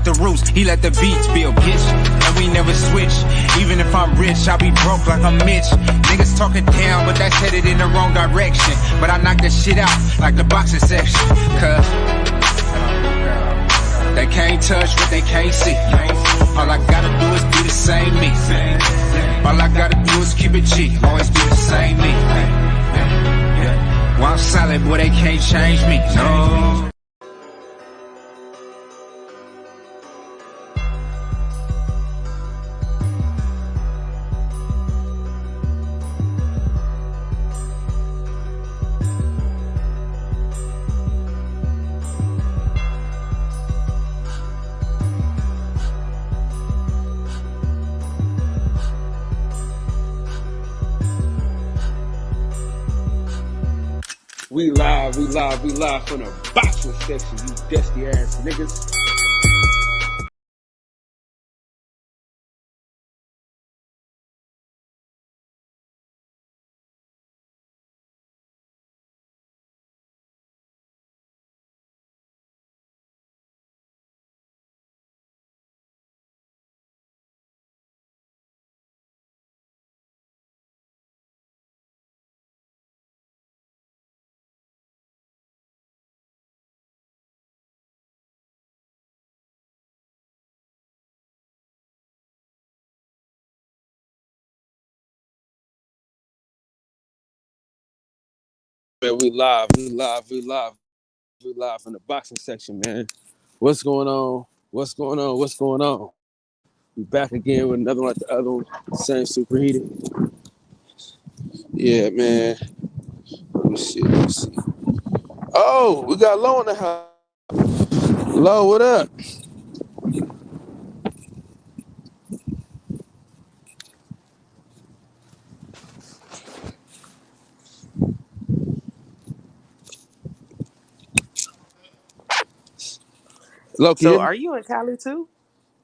the roots, he let the beats build, bitch. And we never switch. Even if I'm rich, I'll be broke like I'm Mitch. Niggas talking down, but that's headed in the wrong direction. But I knock that shit out like the boxing section. Cause they can't touch what they can't see. All I gotta do is be the same me. All I gotta do is keep it G. Always be the same me. While I'm solid, boy, they can't change me. No. We live from the boxing section, you dusty ass niggas. Man, we live from the boxing section, man. What's going on? We back again with another one like the other one. Same superheated. Yeah, man. Let me see. Oh, we got Low in the house. Low, what up? Low, So are you in Cali too?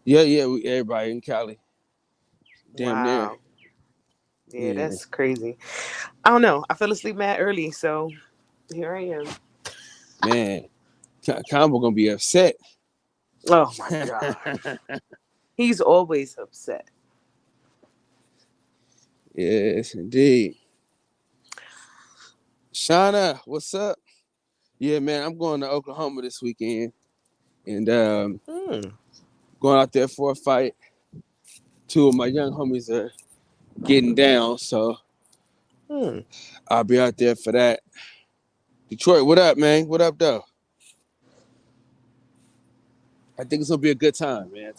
Yeah, everybody in Cali. Damn near. Wow. Yeah, that's crazy. I don't know. I fell asleep mad early, so here I am. Man, Combo gonna be upset. Oh my God. He's always upset. Yes, indeed. Shauna, what's up? Yeah, man, I'm going to Oklahoma this weekend. And going out there for a fight. Two of my young homies are getting down, so I'll be out there for that. Detroit, what up, man? What up, though? I think it's gonna be a good time, man.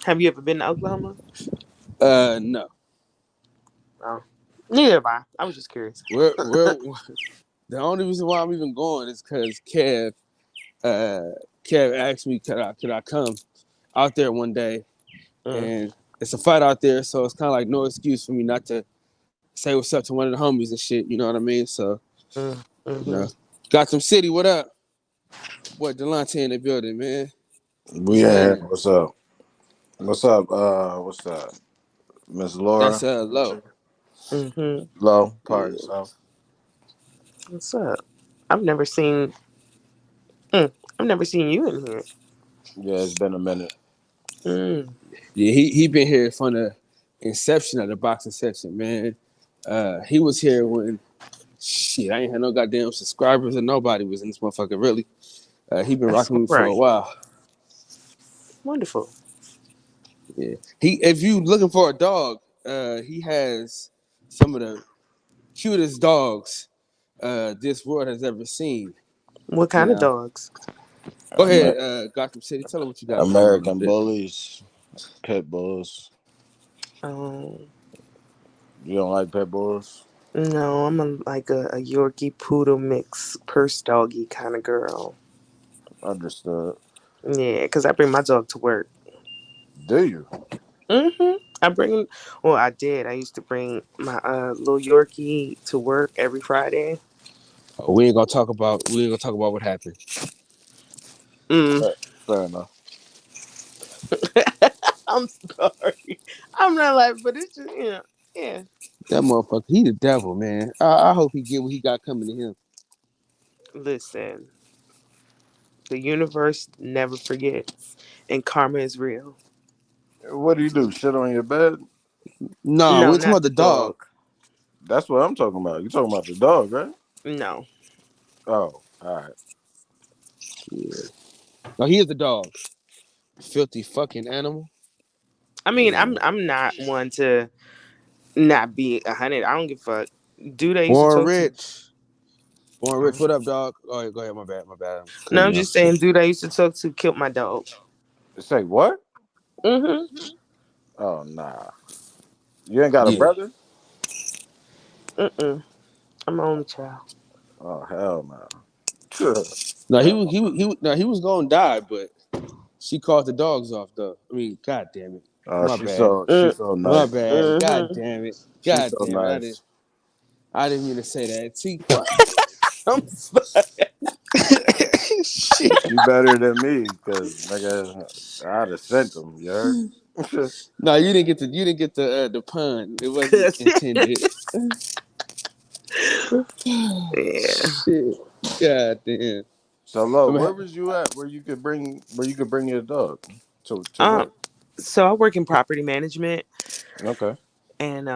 Have you ever been to Oklahoma? No. Oh. Neither have I. I was just curious. We're the only reason why I'm even going is because Kev asked me could I come out there one day, and it's a fight out there, so it's kind of like no excuse for me not to say what's up to one of the homies and shit. You know what I mean? So, you know, Gotham City, what up? Boy, Delonte in the building, man. Yeah, what's up? What's up, Miss Laura? That's Low. Low, pardon yourself. What's up? I've never seen you in here. Yeah, it's been a minute. Yeah, he been here from the inception of the boxing section, man. He was here when I ain't had no goddamn subscribers or nobody was in this motherfucker, really. He been rocking me for a while. Wonderful. Yeah. If you looking for a dog, he has some of the cutest dogs this world has ever seen. What kind of dogs? Go ahead, Gotham City. Tell them what you got. American Bullies, Pit Bulls. Oh. You don't like Pit Bulls? No, I'm a Yorkie Poodle mix purse doggy kind of girl. Understood. Yeah, because I bring my dog to work. Do you? I did. I used to bring my little Yorkie to work every Friday. Oh, we ain't gonna talk about what happened. Fair enough. I'm sorry. I'm not like, but it's just, yeah. That motherfucker, he the devil, man. I hope he get what he got coming to him. Listen, The universe never forgets, and karma is real. What do you do? Shit on your bed? No, No, we're talking not about the the dog. dog. That's what I'm talking about. You talking about the dog, right? No. Oh, all right. Yeah. No, he is the dog. Filthy fucking animal. I mean, Yeah. I'm not one to not be 100. I don't give a fuck. Dude, I used to Born talk to. rich. Born rich. What up, dog? Oh, go ahead. My bad. My bad. I'm No, cutting I'm you off. just saying, dude, I used to talk to killed my dog. Say what? Mm-hmm. Oh, nah. You ain't got a Yeah. brother? Mm-mm. I'm my only child. Oh, hell no. No, he Hell. was. No, he was gonna die, but she caught the dogs off though. I mean, god damn it. My bad. Mm, She's so My nice. bad. God mm-hmm. damn it. She's God so damn it. nice. I didn't mean to say that. See, I'm sorry. Shit. She better than me, cause nigga, I'd have sent them. You heard? No, you didn't get the pun. It wasn't Cause intended. yeah. Shit. God damn. So, Lo, I'm where ha- was you at? Where you could bring your dog to Um. work? So I work in property management, Okay. and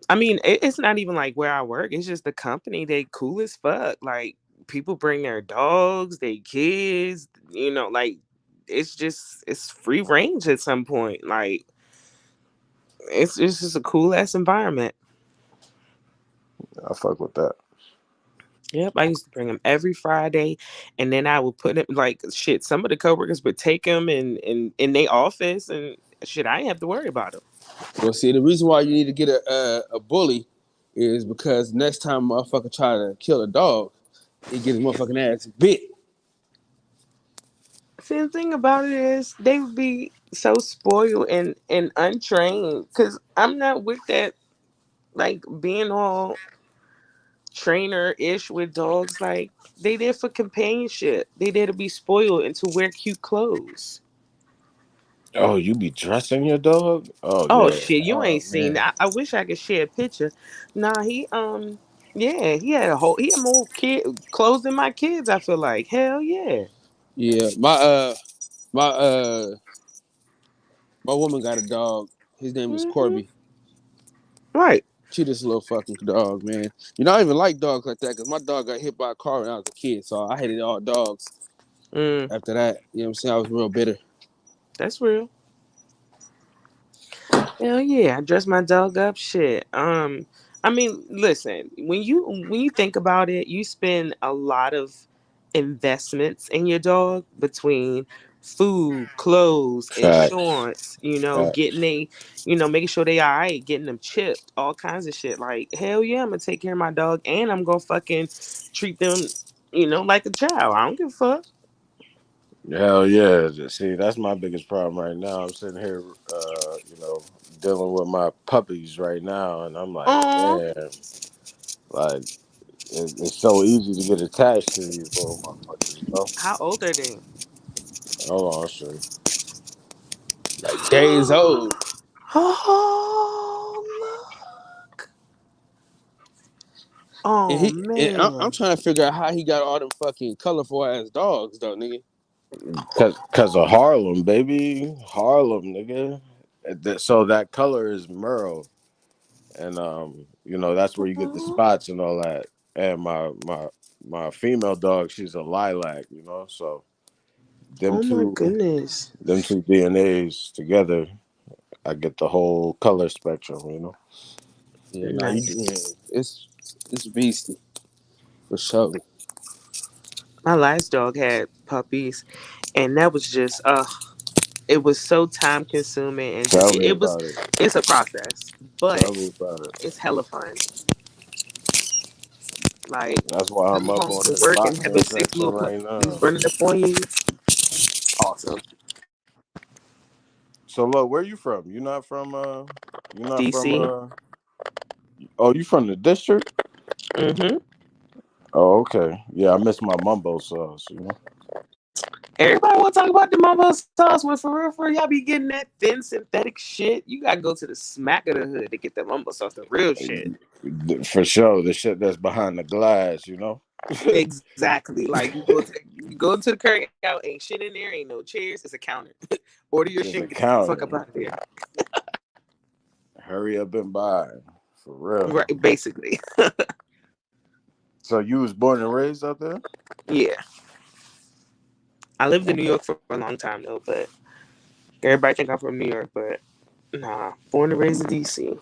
I mean, it's not even like where I work. It's just the company. They cool as fuck. Like people bring their dogs, their kids. Like it's free range at some point. Like it's just a cool ass environment. I fuck with that. Yep, I used to bring them every Friday, and then I would put them like shit. Some of the coworkers would take them in their office, and shit, I didn't have to worry about them. well, see, the reason why you need to get a bully is because next time a motherfucker try to kill a dog, he get his motherfucking ass bit. See, the thing about it is they would be so spoiled and untrained because I'm not with that like being all trainer ish with dogs. Like they there for companionship. They there to be spoiled and to wear cute clothes. Oh, you be dressing your dog? Oh Oh yeah. shit, you Oh ain't seen man. that. I wish I could share a picture. Nah, yeah, he had more kid clothes than my kids, I feel like. Hell yeah. Yeah, my my woman got a dog. His name is Hmm. Corby. Right. Cutest little fucking dog, man. You know, I even like dogs like that because my dog got hit by a car when I was a kid, so I hated all dogs. Mm, After that, you know what I'm saying? I was real bitter. that's real. Hell yeah, I dress my dog up. Shit. I mean, listen, when you think about it, you spend a lot of investments in your dog between food, clothes, Facts. insurance. Facts. Getting making sure they all right, getting them chipped, all kinds of shit. Like hell yeah, I'm gonna take care of my dog, and I'm gonna fucking treat them, like a child. I don't give a fuck. Hell yeah. See, that's my biggest problem right now. I'm sitting here, dealing with my puppies right now, and I'm like, Oh, man, like it's so easy to get attached to these little motherfuckers. how old are they? Hold on, sir. Like days old. Oh, look. And Oh I'm man. trying to figure out how he got all them fucking colorful ass dogs, though, nigga. Cause of Harlem, baby, Harlem, nigga. So that color is Merle, and that's where you get the spots and all that. And my female dog, she's a lilac, so them Oh my two goodness. them two DNAs together, I get the whole color spectrum. Yeah, no, you yeah, Nice. it's beastie for sure. My last dog had puppies, and that was just it was so time consuming and just Tell me about it. it's a process, but Tell me about it. it's hella fun. Like That's why I'm coming up home on from this work and boxing having six section little right puppies now. running up on you. Awesome. So look, where you from? You're not from DC. oh, you from the district? Mm-hmm. Oh, okay. Yeah, I miss my mumbo sauce. Everybody want to talk about the mama sauce when for real, y'all be getting that thin synthetic shit. You gotta go to the smack of the hood to get the mumbo sauce, the real shit. For sure. The shit that's behind the glass. Exactly. Like you go to the curry out, ain't shit in there, ain't no chairs. It's a counter. Order your Just shit a and get the fuck up counter. out of there. Hurry up and buy. For real. Right, basically. So you was born and raised out there? Yeah. I lived in New Okay. York for a long time though, but everybody think I'm from New York, but nah. Born and raised in DC.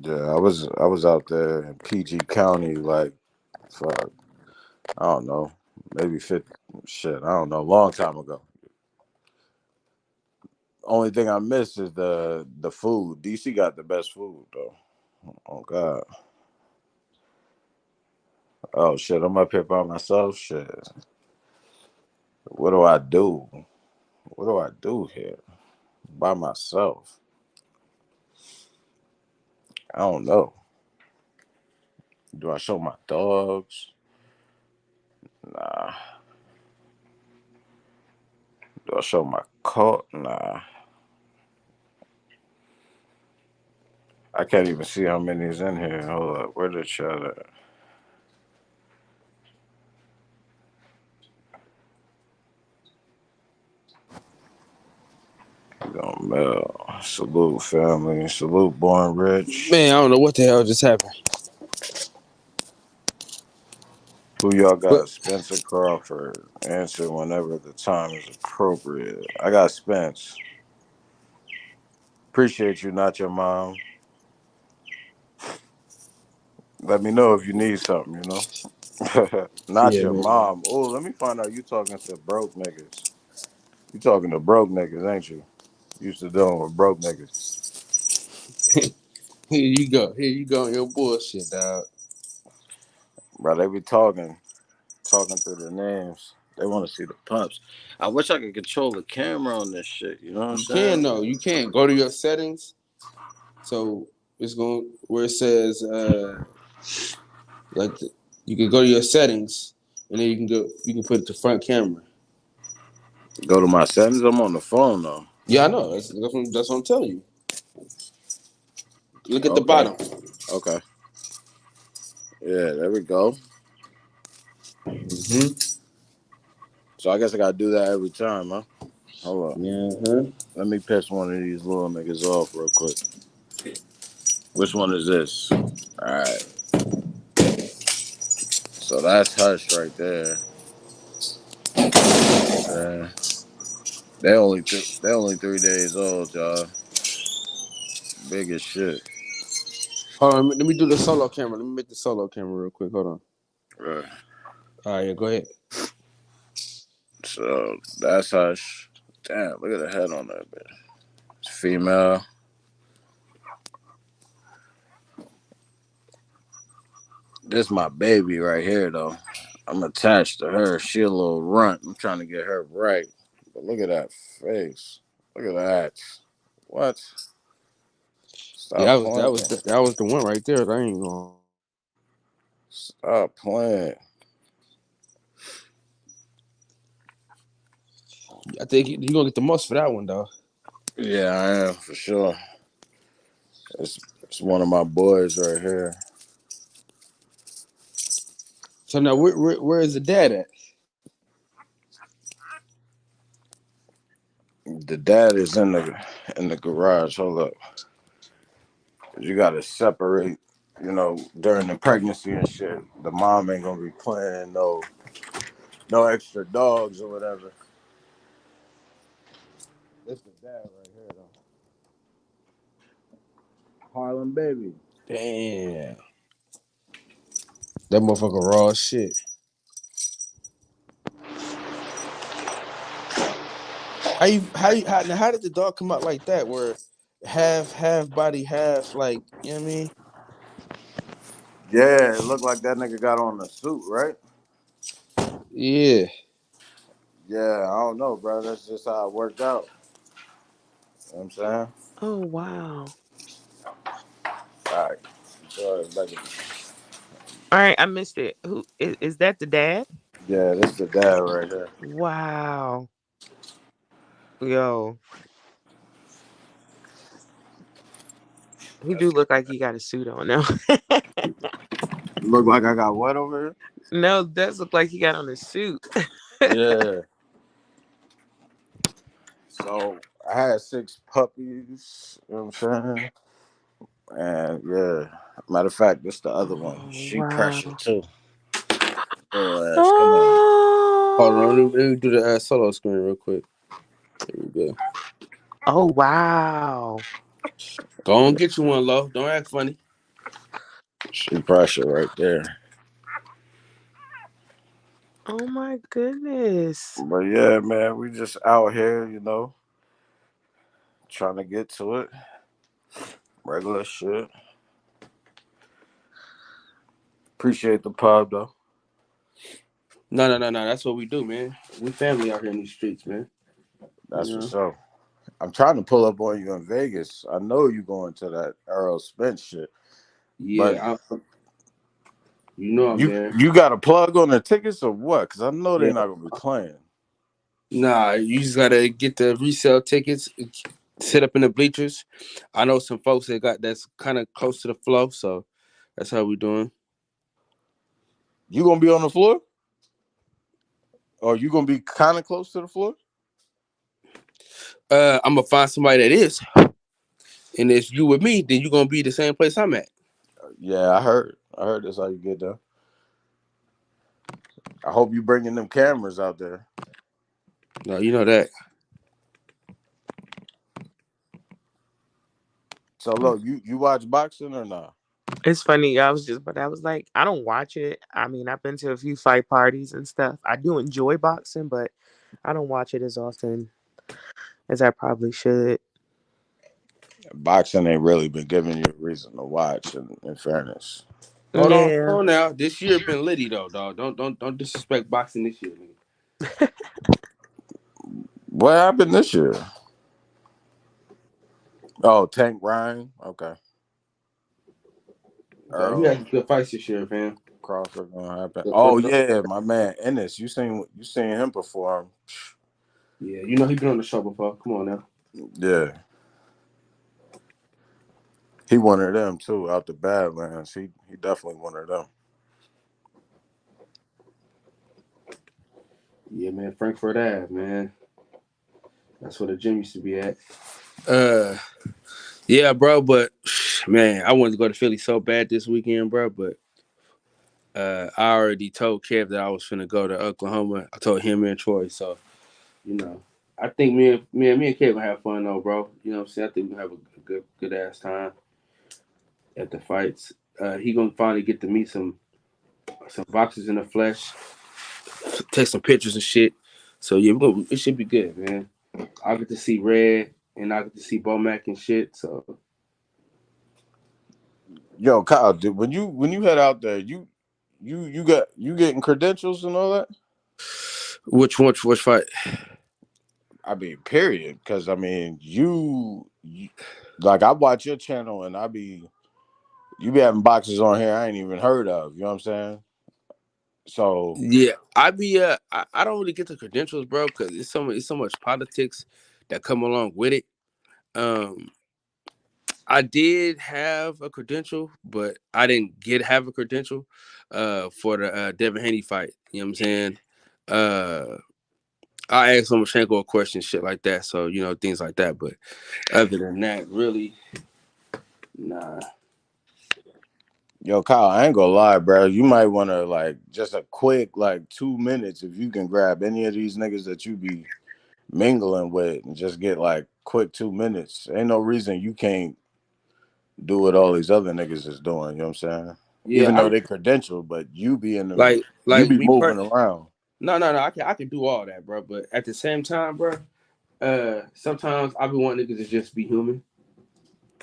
Yeah, I was out there in PG County, like, fuck, I don't know, maybe 50, shit, I don't know, long time ago. Only thing I miss is the food. DC got the best food though. Oh God. Oh shit, I'm up here by myself. Shit. What do I do? What do I do here? By myself. I don't know. Do I show my dogs? Nah. Do I show my car? Nah. I can't even see how many is in here. Hold up. Where the chat at? Don't mail. Salute family. Salute Born Rich. Man, I don't know what the hell just happened. Who y'all But got? Spencer Crawford. Answer whenever the time is appropriate. I got Spence. Appreciate you, not your mom. Let me know if you need something, you know? Not yeah, your man. mom. Oh, let me find out you talking to broke niggas. You talking to broke niggas, ain't you? Used to dealing with broke niggas. Here you go. Here you go on your bullshit, dog. Bro, they be talking through their names. They want to see the pumps. I wish I could control the camera on this shit. You know what I'm You can saying? though. You can go to your settings. So it's going where it says like you can go to your settings and then you can put it to front camera. Go to my settings. I'm on the phone though. Yeah, I know. That's what I'm telling you. Look at the Okay. bottom. Okay. Yeah, there we go. Mm-hmm. So I guess I gotta do that every time, huh? Hold on. Yeah. Huh? Let me piss one of these little niggas off real quick. Which one is this? All right. So that's Hush right there. They only 3 days old, y'all. Big as shit. Hold on. Let me do the solo camera. Let me make the solo camera real quick. Hold on. Right. All right. Yeah. Go ahead. So that's Hush. Damn, look at the head on that bitch. It's female. This my baby right here though. I'm attached to her. She a little runt. I'm trying to get her right. But look at that face. Look at that. What? Yeah. Stop playing. That was the one right there. I ain't gonna. Stop playing. I think you gonna get the most for that one though. Yeah, I am for sure. It's one of my boys right here. So now where is the dad at? The dad is in the garage. Hold up. You gotta separate, during the pregnancy and shit. The mom ain't gonna be playing no extra dogs or whatever. This the dad right here though. Harlem baby. Damn. That motherfucker raw as shit. How did the dog come out like that? Where half body, half like you know what I mean? Yeah, it looked like that nigga got on the suit, right? Yeah. Yeah, I don't know, bro. That's just how it worked out. You know what I'm saying? Oh wow. All right. So, like, All right, I missed it. Who is that? The dad? yeah, this is the dad right here. Wow. Yo, he do look like he got a suit on now. Look like I got what over here? No, that look like he got on a suit. Yeah. So I had 6 puppies, you know what I'm saying? And yeah, matter of fact, this the other one. Oh, She pressure wow. too. Little ass, come on. Hold on, Oh, let me do the solo screen real quick. There we go. oh wow. Go on, get you one, Lo. Don't act funny. She pressure right there. Oh my goodness. But yeah, man, we just out here, you know, trying to get to it. Regular shit. Appreciate the pub though. No. That's what we do, man. We family out here in these streets, man. That's You for know? sure. I'm trying to pull up on you in Vegas. I know you going to that Earl Spence shit, but Yeah, you know I'm you there. you got a plug on the tickets or what? Because I know they're Yeah. not gonna be playing. Nah, you just gotta get the resale tickets, sit up in the bleachers. I know some folks that's kind of close to the flow, so that's how we doing. You gonna be on the floor, or you gonna be kind of close to the floor? I'm gonna find somebody that is, and if you with me, then you gonna be the same place I'm at. Yeah, I heard. I heard that's how you get there. I hope you bringing them cameras out there. No, you know that. So look, you watch boxing or not? It's funny. I was like, I don't watch it. I mean, I've been to a few fight parties and stuff. I do enjoy boxing, but I don't watch it as often as I probably should. Boxing ain't really been giving you a reason to watch. In fairness, Hold Yeah. on now. This year been litty though, dog. Don't disrespect boxing this year, nigga. what happened this year? Oh, Tank Ryan. Okay. So he Earl had some good fights this year, man. Crawford gonna happen. Oh yeah, my man Ennis. You seen him perform? Yeah, you know he been on the show before. Come on now. Yeah. He one of them too, out the Badlands. He definitely one of them. Yeah, man, Frankfurt Ave, man. That's where the gym used to be at. Yeah, bro, but man, I wanted to go to Philly so bad this weekend, bro. But I already told Kev that I was finna go to Oklahoma. I told him and Troy, so you know, I think me and Kev gonna have fun though, bro. You know what I'm saying? I think we're gonna have a good ass time at the fights. He gonna finally get to meet some boxers in the flesh, take some pictures and shit. So yeah, it should be good, man. I get to see Red and I get to see Bomac and shit. So Yo, Kyle, dude, when you head out there, you getting credentials and all that? which fight? I mean, period. Because I mean, you like I watch your channel and you be having boxes on here I ain't even heard of. You know what I'm saying? So Yeah, I don't really get the credentials, bro, because it's so much politics that come along with it. I did have a credential, but I didn't have a credential for the Devin Haney fight. You know what I'm saying? I asked Lomachenko a question, shit like that. So, you know, things like that. But other than that, really, nah. yo, Kyle, I ain't gonna lie, bro. You might want to like just a quick 2 minutes if you can grab any of these niggas that you be mingling with and just get like quick 2 minutes. Ain't no reason you can't do what all these other niggas is doing. You know what I'm saying? Yeah, Even though they credentialed, but you be in the you like be me moving around. No. I can do all that, bro. But at the same time, bro, sometimes I be wanting niggas to just be human.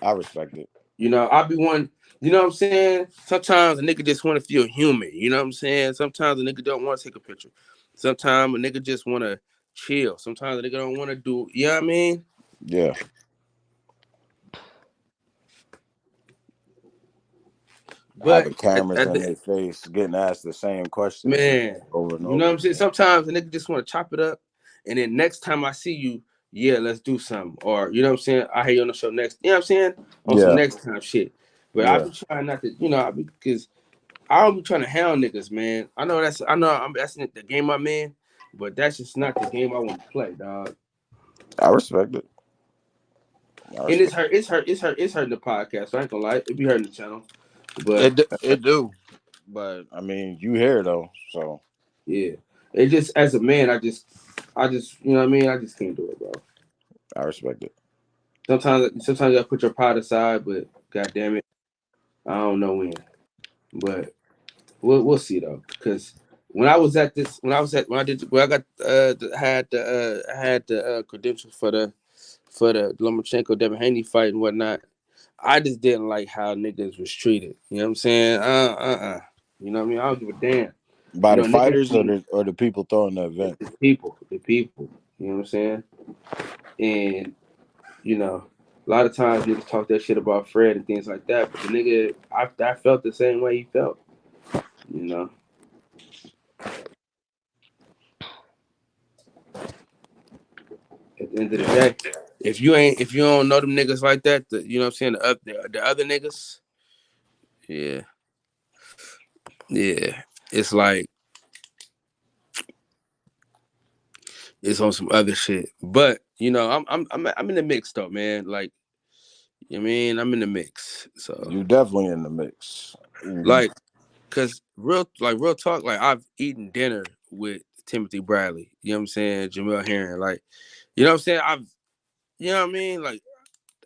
I respect it. You know, I be one. You know what I'm saying? Sometimes a nigga just want to feel human. You know what I'm saying? Sometimes a nigga don't want to take a picture. Sometimes a nigga just want to chill. Sometimes a nigga don't want to do. You know what I mean? Yeah. But Having cameras in their face, getting asked the same questions man, over and you know what over I'm saying? again. Sometimes a nigga just want to chop it up, and then next time I see you, yeah, let's do something. Or you know what I'm saying? I hear you on the show next. You know what I'm saying? On some Yeah. next time shit. But I Yeah. be trying not to. You know, because I don't be trying to hound niggas, man. I know that's the game I'm in, but that's just not the game I want to play, dog. I respect it. And it's hurting the podcast. So I ain't gonna lie, it be hurting the channel. But It do. But I mean, you here though, so yeah, it just as a man, I just you know what I mean. I just can't do it, bro. I respect it. Sometimes I put your pride aside, but god damn it, I don't know when. But we'll see though, because when I was at this, when I got I had the credentials for the Lomachenko Devin Haney fight and whatnot. I just didn't like how niggas was treated. You know what I'm saying? You know what I mean? I don't give a damn. By You the know, niggas fighters be or the people throwing the event. the people. You know what I'm saying? And you know, a lot of times niggas talk that shit about Fred and things like that, but the nigga, I felt the same way he felt. You know. At the end of the day, if you don't know them niggas like that, you know what I'm saying, the other niggas, yeah, yeah, it's like it's on some other shit. But you know, I'm in the mix though, man. Like, you know what I mean, I'm in the mix. So You definitely in the mix. Mhm. like, cause real talk, like I've eaten dinner with Timothy Bradley. You know what I'm saying, Jamel Herring, like, you know what I'm saying. You know what I mean, like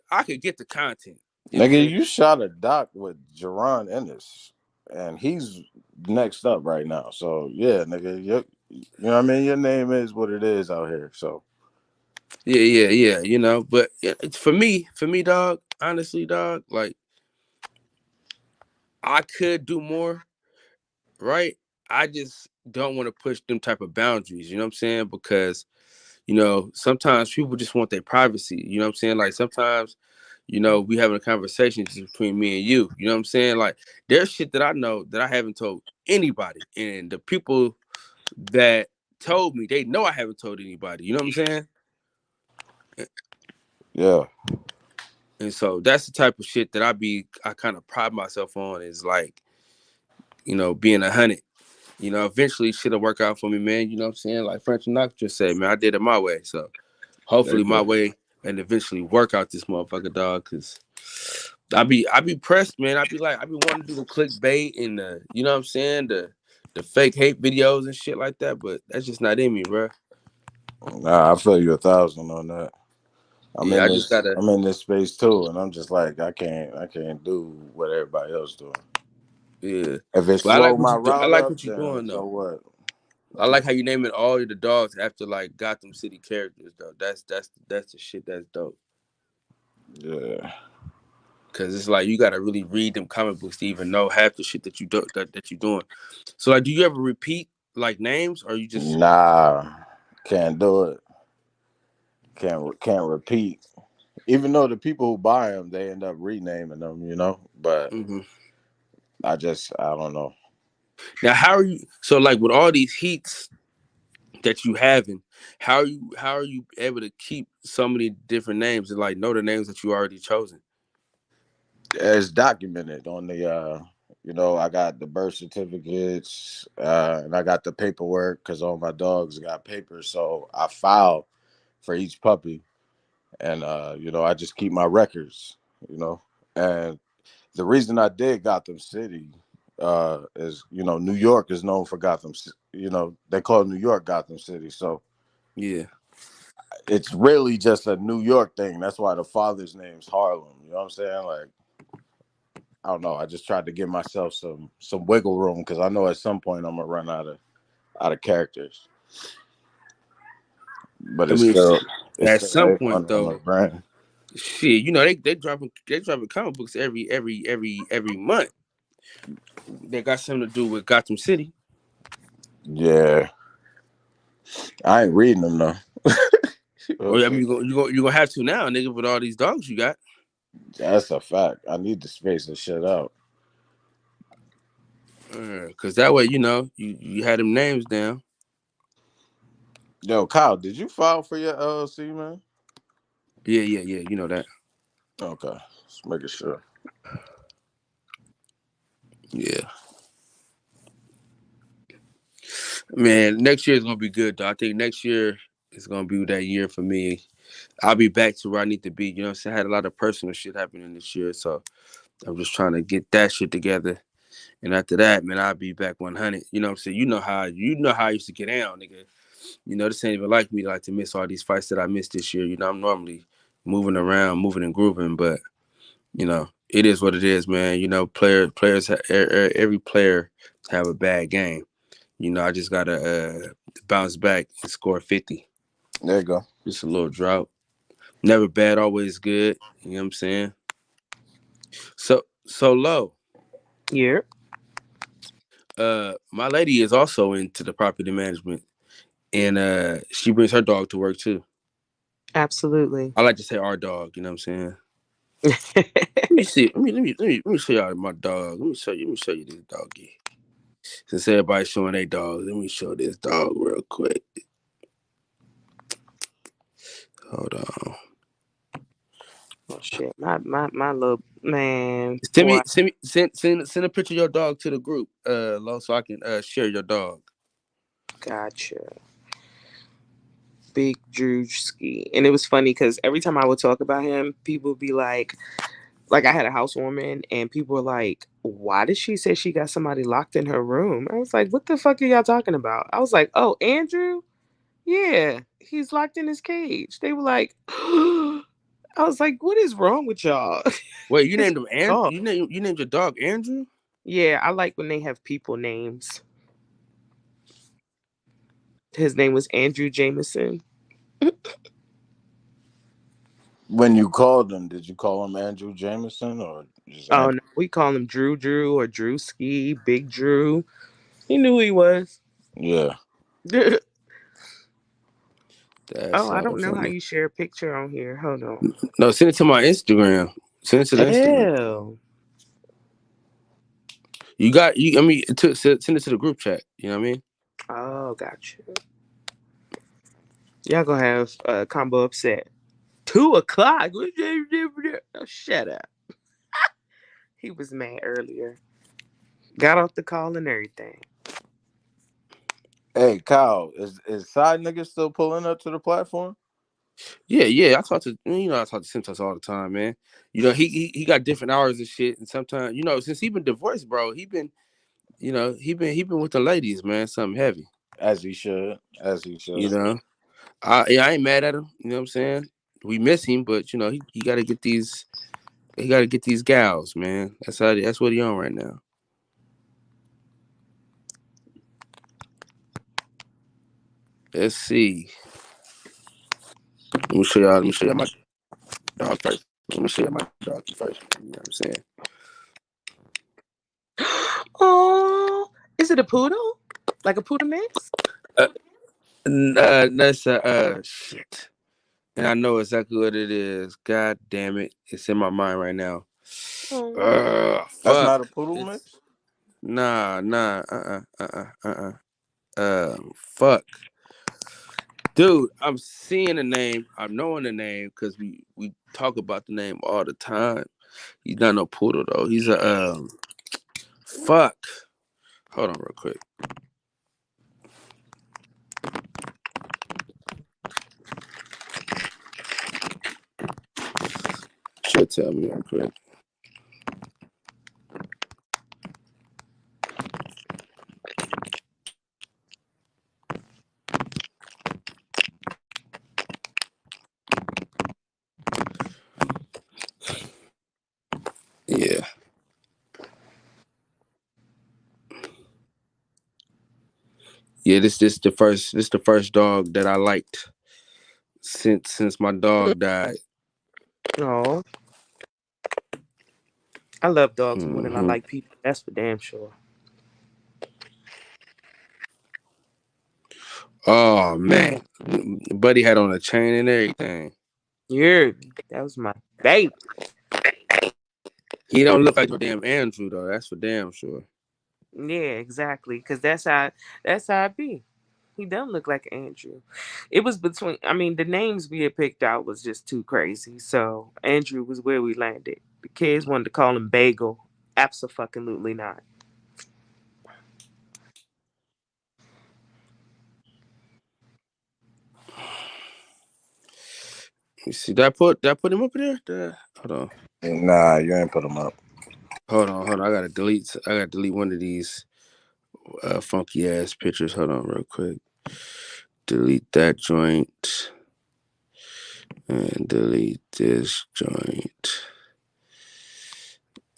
I could get the content. You know what I'm Nigga, saying. you shot a doc with Jerron Ennis, and he's next up right now. So yeah, nigga, you know what I mean. Your name is what it is out here. So Yeah. You know, but for me, dog. Honestly, dog. Like I could do more, right? I just don't want to push them type of boundaries. You know what I'm saying? Because you know sometimes people just want their privacy. You know what I'm saying? Like sometimes, you know, we having a conversation just between me and you. You know what I'm saying? Like there's shit that I know that I haven't told anybody, and the people that told me, they know I haven't told anybody. You know what I'm saying? yeah, And so that's the type of shit that I kind of pride myself on, is like, you know, being 100. You know, eventually shit'll work out for me, man. You know what I'm saying? Like French Knox just said, man, I did it my way. So there hopefully you my go. way and eventually work out this motherfucker, dog. Cause I be pressed, man. I be wanting to do the clickbait and you know what I'm saying? The fake hate videos and shit like that, but that's just not in me, bro. Nah, I feel you 1,000 on that. Yeah, I just gotta, I'm in this space too, and I'm just like I can't do what everybody else doing. yeah. If it But I like slow what my you do. I route like up, what you're then doing so though. what? I like how you naming all of the dogs after like Gotham City characters though. That's the shit that's dope. Yeah. Cause it's like you gotta really read them comic books to even know half the shit that you do that you're doing. So like, do you ever repeat like names, or you just? Nah, can't do it. Can't repeat. Even though the people who buy them, they end up renaming them, you know. But Mm-hmm. I don't know. Now, how are you? So like with all these heats that you having, how are you able to keep so many different names and like know the names that you already chosen? It's documented on the you know, I got the birth certificates, and I got the paperwork because all my dogs got papers. So I file for each puppy, and you know, I just keep my records, you know. And the reason I did Gotham City is, you know, New York is known for you know, they call New York Gotham City. So Yeah. it's really just a New York thing. That's why the father's name's Harlem. You know what I'm saying? Like, I don't know. I just tried to give myself some wiggle room because I know at some point I'm gonna run out of characters. But I mean, it's at still some point A1 on the though, brand. shit, you know they dropping comic books every month. That got something to do with Gotham City. Yeah, I ain't reading them though. You know what I'm Or I mean, saying? you gonna have to now, nigga, with all these dogs you got. That's a fact. I need to space this shit out. Cause that way, you know, you had them names down. Yo, Kyle, did you file for your LLC, man? Yeah. You know that. Okay, just making sure. Yeah. Man, next year is gonna be good though. I think next year is gonna be that year for me. I'll be back to where I need to be. You know what I'm saying? I had a lot of personal shit happening this year, so I'm just trying to get that shit together. And after that, man, I'll be back 100. You know what I'm saying? You know how I used to get down, nigga. You know, this ain't even like me to like to miss all these fights that I missed this year. You know, I'm normally moving around, moving and grooving, but it is what it is, man. You know, every player have a bad game. You know, I just gotta bounce back and score 50. There you go. Just a little drought. Never bad, always good. You know what I'm saying? So low. Yeah, My lady is also into the property management, and she brings her dog to work too. absolutely. I like to say our dog. You know what I'm saying? Let me see. Let me show y'all my dog. Let me show you this doggy. Since everybody's showing their dogs, let me show this dog real quick. Hold on. Oh shit, my little man, Send boy. me send me send a picture of your dog to the group, Lo, so I can share your dog. Gotcha. Big Drewski. And it was funny because every time I would talk about him, people would be like I had a housewarming, and people were like, "Why did she say she got somebody locked in her room?" I was like, "What the fuck are y'all talking about?" I was like, "Oh, Andrew, yeah, he's locked in his cage." They were like, I was like, "What is wrong with y'all?" Wait, you It's named him a dog. you named your dog Andrew? Yeah, I like when they have people names. His name was Andrew Jameson. When you called him, did you call him Andrew Jameson or just Oh Andrew? no, we call him Drew or Drewski, Big Drew. He knew who he was. Yeah. That's Oh, I so don't know how funny. you share a picture on here. Hold on. No, send it to my Instagram. Send it to the Instagram. Ew. You got you. I mean, send it to the group chat. You know what I mean? Oh, gotcha. Y'all gonna have combo upset. 2 o'clock. Oh, shut up. He was mad earlier. Got off the call and everything. Hey, Kyle, is side nigga still pulling up to the platform? Yeah. I talk to Centos all the time, man. You know, he got different hours and shit, and sometimes since he been divorced, bro, he been with the ladies, man. Something heavy. As he should. As he You should. know, I ain't mad at him. You know what I'm saying? We miss him, but he got to get these. He got to get these gals, man. That's what he on right now. Let's see. Let me show y'all. Let me show y'all my dog first. Let me show y'all my dog first. You know what I'm saying? Oh, is it a poodle? Like a poodle mix? Uh, that's shit. And I know exactly what it is. God damn it. It's in my mind right now. Oh. That's Fuck. not a poodle It's mix? nah. Fuck. Dude, I'm seeing the name. I'm knowing the name because we talk about the name all the time. He's not no poodle though. He's a fuck. Hold on real quick. Should tell me real quick. Yeah. Yeah, this the first dog that I liked since my dog died. Oh, I love dogs more than I Hmm. like people. That's for damn sure. Oh man, Buddy had on a chain and everything. Yeah, that was my baby. He don't look like no damn Andrew though. That's for damn sure. Yeah, exactly. Cause that's how it be. He doesn't look like Andrew. It was between. I mean, the names we had picked out was just too crazy. So Andrew was where we landed. The kids wanted to call him Bagel. Absolutely not. You see that put him up there? Hold on. Nah, you ain't put them up. Hold on. I gotta delete one of these funky ass pictures. Hold on real quick. Delete that joint. And delete this joint.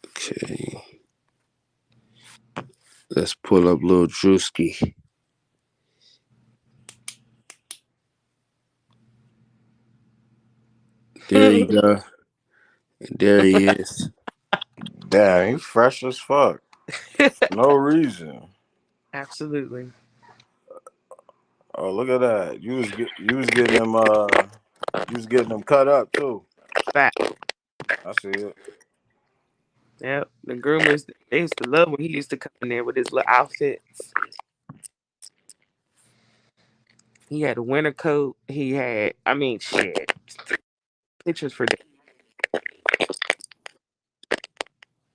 Okay. Let's pull up Lil Drewski. There you go. And there he is. Damn, he's fresh as fuck. No reason. Absolutely. Oh, look at that. You was getting them cut up too. Fact. I see it. Yep. The groomers, they used to love when he used to come in there with his little outfits. He had a winter coat. He had, shit. Pictures for days.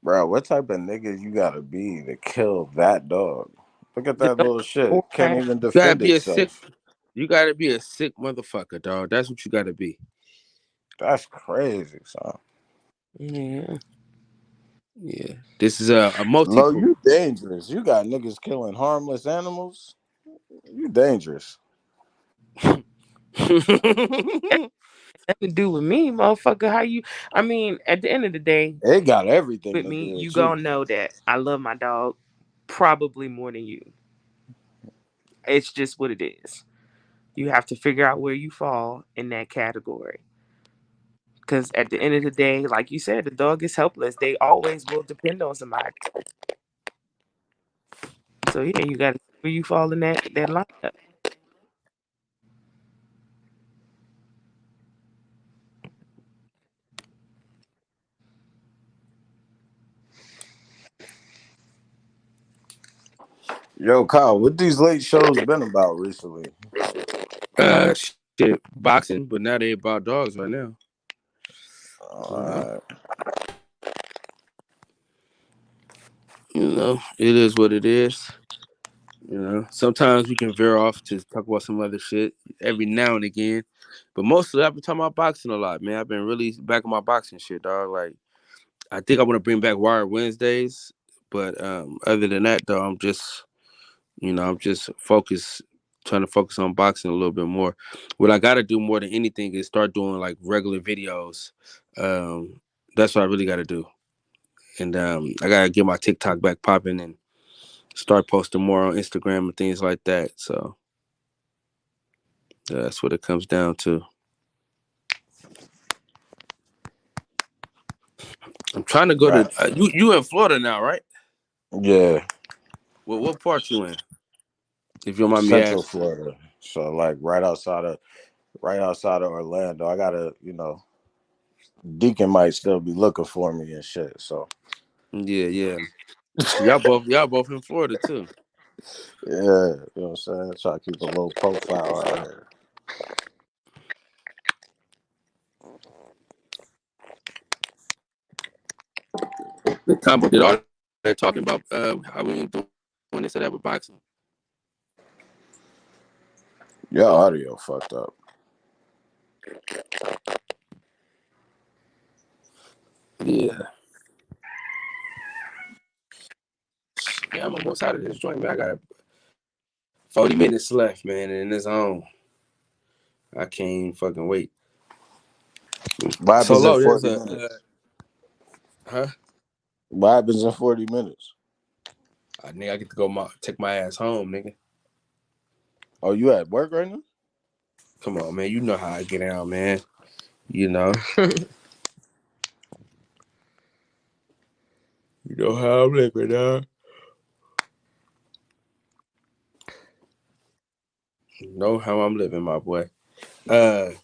Bro, what type of nigga you gotta be to kill that dog? Look at that little shit. Can't even defend itself. You gotta be a sick motherfucker, dog. That's what you gotta be. That's crazy, son. Yeah. Yeah. This is a multi. No, you dangerous. You got niggas killing harmless animals. You dangerous. Nothing to do with me, motherfucker. How you? At the end of the day, It got everything with to me, do you with you. gonna know that I love my dog probably more than you. It's just what it is. You have to figure out where you fall in that category. Because at the end of the day, like you said, the dog is helpless. They always will depend on somebody. So yeah, you got to see where you fall in that lineup. Yo, Kyle, what these late shows been about recently? Shit, boxing, but now they about dogs right now. You know, it is what it is. You know, sometimes we can veer off to talk about some other shit every now and again, but mostly I've been talking about boxing a lot, man. I've been really back on my boxing shit, dog. Like, I think I want to bring back Wire Wednesdays, but other than that, though, I'm just trying to focus on boxing a little bit more. What I got to do more than anything is start doing like regular videos. That's what I really got to do, and I gotta get my TikTok back popping and start posting more on Instagram and things like that. So that's what it comes down to. I'm trying to go to you in Florida now, right? Yeah. Well, what part you in? If you don't mind me Central asking. Florida. So like right outside of Orlando. I gotta, Deacon might still be looking for me and shit. So Yeah. y'all both in Florida too. Yeah, you know what I'm saying? Try to keep a low profile out here. The combo did all that talking about how we doing when they said that with boxing. Your audio fucked up. Yeah, I'm almost out of this joint, man. I got 40 minutes left, man, and it's on. I can't even fucking wait. What happens So low, in 40 there's minutes? Huh? What happens in 40 minutes? Nigga, I get to go take my ass home, nigga. Oh, you at work right now? Come on, man. You know how I get out, man. You know. You know how I'm living, dog. You know how I'm living, my boy. But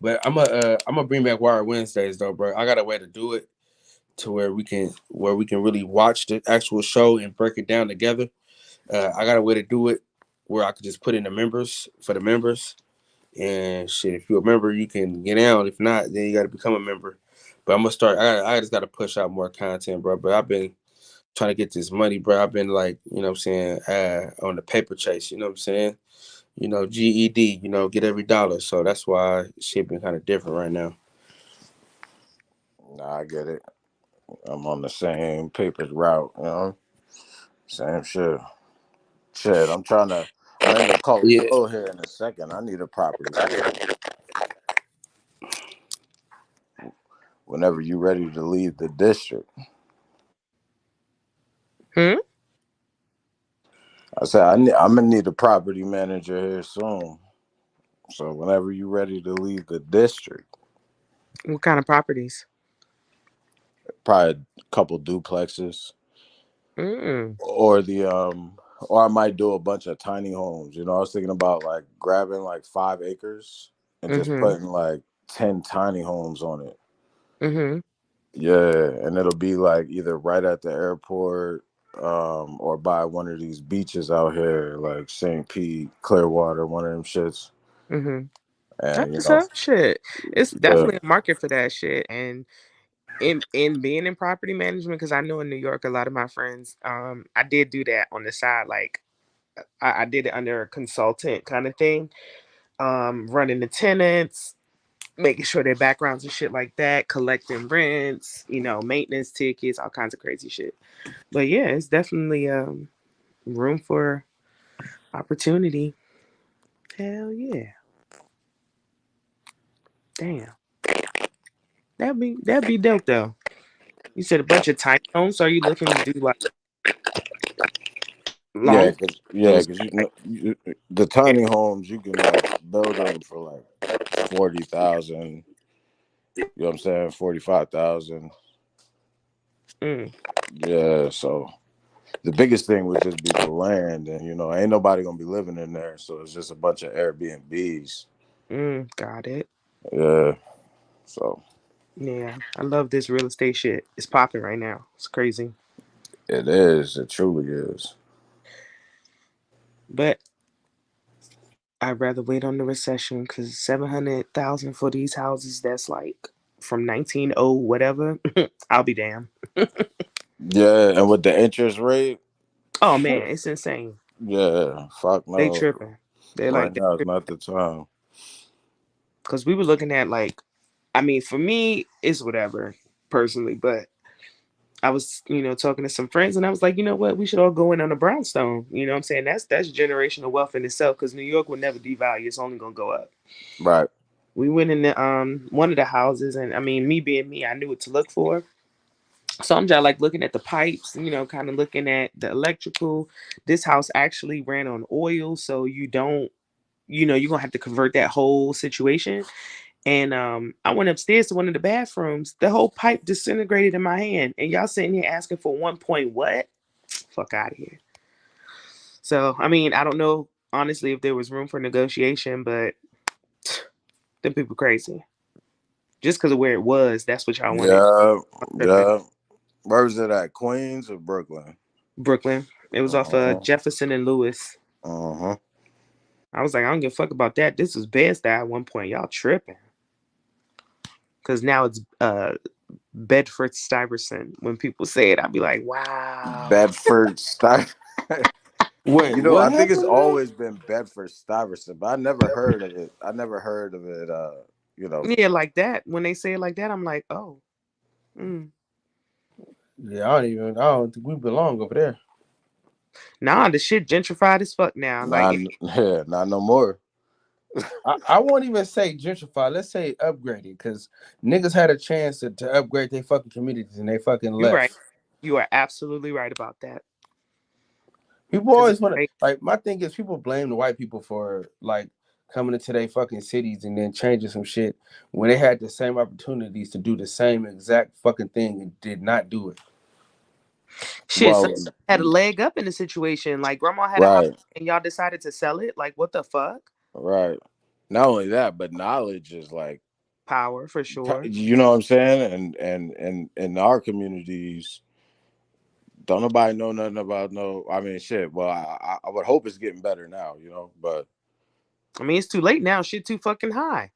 I'm gonna bring back Wire Wednesdays though, bro. I got a way to do it to where we can really watch the actual show and break it down together. I got a way to do it where I could just put in the members for the members. And shit, if you're a member, you can get out. If not, then you got to become a member. But I'm gonna start. I just got to push out more content, bro. But I've been trying to get this money, bro. I've been like, you know what I'm saying, on the paper chase. You know what I'm saying. GED, get every dollar. So that's why shit been kind of different right now. Nah, I get it. I'm on the same papers route, same shit. Shit, I'm in the cult Yeah. flow here in a second. I need a property manager. Whenever you ready to leave the district, Hmm? I said I'm gonna need a property manager here soon. So whenever you ready to leave the district, What kind of properties? probably a couple duplexes, Mm. or I might do a bunch of tiny homes. I was thinking about like grabbing like 5 acres and just Mm-hmm. putting like 10 tiny homes on it. Mm-hmm. Yeah, and it'll be like either right at the airport, or by one of these beaches out here, like St. Pete, Clearwater, one of them shits. Mm-hmm. And That's up shit. It's yeah, definitely a market for that shit. And in being in property management, because I know in New York, a lot of my friends, I did do that on the side. Like I did it under a consultant kind of thing, running the tenants, making sure their backgrounds and shit like that, collecting rents, maintenance tickets, all kinds of crazy shit. But yeah, it's definitely room for opportunity. Hell yeah. Damn. That'd be dope though. You said a bunch of tiny homes. So are you looking to do like yeah, long cause homes? the tiny homes you can like build them for like 40,000. You know what I'm saying? 45,000. Mm, Yeah, so the biggest thing would just be the land, and ain't nobody gonna be living in there, so it's just a bunch of Airbnbs. got it. Yeah, so Yeah, I love this real estate shit. It's popping right now. It's crazy. it is. It truly is. But I'd rather wait on the recession because 700,000 for these houses that's like from 1900 whatever. I'll be damned. Yeah, and with the interest rate, Oh shit. man, it's insane. Yeah, fuck They no. tripping. They're Right like now is not the time. because we were looking at like, I mean, for me, it's whatever personally, but I was, talking to some friends and I was like, you know what, we should all go in on a brownstone. You know what I'm saying? That's generational wealth in itself because New York will never devalue. It's only gonna go up. Right. We went in the one of the houses and I mean, me being me, I knew what to look for. So I'm just like looking at the pipes, kind of looking at the electrical. This house actually ran on oil, so you don't, you're gonna have to convert that whole situation. And I went upstairs to one of the bathrooms. The whole pipe disintegrated in my hand, and y'all sitting here asking for 1 point what? Fuck out of here. So I mean, I don't know honestly if there was room for negotiation, but them people crazy. Just because of where it was, that's what y'all wanted. Yeah, Tripping. yeah. Where was it at? Queens or Brooklyn? Brooklyn. It was off Uh-huh. Jefferson and Lewis. Uh-huh. I was like, I don't give a fuck about that. This was Bed-Stuy at one point. Y'all tripping. Because now it's Bedford Stuyvesant. When people say it, I'd be like, wow. Bedford Stuyvesant. Wait, what I think it's happened to that? always been Bedford Stuyvesant, but I never heard of it. I never heard of it. You know, Yeah, like that. When they say it like that, I'm like, oh. Mm. Yeah, I don't think we belong over there. Nah, the shit gentrified as fuck now. Like, not, yeah, not no more. I won't even say gentrified. Let's say upgraded, because niggas had a chance to upgrade their fucking communities and they fucking you're right. left. You are absolutely right about that. People Because always want to, like, my thing is people blame the white people for like coming into their fucking cities and then changing some shit when they had the same opportunities to do the same exact fucking thing and did not do it. shit, some Well, had a leg up in the situation. Like, grandma had a house right, and y'all decided to sell it. Like, what the fuck? right. Not only that, but knowledge is like, Power for sure. you know what I'm saying, and in our communities, don't nobody know nothing about no. I mean, shit. Well, I would hope it's getting better now, but I mean, it's too late now. Shit, too fucking high.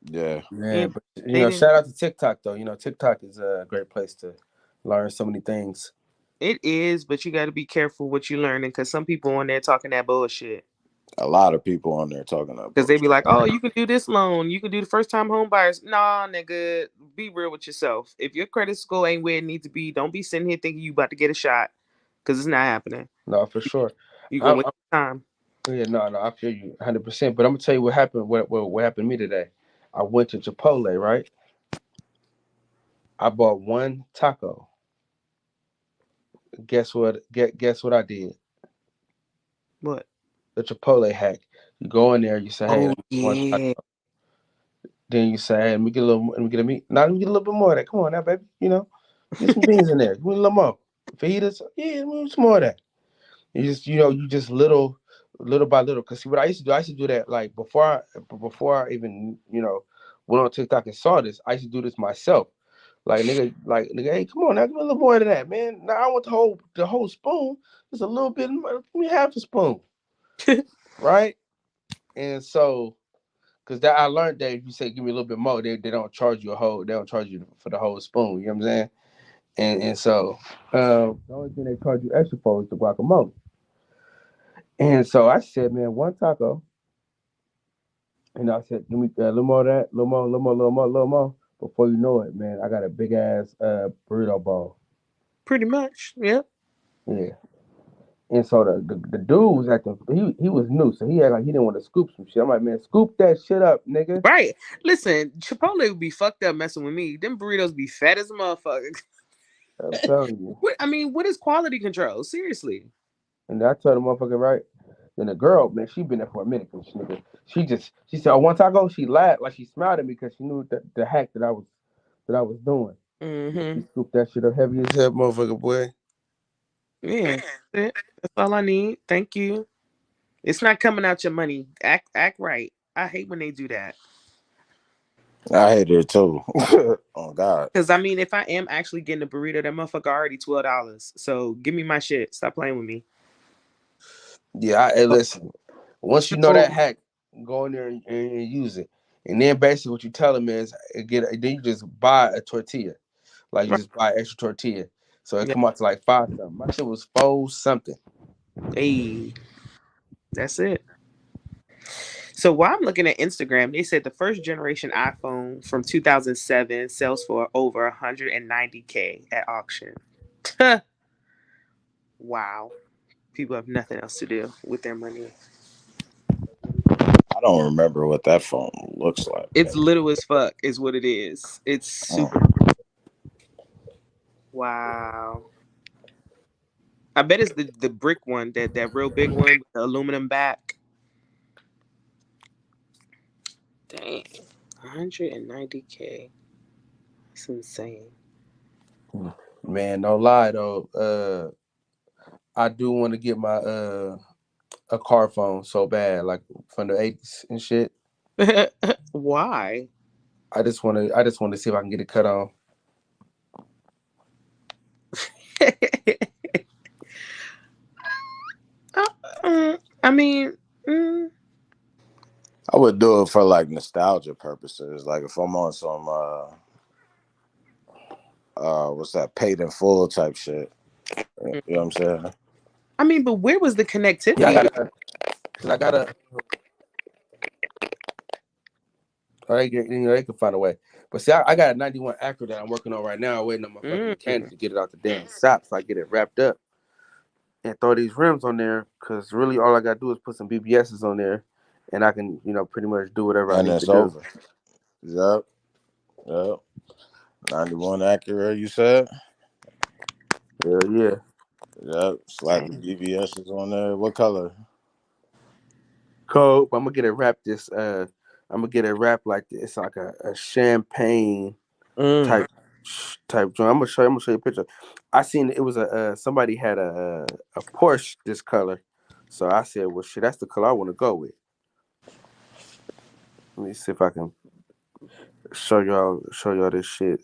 yeah, Yeah, And but they didn't. shout out to TikTok though. TikTok is a great place to learn so many things. It is, but you got to be careful what you learning because some people on there talking that bullshit. A lot of people on there talking that Because they be bullshit. like, oh, you can do this loan. You can do the first time home buyers. Nah, nigga, be real with yourself. If your credit score ain't where it needs to be, don't be sitting here thinking you about to get a shot. Because it's not happening. No, for sure. You I, going to waste time. yeah, no, I feel you 100%. But I'm gonna tell you what happened. What happened to me today? I went to Chipotle, right? I bought one taco. Guess what? Guess what I did? What? The Chipotle hack. You go in there, you say, "Hey, I Oh, want one yeah. taco." Then you say, "Hey, let me get a little, let me get a meat. Now let me get a little bit more of that. Come on now, baby. Get some beans in there. Give me a little more. Fajitas, yeah, some more of that." You just, you just little by little. Cause see what I used to do that like before I even, went on TikTok and saw this. I used to do this myself. Like nigga, hey, come on now, give me a little more of that, man. Now I want the whole spoon. Just a little bit, give me half a spoon, right? And so, cause that I learned that if you say give me a little bit more, they don't charge you they don't charge you for the whole spoon. You know what I'm saying? And so, the only thing they charge you extra for is the guacamole. And so I said, man, one taco. And I said, give me a little more of that, little more, little more, little more, little more. Before you know it, man, I got a big ass burrito bowl. Pretty much. Yeah. Yeah. And so the dude was acting, he was new, so he acted like he didn't want to scoop some shit. I'm like, man, scoop that shit up, nigga. Right. Listen, Chipotle would be fucked up messing with me. Them burritos be fat as a motherfucker. I'm telling you. What is quality control? Seriously. And I told the motherfucker, right? Then the girl, man, she been there for a minute. Cause she said, oh, one taco. She laughed like she smiled at me because she knew the hack that I was doing. Mm-hmm. She scooped that shit up heavy as hell, motherfucker, boy. Yeah. That's it. That's all I need. Thank you. It's not coming out your money. Act right. I hate when they do that. I hate it too. Oh God. Because I mean, if I am actually getting a burrito, that motherfucker already $12. So give me my shit. Stop playing with me. Yeah, hey, listen. Once you know So that hack, go in there and use it. And then basically what you tell them is then you just buy a tortilla. Like you right. just buy extra tortilla. So it Yeah. come out to like 5 something. My shit was 4 something. Hey, that's it. So while I'm looking at Instagram, they said the first generation iPhone from 2007 sells for over 190K at auction. Wow. People have nothing else to do with their money. I don't remember what that phone looks like. It's little as fuck, is what it is. It's super. Mm. Wow. I bet it's the brick one, that real big one with the aluminum back. Dang. 190K. That's insane. Man, no lie though. I do want to get my a car phone so bad, like from the 80s and shit. Why? I just want to see if I can get it cut on. I mean, mm, I would do it for like nostalgia purposes. Like if I'm on some what's that, paid in full type shit. You know what I'm saying? I mean, but where was the Yeah, I connectivity? gotta, cause I gotta. They can find a way. But see, I got a 91 Acura that I'm working on right now, waiting on my fucking mechanic to get it out the damn shop so I get it wrapped up and throw these rims on there. Cause really, all I gotta do is put some BBSs on there, and I can, pretty much do whatever I And need to it's do. over. Yep. Yep. 91 Acura, you said? Hell yeah. Yep. Slap the BBSs on there. What color? Cold. But I'm gonna get it wrapped I'm gonna get it wrapped like this. It's like a champagne Mm. type joint. I'm gonna show you a picture. I seen it was somebody had a Porsche this color, so I said, well, shit, that's the color I want to go with. Let me see if I can show y'all this shit.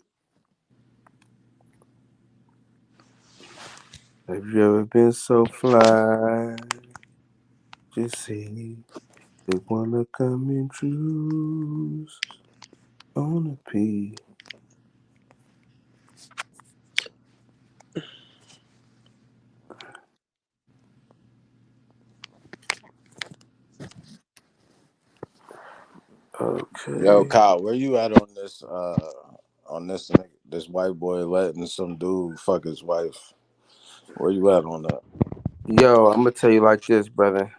Have you ever been so fly? Just see they wanna come and choose on a P. Yo, Kyle, where you at on this white boy letting some dude fuck his wife? Where you at on that? Yo, I'm gonna tell you like this, brother.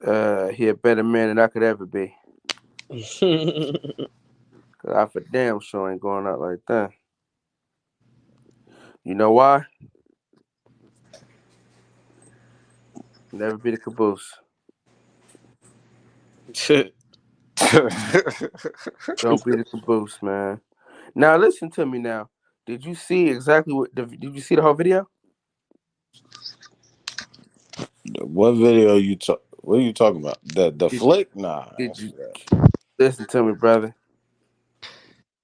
He a better man than I could ever be. Cause I for damn sure ain't going out like that. You know why? Never be the caboose. Don't be the caboose, man. Now listen to me. Now, did you see exactly what? Did you see the whole video? What video you talk? What are you talking about? The Did, flick? Nah, I did ain't you see that. listen to me, brother?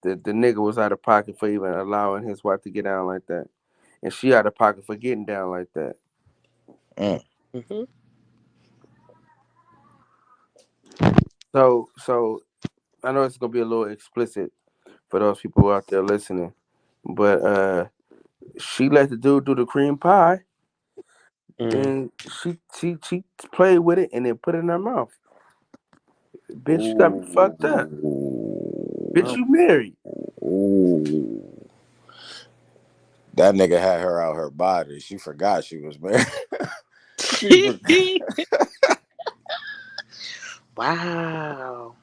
The nigga was out of pocket for even allowing his wife to get down like that, and she out of pocket for getting down like that. Mm-hmm. So I know it's gonna be a little explicit for those people out there listening, but she let the dude do the cream pie, and she played with it and then put it in her mouth. Bitch, you got me fucked up. Bitch, Oh. you married. Ooh. That nigga had her out her body. She forgot she was married. She Wow.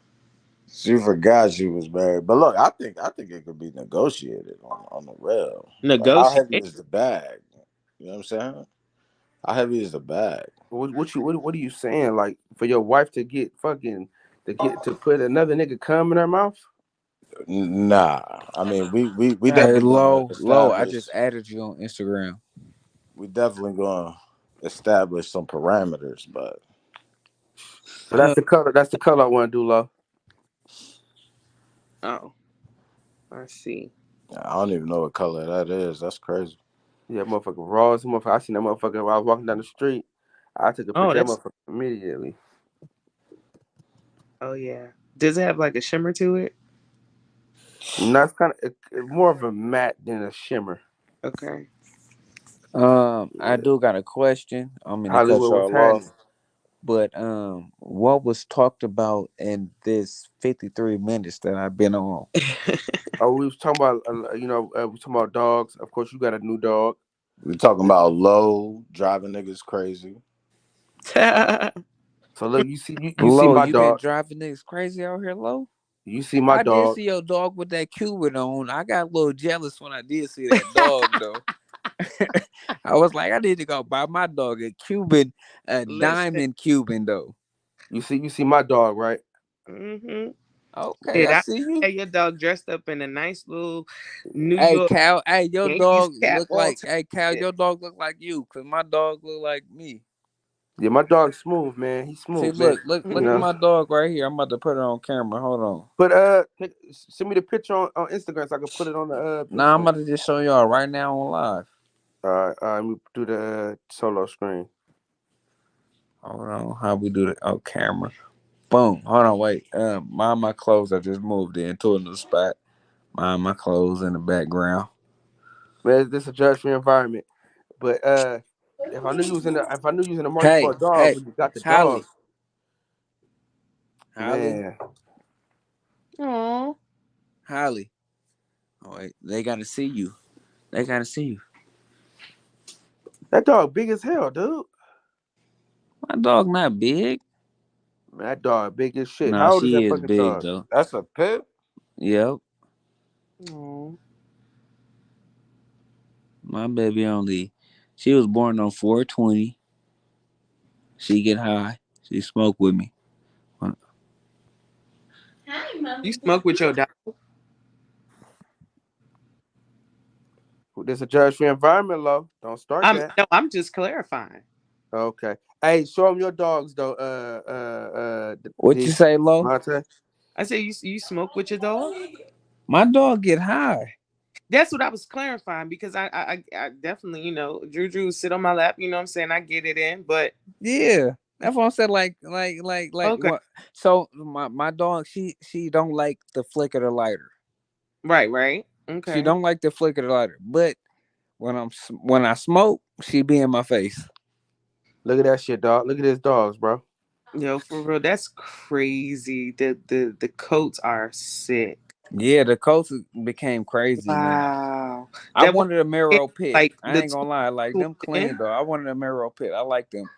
She forgot she was married. But look, I think it could be negotiated on the real. Like, how heavy Negotiate. is the bag? You know what I'm saying? How heavy is the bag? What are you saying? Like for your wife to get fucking to put another nigga cum in her mouth? Nah. I mean, we Hey, definitely gonna low. I establish just added you on Instagram. we definitely gonna establish some parameters, but So that's the color. That's the color I want to do, low. Oh, I see. I don't even know what color that is. That's crazy. Yeah, motherfucker raw as a motherfucker. I seen that motherfucker while I was walking down the street. I took a Oh, picture of that that's. motherfucker immediately. Oh yeah. Does it have like a shimmer to it? No, it's kind of more of a matte than a shimmer. Okay. I Yeah. do got a question. I'm gonna cut Hollywood was y'all happening. off. But what was talked about in this 53 minutes that I've been on? Oh, we was talking about we talking about dogs. Of course, you got a new dog. We talking about low driving niggas crazy. So look, you see Low, my you been dog. driving niggas crazy out here, Low? You see my I did dog. see your dog with that Cuban on. I got a little jealous when I did see that dog, though. I was like, I need to go buy my dog a Cuban, a Listen. diamond Cuban, though. You see my dog, right? Mm-hmm. Okay, Did I I see you. had your dog dressed up in a nice little New Hey, York Cal. Hey, your Yankees dog cap look all like. to Hey, Cal. it? Your dog look like you, cause my dog look like me. Yeah, my dog's smooth, man. He's See, smooth, man. You look at know. my dog right here. I'm about to put it on camera. Hold on. But send me the picture on Instagram so I can put it on the Nah, I'm picture. about to just show y'all right now on live. Let me do the solo screen. Hold on. How we do it? Oh, camera. Boom. Hold on. Wait. Mind my clothes. I just moved into a new spot. Mind my clothes in the background. Man, this is a judge-free environment. But if I knew you was in the market for Hey, a dog hey, when you got the dog, Holly. Holly. man, Aw. Holly. Oh, wait. They gotta see you. They gotta see you. that dog big as hell, dude. My dog not big. Man, that dog big as shit. No, How old is she that is fucking big dog? though. That's a pit. Yep. Aw. My baby only. She was born on 420. She get high. She smoke with me. You smoke with your dog? This a judge-free environment, love. Don't start that. I'm just clarifying. Okay. Hey, show them your dogs though. What you D say, Lo? Monte. I said you smoke with your dog? My dog get high. That's what I was clarifying because I definitely, Juju sit on my lap, you know what I'm saying? I get it in, but Yeah. That's what I said. Like okay. what? So my dog, she don't like the flick of the lighter. Right. She Okay. don't like the flick of the lighter. But when I smoke, she be in my face. Look at that shit, dog. Look at his dogs, bro. Yo, for real, that's crazy. The coats are sick. Yeah, the coats became crazy now. Wow. I That one wanted a Mero pit. like I the ain't gonna lie, like two them clean in. though. I wanted a Mero pit. I like them,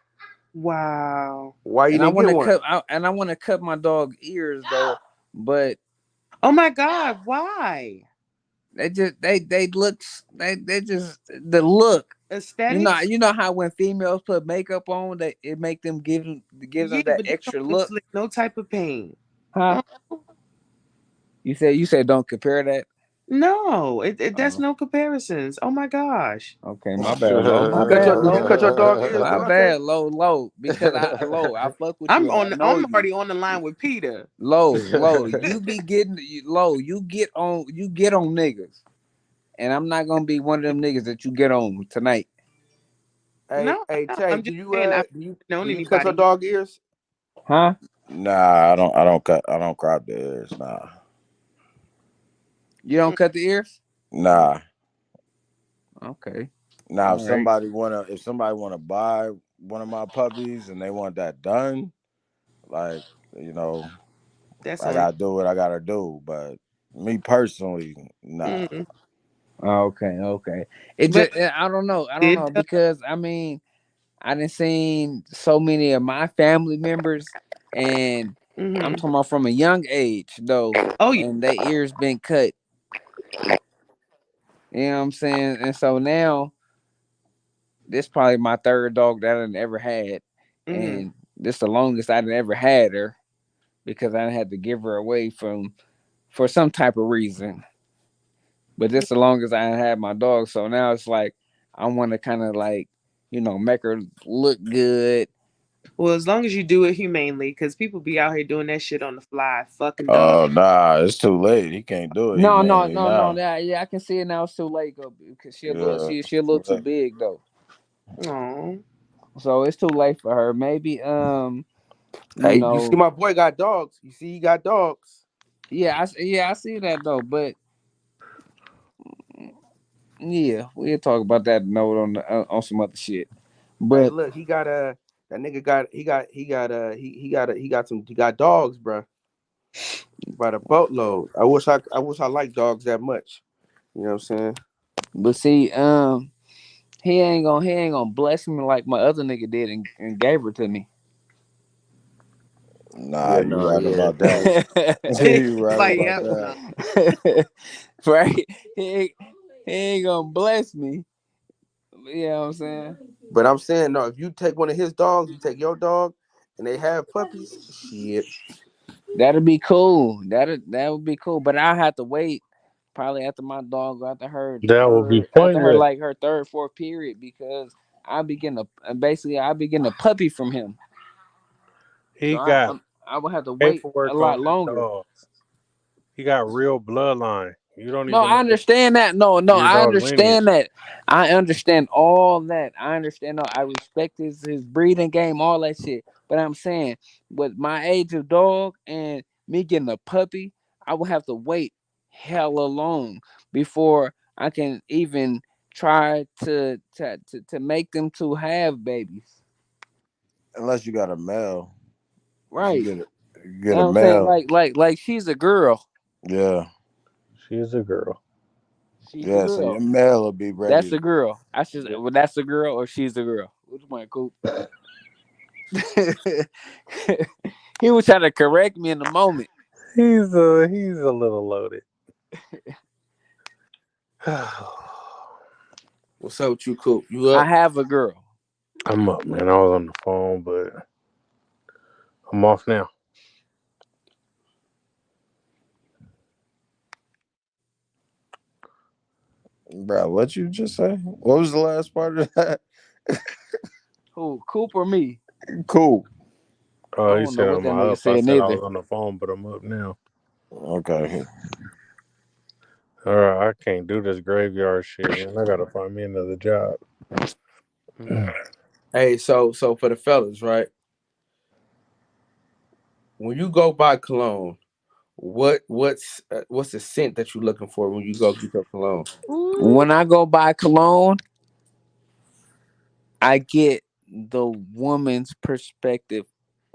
Wow. Why you and I didn't want get to one? cut. I want to cut my dog ears though, but Oh my God, why? they looks they just the look. Aesthetics? You know how when females put makeup on, that it make them give Yeah, them that but they don't extra look. inflict no type of pain. Huh? Oh, You said don't compare that. no, that's Oh, no comparisons. Oh my gosh. okay, my bad, low. My bad, You low. cut your dog ears, My Devontae? bad, low. Because I fuck with you and I know I'm you. already on the line with Peter. Low. You be getting low. You get on niggas, and I'm not gonna be one of them niggas that you get on tonight, Hey, No, hey, no, Tay, I'm just saying I've never do known you cut your anybody. dog ears? huh? Nah, I don't crop the ears. Nah, You don't cut the ears? nah. Okay, Now, all right. if somebody wanna buy one of my puppies and they want that done, like you know, That's I on. gotta do what I gotta do. But me personally, nah. Mm. Okay. It But just I don't did know because I mean I done seen so many of my family members, and I'm mm-hmm. talking about from a young age though, Oh yeah. and their ears been cut. You know what I'm saying? And so now this probably my third dog that I done ever had, Mm-hmm. and this the longest I done ever had her because I had to give her away from for some type of reason. But this the longest I had my dog, so now it's like I want to kind of like make her look good. Well, as long as you do it humanely, because people be out here doing that shit on the fly, fucking dog. Oh nah, it's too late. He can't do it humanely No. now. Yeah, I can see it now. It's too late though because Yeah, she a little too yeah. big though. Oh, So it's too late for her. Maybe you Hey, you see know, my boy got dogs. You see he got dogs. yeah, I see that though. But yeah, we'll talk about that note on some other shit. Hey, But look, he got that nigga got he got dogs, bro. By the boatload. I wish I liked dogs that much. You know what I'm saying? see, he ain't gonna bless me like my other nigga did and gave her to me. Nah, Yeah, you no, right yeah. about that. You right like about yeah, that. no. Right? He ain't gonna bless me. You know what I'm saying? But I'm saying no. If you take one of his dogs, you take your dog, and they have puppies. Shit. That'd be cool. That would be cool. But I'll have to wait probably after my dog That would be after her pointless. like her third, fourth period because I'll be getting a puppy from him. So He got I would have to wait a paperwork on lot that longer. dog. He got real bloodline. You don't No, even I know understand that. No, your I dog understand lineage. that. I understand all that. I understand. No, I respect his breeding game, all that shit. But I'm saying, with my age of dog and me getting a puppy, I will have to wait hella long before I can even try to make them to have babies. Unless you got a male. If Right. you You get a know what I'm saying? male. Like she's a girl. Yeah. She's a girl. She's a Yeah, so your girl. male will be ready That's to a girl. I should. Yeah. Well, that's a girl or she's a girl. Which one, cool? He was trying to correct me in the moment. He's a little loaded. What's up with you, Coop? You I up? have a girl. I'm up, man. I was on the phone, but I'm off now. bro. What you just say? What was the last part of that? Who, Coop or me? Cool. I Oh, he don't know said what I'm that nigga up. I said said I neither. was on the phone, but I'm up now. Okay. All right, I can't do this graveyard shit, man. I gotta find me another job. Hey, so for the fellas, right? When you go buy cologne, what's the scent that you're looking for when you go get your cologne? When I go buy cologne, I get the woman's perspective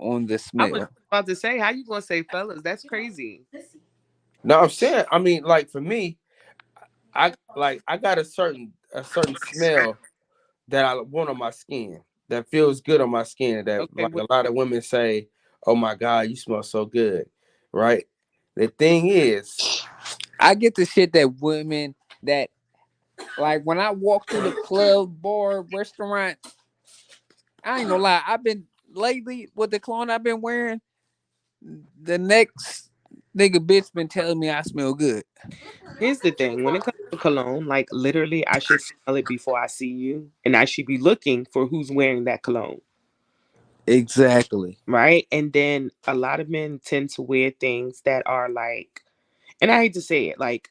on the I was smell. about to say, how you gonna say fellas? That's crazy. No, I'm saying, I mean, like for me, I got a certain smell that I want on my skin that feels good on my skin. That Okay, like a lot of women say, "Oh my God, you smell so good," right? The thing is, I get the shit that women that like when I walk through the club, bar, restaurant. I ain't gonna lie. I've been lately with the cologne I've been wearing. The next nigga bitch been telling me I smell good. here's the thing. When it comes to cologne, like literally, I should smell it before I see you, and I should be looking for who's wearing that cologne, Exactly. right? And then a lot of men tend to wear things that are like, and I hate to say it, like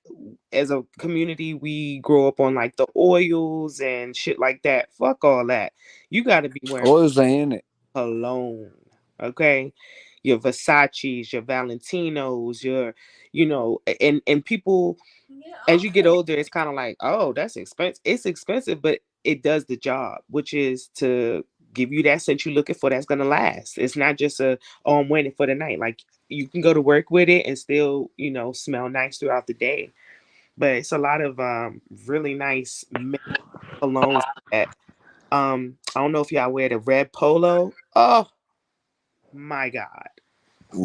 as a community, we grow up on like the oils and shit like that. Fuck all that. You got to be wearing Oils ain't in it. cologne, okay? Your Versace's, your Valentinos, your, and people, as you get older, it's kind of like, oh, that's expensive. It's expensive, but it does the job, which is to give you that scent you're looking for that's gonna last. It's not just oh, I'm wearing it for the night. Like you can go to work with it and still, smell nice throughout the day. But it's a lot of really nice colognes that I don't know if y'all wear the red polo. Oh my God.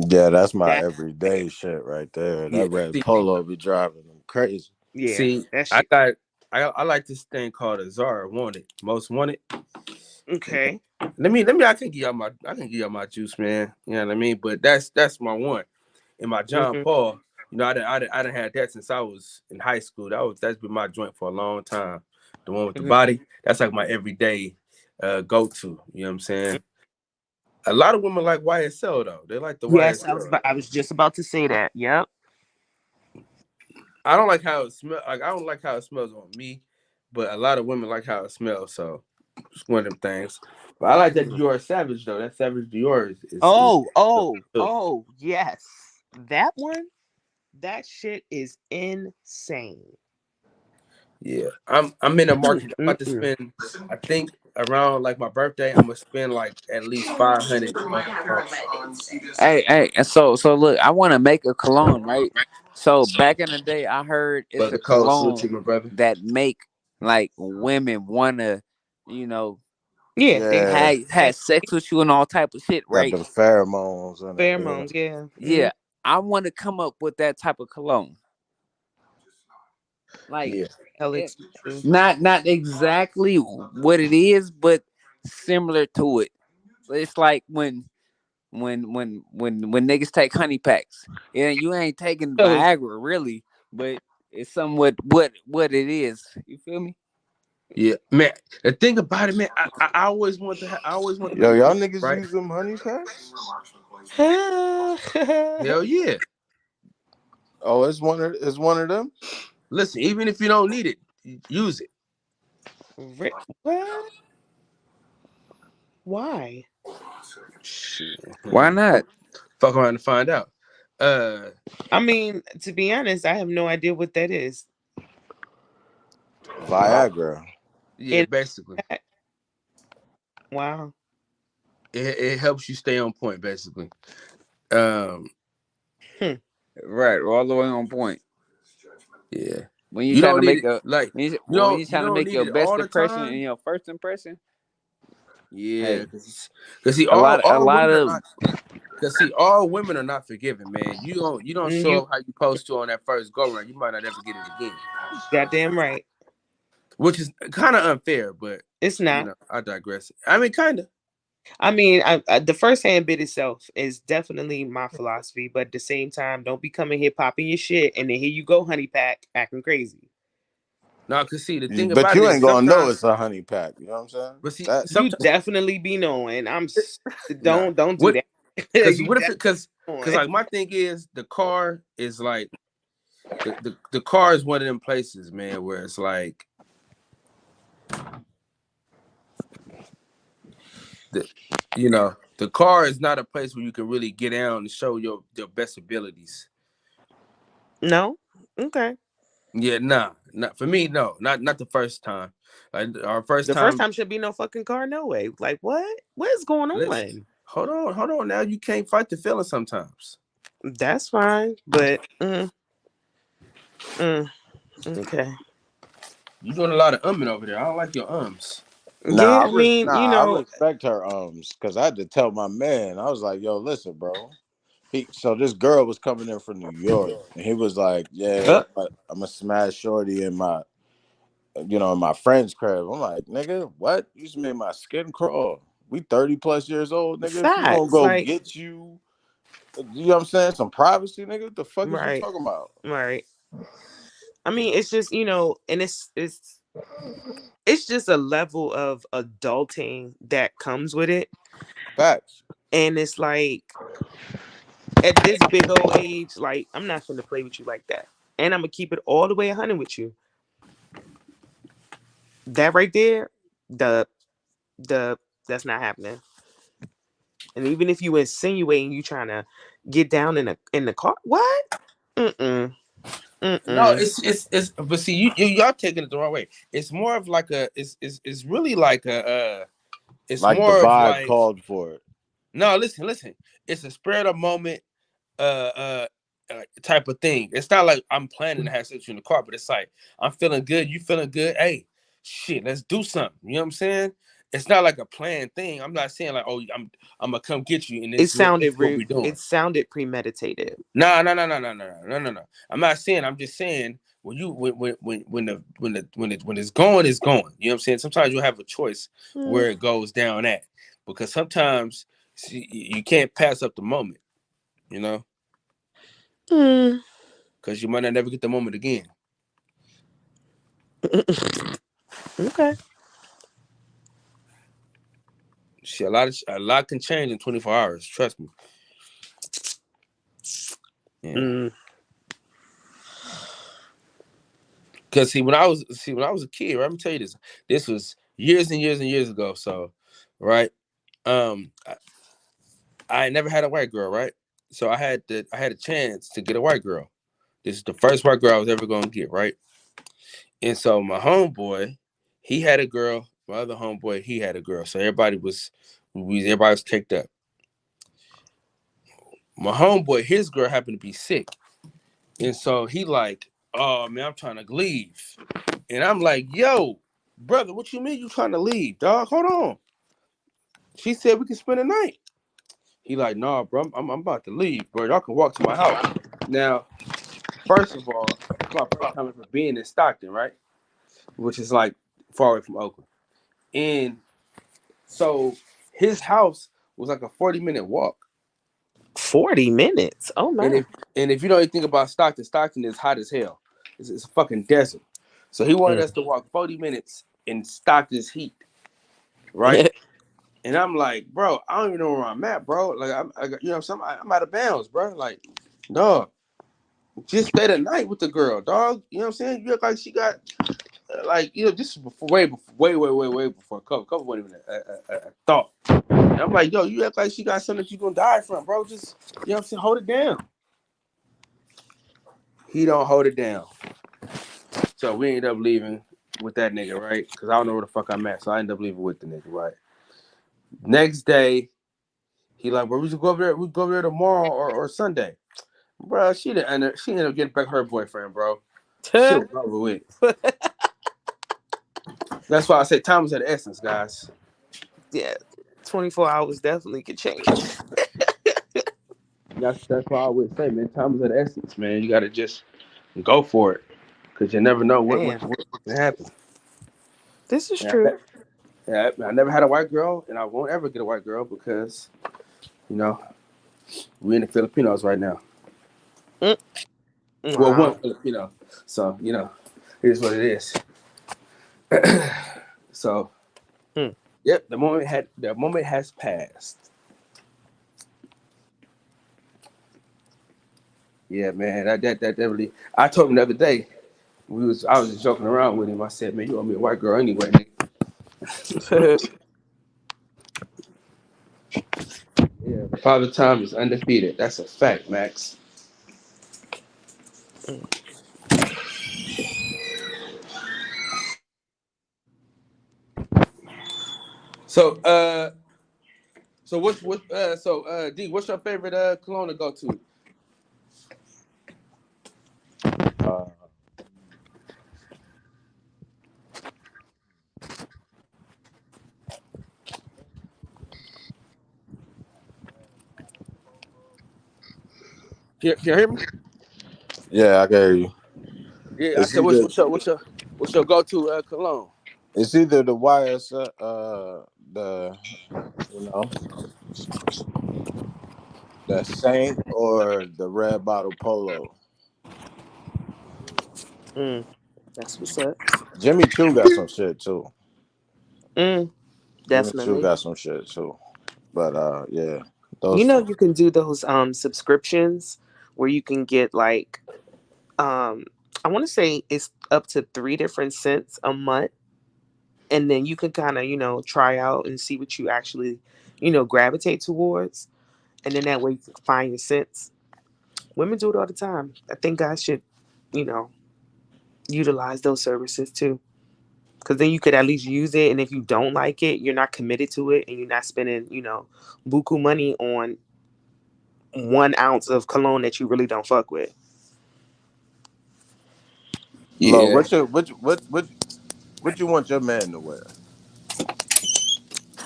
Yeah, that's my That everyday shit right there. yeah, That red see, polo be driving them crazy. yeah, see, that I shit. got I like this thing called a Zara Wanted, Most Wanted. Okay. Let me. I can give y'all my juice, man. You know what I mean? But that's my one. And my John Hmm. Paul, I done had that since I was in high school. That's been my joint for a long time. The one with the Hmm. body, that's like my everyday go to. You know what I'm saying? A lot of women like YSL though. They like the Yes, YSL. I was just about to say that. Yep. I don't like how it smells. Like I don't like how it smells on me, but a lot of women like how it smells. So it's one of them things. But I like that Dior Savage though. That Savage Dior is Oh, yes. That one, that shit is insane. yeah. I'm in a Mm, market. I'm mm, about to mm. spend. I think around like my birthday, I'm gonna spend like at least 500 on. Hey, and so look, I want to make a cologne, right? So back in the day, I heard it's Brother a Cole, salute cologne to you, my brother. that make like women wanna, you know, Yeah, they Yeah, had sex with you and all type of shit, got right? them pheromones in it. Yeah. pheromones. Yeah. Yeah, I want to come up with that type of cologne, like Yeah, Hell it, expensive. not exactly what it is, but similar to it. It's like when niggas take honey packs. Yeah, you ain't taking Hell ex- Viagra really, but it's somewhat what it is. You feel me? yeah, man. The thing about it, man, I always want to. I always want to Yo, make a y'all cologne, niggas right? use them honey packs? Hell yeah. Oh, it's one of them. Listen, even if you don't need it, use it. What? Why? Shit. Why not? Fuck around and find out. Uh, I mean, to be honest, I have no idea what that is. Viagra. yeah, In basically, wow. it helps you stay on point. Basically, um, Hmm. Right, all the way on point. yeah. When you You trying don't to need make it a like when you you trying to don't make need your it best all the impression and time. your first impression, Yeah, hey, because see, a all lot women are of not. Because see, all women are not forgiving, man. You don't show You up how you supposed to on that first go round. You might not ever get it again, goddamn right. which is kind of unfair. But It's not. I digress. I mean, kind of. I mean, the first hand bit itself is definitely my philosophy, but at the same time, don't be coming here popping your shit, and then here you go, honey pack, acting crazy. No, cause see, the thing But about it you is ain't gonna know sometimes, it's a honey pack. You know what I'm saying? but see, That You sometimes definitely be knowing. nah. Don't do What? that. Cause You what if definitely it? Cause knowing. like my thing is the car is like the car is one of them places, man, where it's like the the car is not a place where you can really get down and show your best abilities. No, okay. Yeah, nah, not for me. No, not the first time. Like our first The first time. time should be no fucking car, no way. Like what? What is going Listen, on? Hold on. Now you can't fight the feeling sometimes. That's fine, but okay. You doing a lot of umming over there. I don't like your ums. Yeah, I mean, I respect her because I had to tell my man. I was like, yo, listen, bro. So this girl was coming in from New York, and he was like, yeah, I'm gonna smash shorty in my friend's crib. I'm like, nigga, what? You just made my skin crawl. We 30+ years old, nigga. If you gonna facts, go get you know what I'm saying, some privacy, nigga. What the fuck is you right, talking about? right. I mean, it's just, and it's just a level of adulting that comes with it. Facts. And it's like, at this big old age, like, I'm not gonna play with you like that. And I'm gonna keep it all the way 100 with you. That right there, the that's not happening. And even if you insinuating you trying to get down in the car, what? No, it's but see, y'all taking it the wrong way. It's more of like it's really like it's like more the of vibe like, called for it. no, listen. It's a spirit of moment type of thing. It's not like I'm planning to have sex with you in the car, but it's like I'm feeling good, you feeling good. Hey, shit, let's do something. You know what I'm saying? It's not like a planned thing. I'm not saying like, oh, I'm gonna come get you and this is what we're doing. It sounded premeditated. No. I'm not saying. I'm just saying when it's going, it's going. You know what I'm saying? Sometimes you have a choice where it goes down at, because sometimes you can't pass up the moment. You know, because you might not never get the moment again. Okay. Shit, a lot can change in 24 hours. Trust me. Yeah. Because when I was a kid, right, let me tell you this. This was years and years and years ago. So, right, I never had a white girl, right? So I had a chance to get a white girl. This is the first white girl I was ever gonna get, right? And so my homeboy, he had a girl. My other homeboy, he had a girl. So everybody was caked up. My homeboy, his girl happened to be sick, and so he like, oh man, I'm trying to leave, and I'm like, yo, brother, what you mean you trying to leave, dog? Hold on. She said we can spend the night. He like, nah, bro, I'm about to leave, bro. Y'all can walk to my house. Now, first of all, it's my first time ever being in Stockton, right? Which is like far away from Oakland. And so his house was like a 40-minute walk. 40 minutes? Oh my. And if you know anything about Stockton is hot as hell. It's a fucking desert. So he wanted us to walk 40 minutes in Stockton's heat, right? And I'm like, bro, I don't even know where I'm at, bro. Like, I'm out of bounds, bro. Like, dog, just stay the night with the girl, dog. You know what I'm saying? You look like she got, this is way before COVID wasn't even a thought. And I'm like, yo, you act like she got something that you gonna die from, bro. Just, you know what I'm saying? Hold it down. He don't hold it down. So we ended up leaving with that nigga, right? Because I don't know where the fuck I'm at. So I ended up leaving with the nigga, right? Next day, he like, well, we should go over there. We go over there tomorrow or Sunday, bro. She ended up getting back her boyfriend, bro. Shit was over with. That's why I say time is of the essence, guys. Yeah, 24 hours definitely could change. That's why I always say, man, time is of the essence, man. You gotta just go for it, because you never know what can happen. This is true. I never had a white girl, and I won't ever get a white girl because, we're in the Filipinos right now. Wow. Well, one Filipino. So, it is what it is. So, yep, the moment has passed. Yeah, man, that really. I told him the other day. I was just joking around with him. I said, man, you owe me a white girl anyway, nigga. Yeah, Father Time is undefeated. That's a fact, Max. So, So D, what's your favorite cologne to go to? Uh, Can you hear me? yeah, I can hear you. Yeah, I It's said either what's your go to cologne? it's either the YSL, the you know the Saint or the Red Bottle Polo. Mm, that's what's up. Jimmy Choo got some shit too. Mm, Jimmy Choo definitely. got some shit too. But yeah, You those know, two. you can do those subscriptions where you can get like I want to say it's up to 3 different scents a month, and then you can kind of try out and see what you actually gravitate towards, and then that way you can find your scents. Women do it all the time. I think guys should you know utilize those services too, because then you could at least use it, and if you don't like it, you're not committed to it, and you're not spending buku money on 1 ounce of cologne that you really don't fuck with. Lo, Yeah. what you want your man to wear?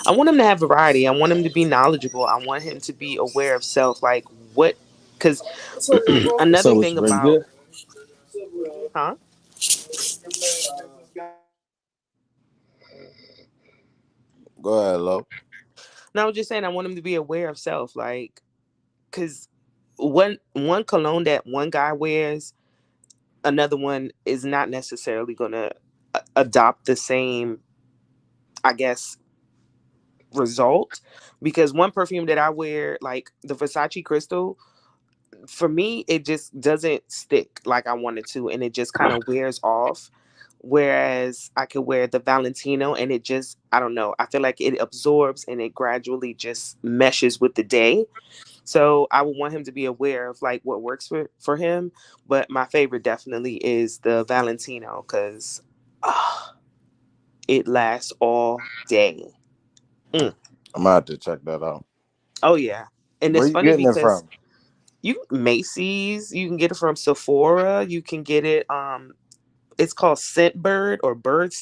I want him to have variety. I want him to be knowledgeable. I want him to be aware of self. Like what? Because What's another up with thing you, baby? about, Good. huh? Go ahead, Lo. No, I was just saying I want him to be aware of self. Like, because one cologne that one guy wears, another one is not necessarily gonna adopt the same, I guess, result. Because one perfume that I wear, like the Versace Crystal, for me it just doesn't stick like I wanted to, and it just kind of wears off. Whereas I could wear the Valentino and it just, I don't know, I feel like it absorbs and it gradually just meshes with the day. So I would want him to be aware of like what works for him. But my favorite definitely is the Valentino because it lasts all day. Mm. I'm gonna have to check that out. Oh yeah. And Where it's you funny getting it because from? you Macy's, you can get it from Sephora, you can get it it's called Scentbird or Bird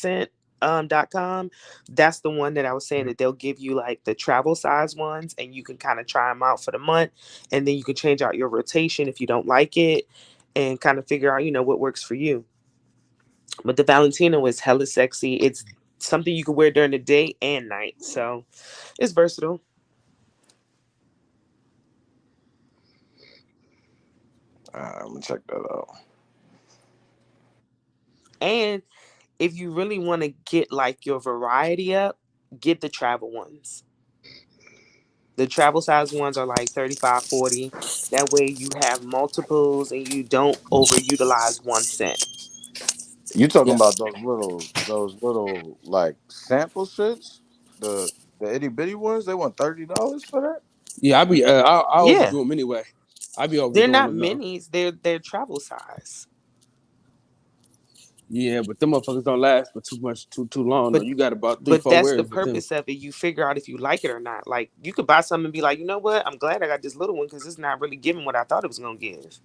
.com. That's the one that I was saying that they'll give you like the travel size ones, and you can kind of try them out for the month, and then you can change out your rotation if you don't like it, and kind of figure out what works for you. But the Valentino is hella sexy. It's something you can wear during the day and night, so it's versatile. I'm gonna check that out. And if you really want to get like your variety up, get the travel ones. The travel size ones are like 35, 40. That way you have multiples and you don't overutilize one scent. You talking Yeah. about those little like sample shits? The the itty bitty ones? They want $30 for that? Yeah, I Yeah. overdo them anyway. I be They're overdoing not them though. minis, they're travel size. Yeah, but them motherfuckers don't last for too long though. But You got about three, but four that's the wears with them. purpose of it. You figure out if you like it or not. Like you could buy something and be like, you know what? I'm glad I got this little one because it's not really giving what I thought it was gonna give.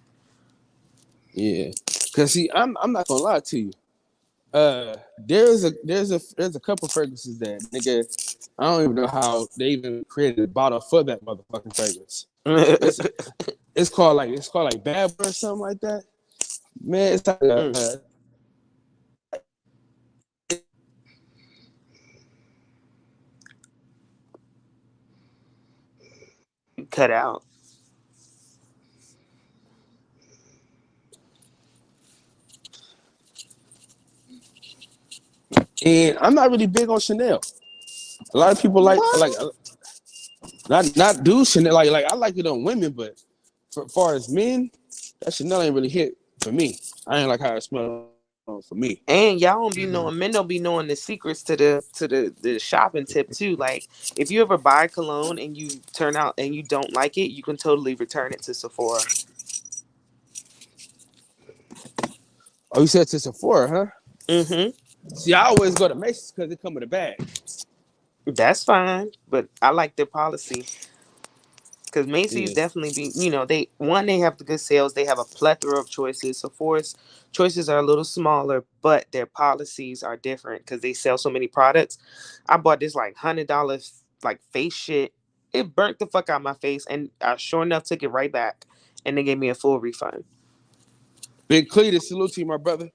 Yeah. Cause see, I'm not gonna lie to you. There's a couple fragrances that nigga, I don't even know how they even created a bottle for that motherfucking fragrance. It's it's called like Bad Boy or something like that. Man, it's like Mm, you cut out. and I'm not really big on Chanel. A lot of people What? like not do Chanel like I like it on women, but for far as men, that Chanel ain't really hit for me. I ain't like how it smells for me. And y'all don't be knowing, men don't be knowing the secrets to the shopping tip too. Like if you ever buy cologne and you turn out and you don't like it, you can totally return it to Sephora. Oh, you said to Sephora, huh? Mm-hmm. See, I always go to Macy's because it come with a bag. That's fine, but I like their policy. Because Macy's Yeah. definitely they have the good sales. They have a plethora of choices. Sephora's choices are a little smaller, but their policies are different because they sell so many products. I bought this like $100 like face shit. It burnt the fuck out my face, and I sure enough took it right back, and they gave me a full refund. Big Cletus, salute to you, my brother.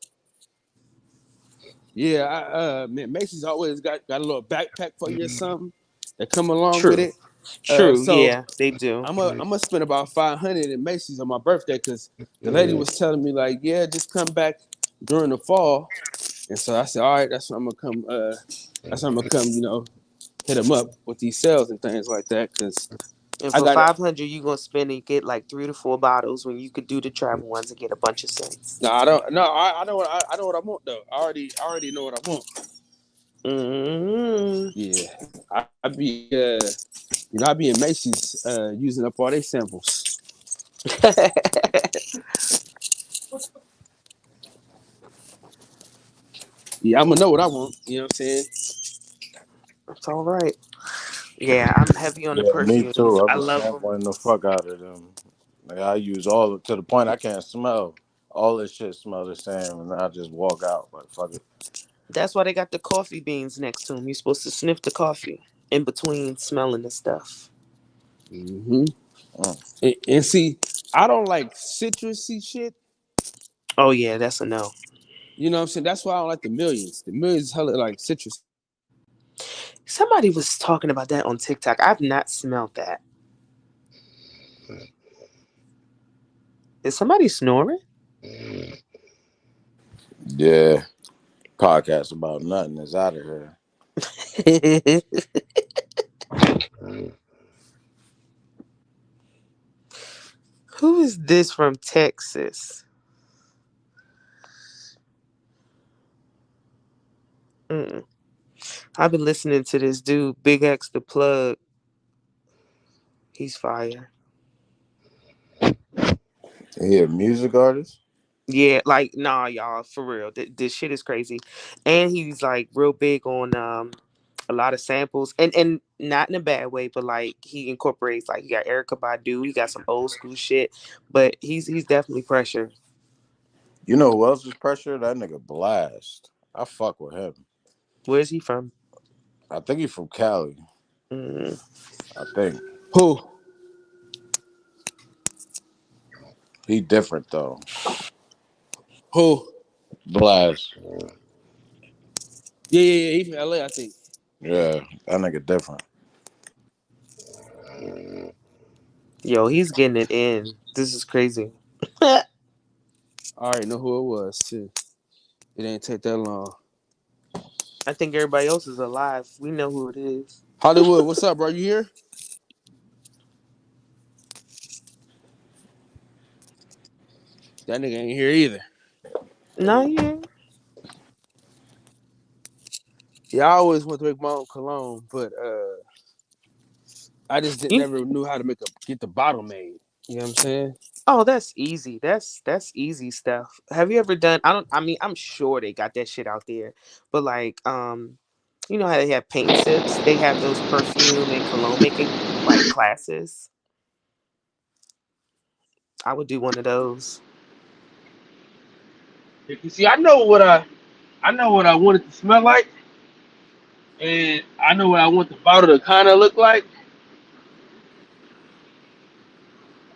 Yeah, man, Macy's always got a little backpack for you or something that come along with True, it. true, So yeah, they do. I'm gonna spend about 500 in Macy's on my birthday because the lady was telling me like, yeah, just come back during the fall. And so I said, all right, that's when I'm gonna come. That's when I'm gonna come. Hit them up with these sales and things like that because And I for got it. 500, you gonna spend and get like 3 to 4 bottles when you could do the travel ones and get a bunch of scents. No, I don't. No, I know what I know what I want though. I already know what I want. Mm-hmm. Yeah, I be in Macy's using up all their samples. Yeah, I'm gonna know what I want. You know what I'm saying? It's all right. Yeah, I'm heavy on the Yeah, me perfumes. too. I I be love them. sampling the fuck out of them. Like I use all to the point I can't smell. All this shit smell the same, and I just walk out like fuck it. That's why they got the coffee beans next to them. You're supposed to sniff the coffee in between smelling the stuff. Mm-hmm. Mm. And see, I don't like citrusy shit. Oh yeah, that's a no. You know what I'm saying? That's why I don't like the millions. The millions is hella like citrus. Somebody was talking about that on TikTok. I've not smelled that. Is somebody snoring? Yeah, podcast about nothing is out of here. Who is this from Texas? Mm. I've been listening to this dude, Big X the Plug. He's fire. He a music artist. Yeah, like nah, y'all, for real. This shit is crazy, and he's like real big on a lot of samples, and not in a bad way, but like he incorporates like he got Erica Badu, he got some old school shit, but he's definitely pressure. You know who else is pressure? That nigga Blast. I fuck with him. Where's he from? I think he's from Cali. Mm. I think Who? he different though. Who? Blast. Yeah. He from LA, I think. Yeah, that nigga different. Yo, he's getting it in. This is crazy. I already know who it was too. It ain't take that long. I think everybody else is alive. We know who it is. Hollywood, what's up, bro? You here? That nigga ain't here either. No, yeah. Yeah, I always want to make my own cologne, but I just didn't You never knew how to get the bottle made. You know what I'm saying? Oh, that's easy. That's easy stuff. Have you ever done I mean, I'm sure they got that shit out there. But like you know how they have paint sips? They have those perfume and cologne making like classes. I would do one of those. You see, I know what I want it to smell like, and I know what I want the bottle to kind of look like.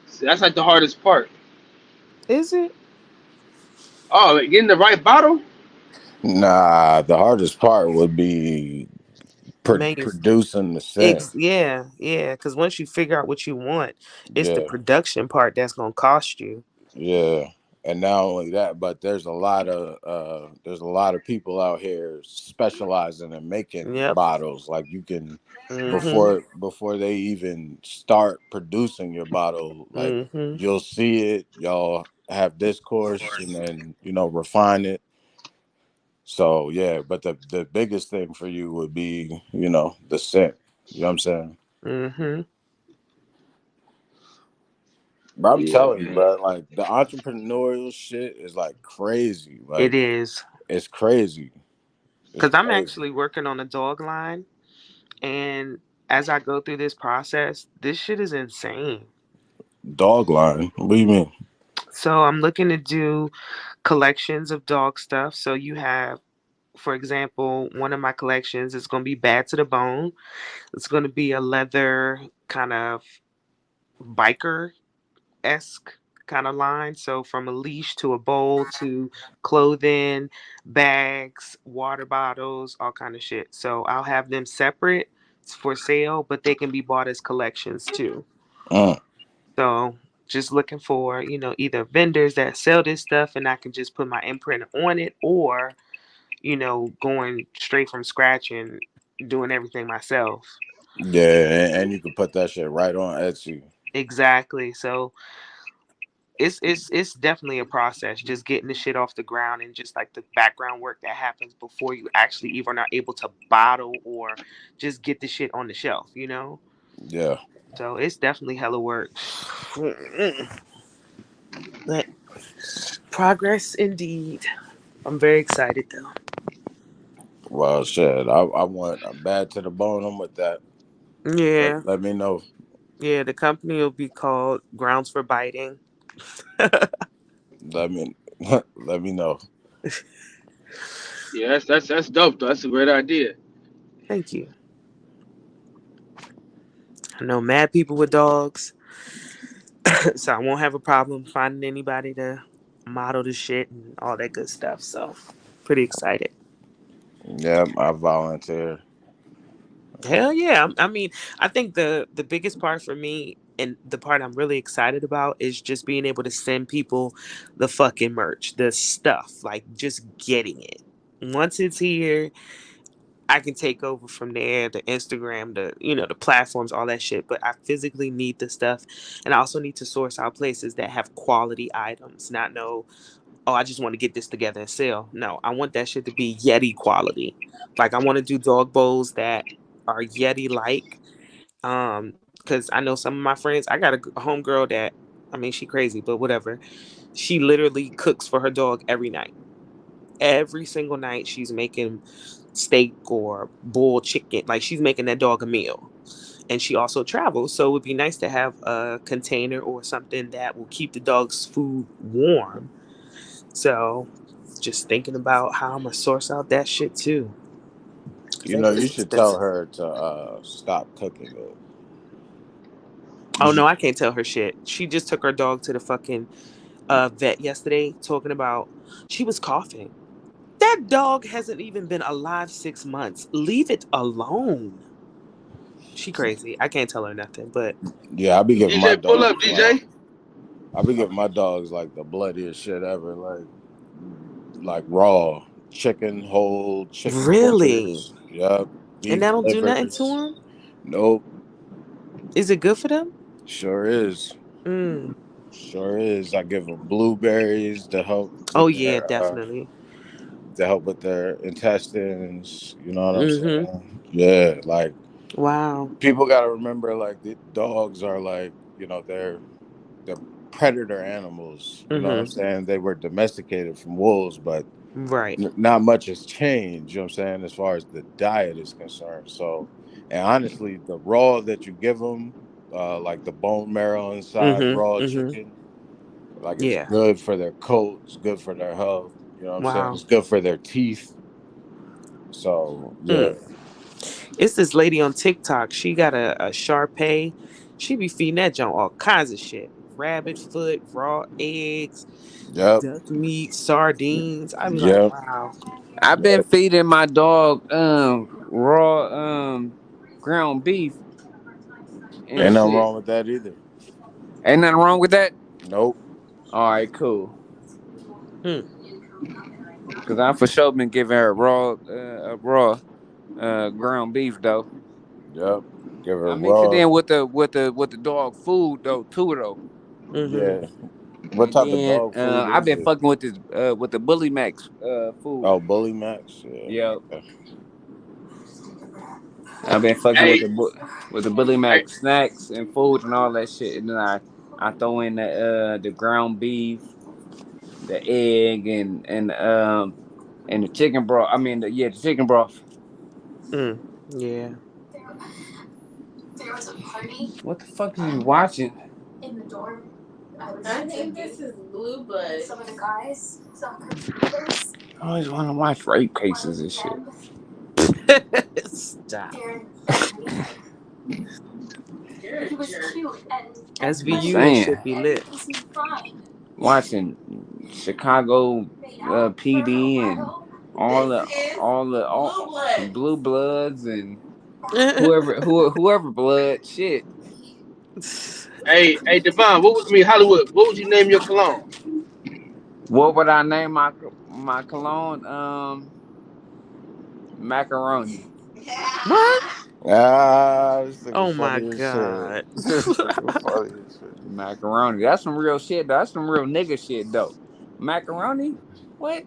See, that's like the hardest part. Is it? Oh, like getting the right bottle. Nah, the hardest part would be Make producing the scent. yeah, yeah. Because once you figure out what you want, it's the Yeah, production part that's gonna cost you. yeah. And not only that, but there's a lot of people out here specializing in making Yep. bottles. Like you can Mm-hmm. before they even start producing your bottle, like Mm-hmm. you'll see it, y'all have discourse and then, refine it. So yeah, but the biggest thing for you would be, the scent. You know what I'm saying? Mm-hmm. But I'm Yeah, telling you, man. bro, like the entrepreneurial shit is like crazy. It Like is. it's crazy. It's Because I'm crazy. actually working on a dog line. And as I go through this process, this shit is insane. Dog line. What do you mean? So I'm looking to do collections of dog stuff. So you have, for example, one of my collections is going to be Bad to the Bone. It's going to be a leather kind of biker esque kind of line. So from a leash to a bowl to clothing, bags, water bottles, all kind of shit. So I'll have them separate for sale, but they can be bought as collections too. Mm. So just looking for, either vendors that sell this stuff and I can just put my imprint on it, or, going straight from scratch and doing everything myself. Yeah, and you can put that shit right on Etsy. Exactly. So it's definitely a process, just getting the shit off the ground and just like the background work that happens before you actually even are able to bottle or just get the shit on the shelf. Yeah. So it's definitely hella work. But progress indeed. I'm very excited though. Well, shit. I want a Bad to the Bone. I'm with that. Yeah. Let me know. Yeah, the company will be called Grounds for Biting. Let me let me know. Yeah, that's dope though. That's a great idea. Thank you. I know mad people with dogs, so I won't have a problem finding anybody to model the shit and all that good stuff. So, pretty excited. Yeah, I volunteer. Hell yeah! I mean, I think the biggest part for me and the part I'm really excited about is just being able to send people the fucking merch, the stuff, like just getting it. Once it's here, I can take over from there, the Instagram, the platforms, all that shit. But I physically need the stuff, and I also need to source out places that have quality items. Not no, oh, I just want to get this together and sell. No, I want that shit to be Yeti quality. Like I want to do dog bowls that are Yeti like. Because I know some of my friends. I got a homegirl that, I mean, she crazy, but whatever. She literally cooks for her dog every night. Every single night she's making steak or boiled chicken. Like she's making that dog a meal. And she also travels, so it would be nice to have a container or something that will keep the dog's food warm. So just thinking about how I'm gonna source out that shit too. 'Cause You that know, shit's you should tell expensive. her to stop cooking it. You Oh no, should, I can't tell her shit. She just took her dog to the fucking vet yesterday, talking about she was coughing. That dog hasn't even been alive 6 months. Leave it alone. She crazy. I can't tell her nothing, but yeah, I be giving my DJ, pull up, dogs like DJ. I be giving my dogs like the bloodiest shit ever, like raw chicken, whole chicken really, livers. Yep, and beef that don't do nothing to livers. them. Nope, Is it good for them? sure is. Mm. Sure is. I give them blueberries Oh yeah, definitely. to help with their intestines. You know what I'm Mm-hmm. saying? Yeah, like Wow. people got to remember, like the dogs are like they're predator animals. You know what I'm Mm-hmm. saying? They were domesticated from wolves, but Right. not much has changed. You know what I'm saying? As far as the diet is concerned. So, and honestly, the raw that you give them, like the bone marrow inside raw Mm-hmm. Mm-hmm. chicken, like it's Yeah. good for their coat, it's good for their health. You know what I'm saying? Wow. It's good for their teeth. So yeah, Mm. It's this lady on TikTok. She got a Shar Pei. She be feeding that junk all kinds of shit. Rabbit foot, raw eggs, yep, duck meat, sardines. I be like, yep, wow. I've been yep. feeding my dog raw ground beef and Ain't Mm, nothing shit. wrong with that either. Ain't nothing wrong with that. Nope. All right, cool. mm, Cause I for sure been giving her raw ground beef though. Yep. Give I her mix it raw. in with the dog food though too though. mm-hmm. Yeah. What And type of then dog food I've is been it? fucking with this with the Bully Max food. Oh, Bully Max. Yeah. Yep. Okay. I've been fucking Hey, with the Bully hey, Max snacks and food and all that shit. And then I throw in the ground beef, the egg, and the chicken broth. I mean, the chicken broth. Mm. Yeah. What the fuck are you watching? I think this is Blue Blood. I always want to watch rape cases and shit. Stop. I'm SVU, that saying, should be lit. watching Chicago PD and all Blue Bloods and whoever blood shit. Hey, Devon, Hollywood, what would you name your cologne? What would I name my cologne? Macaroni. What? This nigga Oh my funny as shit. God. This nigga funny as shit. Macaroni. That's some real shit, though. That's some real nigga shit, though. Macaroni? What?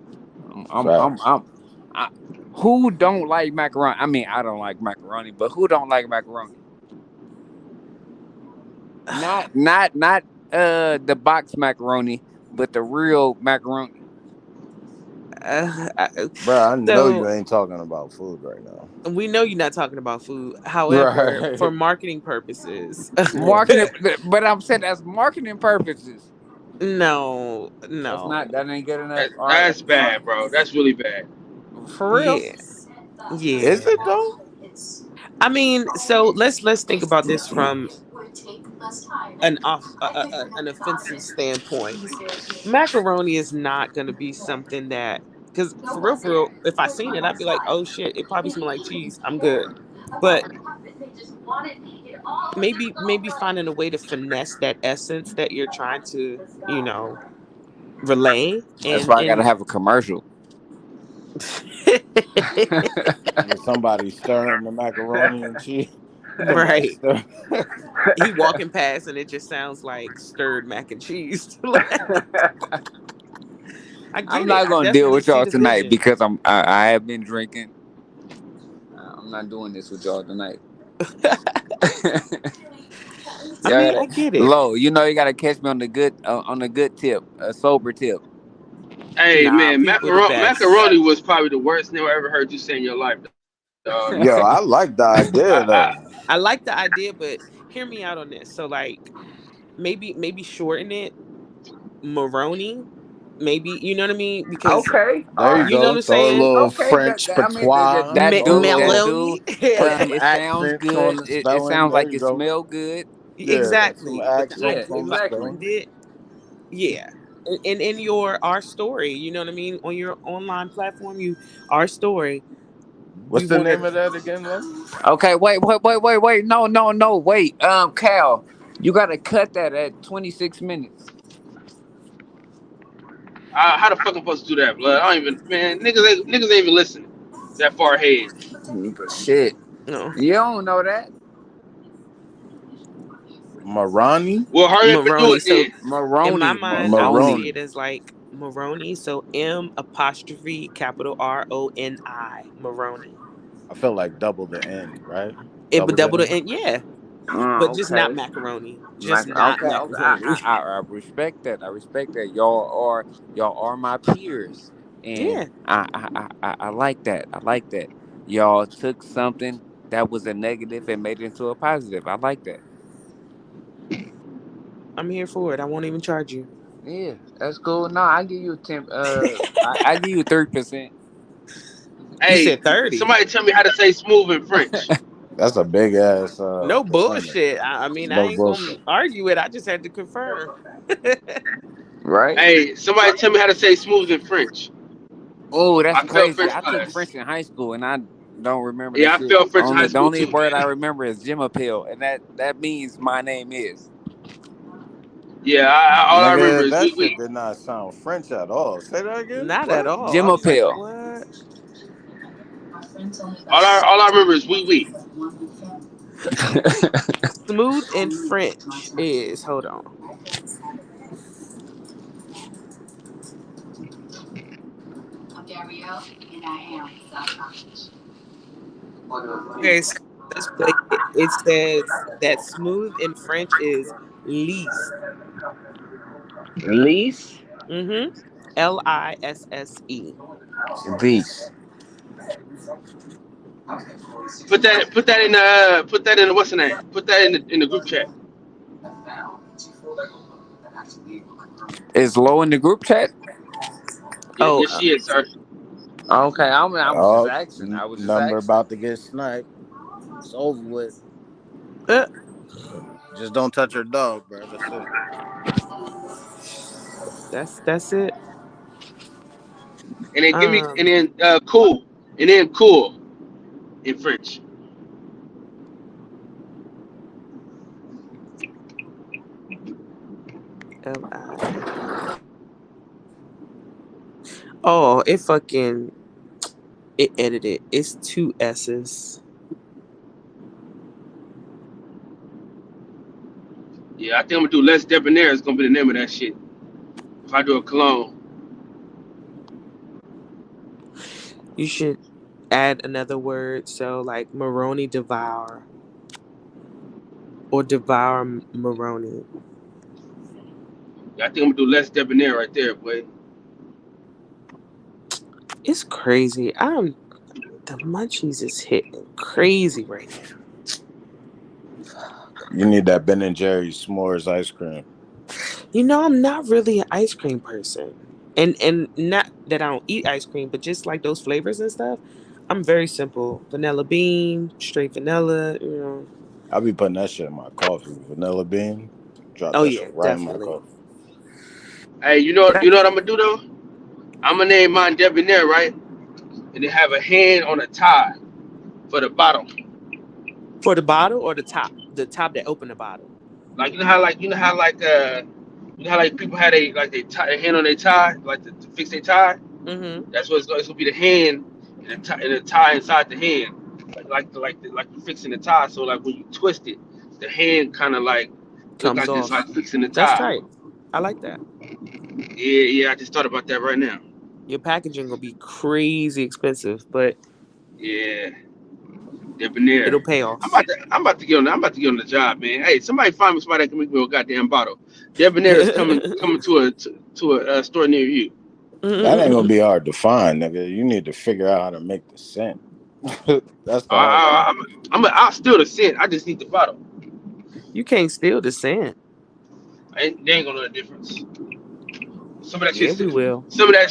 Who don't like macaroni? I mean, I don't like macaroni, but who don't like macaroni? Not the box macaroni, but the real macaroni. Bro, I know you So ain't talking about food right now. we know you're not talking about food. However, Right. for marketing purposes, Marketing, but I'm saying that's marketing purposes. no. That ain't good enough. That's bad, bro. That's really bad. For real. Yeah. Is it though? I mean, so let's think about this from an offensive standpoint. Macaroni is not going to be something that, because for real, if I seen it, I'd be like, oh shit, it probably smell like cheese. I'm good. But maybe finding a way to finesse that essence that you're trying to, relay. That's why I gotta have a commercial. Somebody stirring the macaroni and cheese. Right. He walking past and it just sounds like stirred mac and cheese. I'm not gonna deal with y'all tonight because I have been drinking. I'm not doing this with y'all tonight. I get it. Lo, you gotta catch me on the good tip, a sober tip. Hey man, macaroni was probably the worst thing I ever heard you say in your life. Yo, I like the idea though. I like the idea, but hear me out on this. So like maybe shorten it Maroni. Maybe, you know what I mean? Because there you go. Know what I'm Throw saying? a little French patois. Meloni. It sounds good. It sounds like it smells good. Yeah, exactly. But the idea behind it, yeah. And in our story, you know what I mean? On your online platform, our story. What's the name of that again, Leslie? Okay, wait. No, wait. Cal, you gotta cut that at 26 minutes. How the fuck am I supposed to do that, blood? I don't even, man. Niggas ain't even listening that far ahead. Shit. No. You don't know that. Maroni? Well, hurry up and do it then. Maroni. In my mind, Maroni. I would see it as like Maroni. So M''Roni. Maroni. I feel like double the N, right? Double the N, yeah. But just not macaroni. Macaroni. I respect that. Y'all are my peers, and I like that. Y'all took something that was a negative and made it into a positive. I like that. I'm here for it. I won't even charge you. Yeah, that's cool. No, I give you 10. I give you 30%. Hey, you said 30. Somebody tell me how to say smooth in French. That's a big ass. No bullshit. I mean, I ain't gonna argue it. I just had to confirm. Right. Hey, somebody tell me how to say smooth in French. Oh, that's crazy. I took French in high school, and I don't remember. Yeah, I failed French in high school. The only word I remember is Je m'appelle, and that means my name is. Yeah, all I remember is that shit did not sound French at all. Say that again. Not at all. Je m'appelle. What? All I remember is oui. Smooth in French is, hold on. Okay, so let's play it. It says that smooth in French is lisse. Lisse? Mm-hmm. Lisse. Lisse. Put that in the what's the name? Put that in the group chat. Is Low in the group chat? Yeah, Oh, yes she is, sir. Okay, I was just Oh, asking. I was just number asking. about to get sniped. It's over with. uh, Just don't touch her dog, bro. That's it. that's it. And then give me Um, and then cool. And then cool in French. Li. Oh, it edited. It's two S's. Yeah, I think I'm gonna do less debonair is gonna be the name of that shit. If I do a cologne. You should add another word. So like Maroni devour or devour Maroni. Yeah, I think I'm gonna do less debonair right there, boy. It's crazy. The munchies is hitting crazy right now. You need that Ben and Jerry's s'mores ice cream. You know, I'm not really an ice cream person. And not that I don't eat ice cream, but just like those flavors and stuff, I'm very simple. Vanilla bean, straight vanilla, you know. I be putting that shit in my coffee. Vanilla bean. Drop Oh that shit yeah, right in my definitely. coffee. Hey, That you know what I'm gonna do though? I'm gonna name mine debonair, right? And then have a hand on a tie for the bottom. for the bottle or the top? The top that open the bottle. Like you know how like people had a hand on their tie, like to fix their tie. Mm-hmm. That's what it's gonna be, the hand and the tie inside the hand, like you're fixing the tie. So like when you twist it, the hand kind of like look Comes like it's off. like fixing the That's tie. tight. I like that. Yeah. I just thought about that right now. Your packaging gonna be crazy expensive, but Yeah, debonair. it'll pay off. I'm about to get on. I'm about to get on the job, man. Hey, somebody find me somebody that can make me a goddamn bottle. Debonair is coming to a store near you. That ain't gonna be hard to find, nigga. You need to figure out how to make the scent. That's the hard part. I'll steal the scent. I just need the bottle. You can't steal the scent. They ain't gonna know the difference. Some of that Yeah, shit, we will. some of that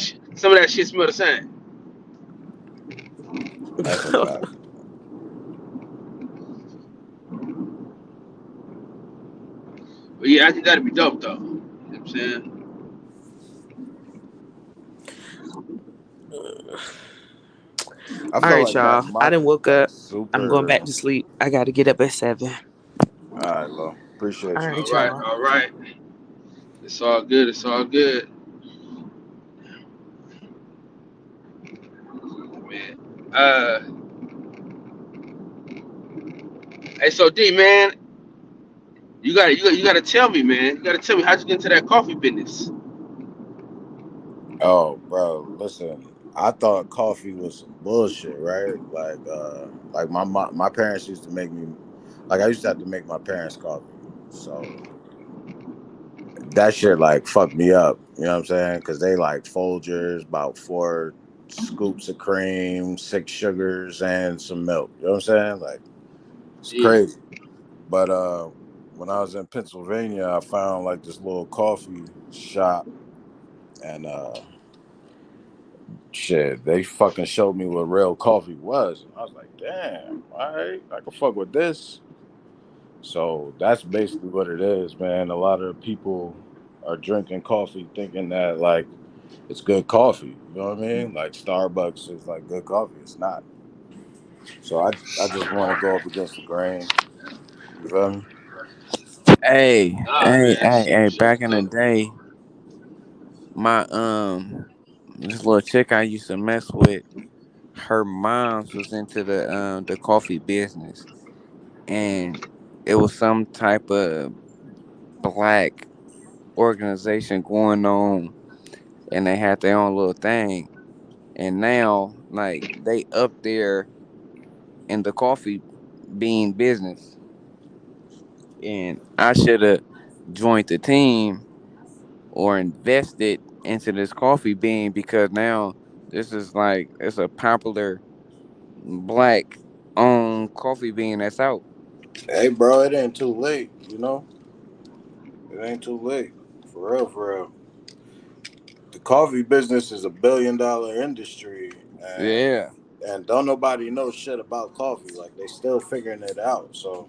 shit smell the same. That's a fact. But yeah, I think that'd be dope though. You know what I'm saying? I All feel right, like that y'all. I might done woke like up. I'm going super. back to sleep. I got to get up at 7. All right, Lo. Appreciate All you. right, y'all. All right. It's all good. It's all good, man. Hey, so D, man, you gotta tell me, man. You gotta tell me how'd you get into that coffee business. Oh, bro, listen. I thought coffee was some bullshit, right? Like my parents used to make me, like I used to have to make my parents coffee. So that shit like fucked me up. You know what I'm saying? Because they like Folgers, about 4 scoops of cream, 6 sugars, and some milk. You know what I'm saying? Like it's Yeah. crazy. But when I was in Pennsylvania, I found like this little coffee shop, and shit, they fucking showed me what real coffee was, and I was like, damn, all right, I can fuck with this. So that's basically what it is, man. A lot of people are drinking coffee thinking that like it's good coffee. You know what I mean? Like Starbucks is like good coffee. It's not. So I just want to go up against the grain. You feel me? Hey, Nah, hey, man. hey, hey! Shit was Back in the dope. day, my this little chick I used to mess with, her mom's was into the coffee business, and it was some type of black organization going on, and they had their own little thing. And now, like, they up there in the coffee bean business, and I should have joined the team or invested into this coffee bean, because now this is like it's a popular black coffee bean that's out. Hey, bro, it ain't too late. You know, it ain't too late. For real, for real. The coffee business is $1 billion industry, Yeah. and don't nobody know shit about coffee. Like they still figuring it out. So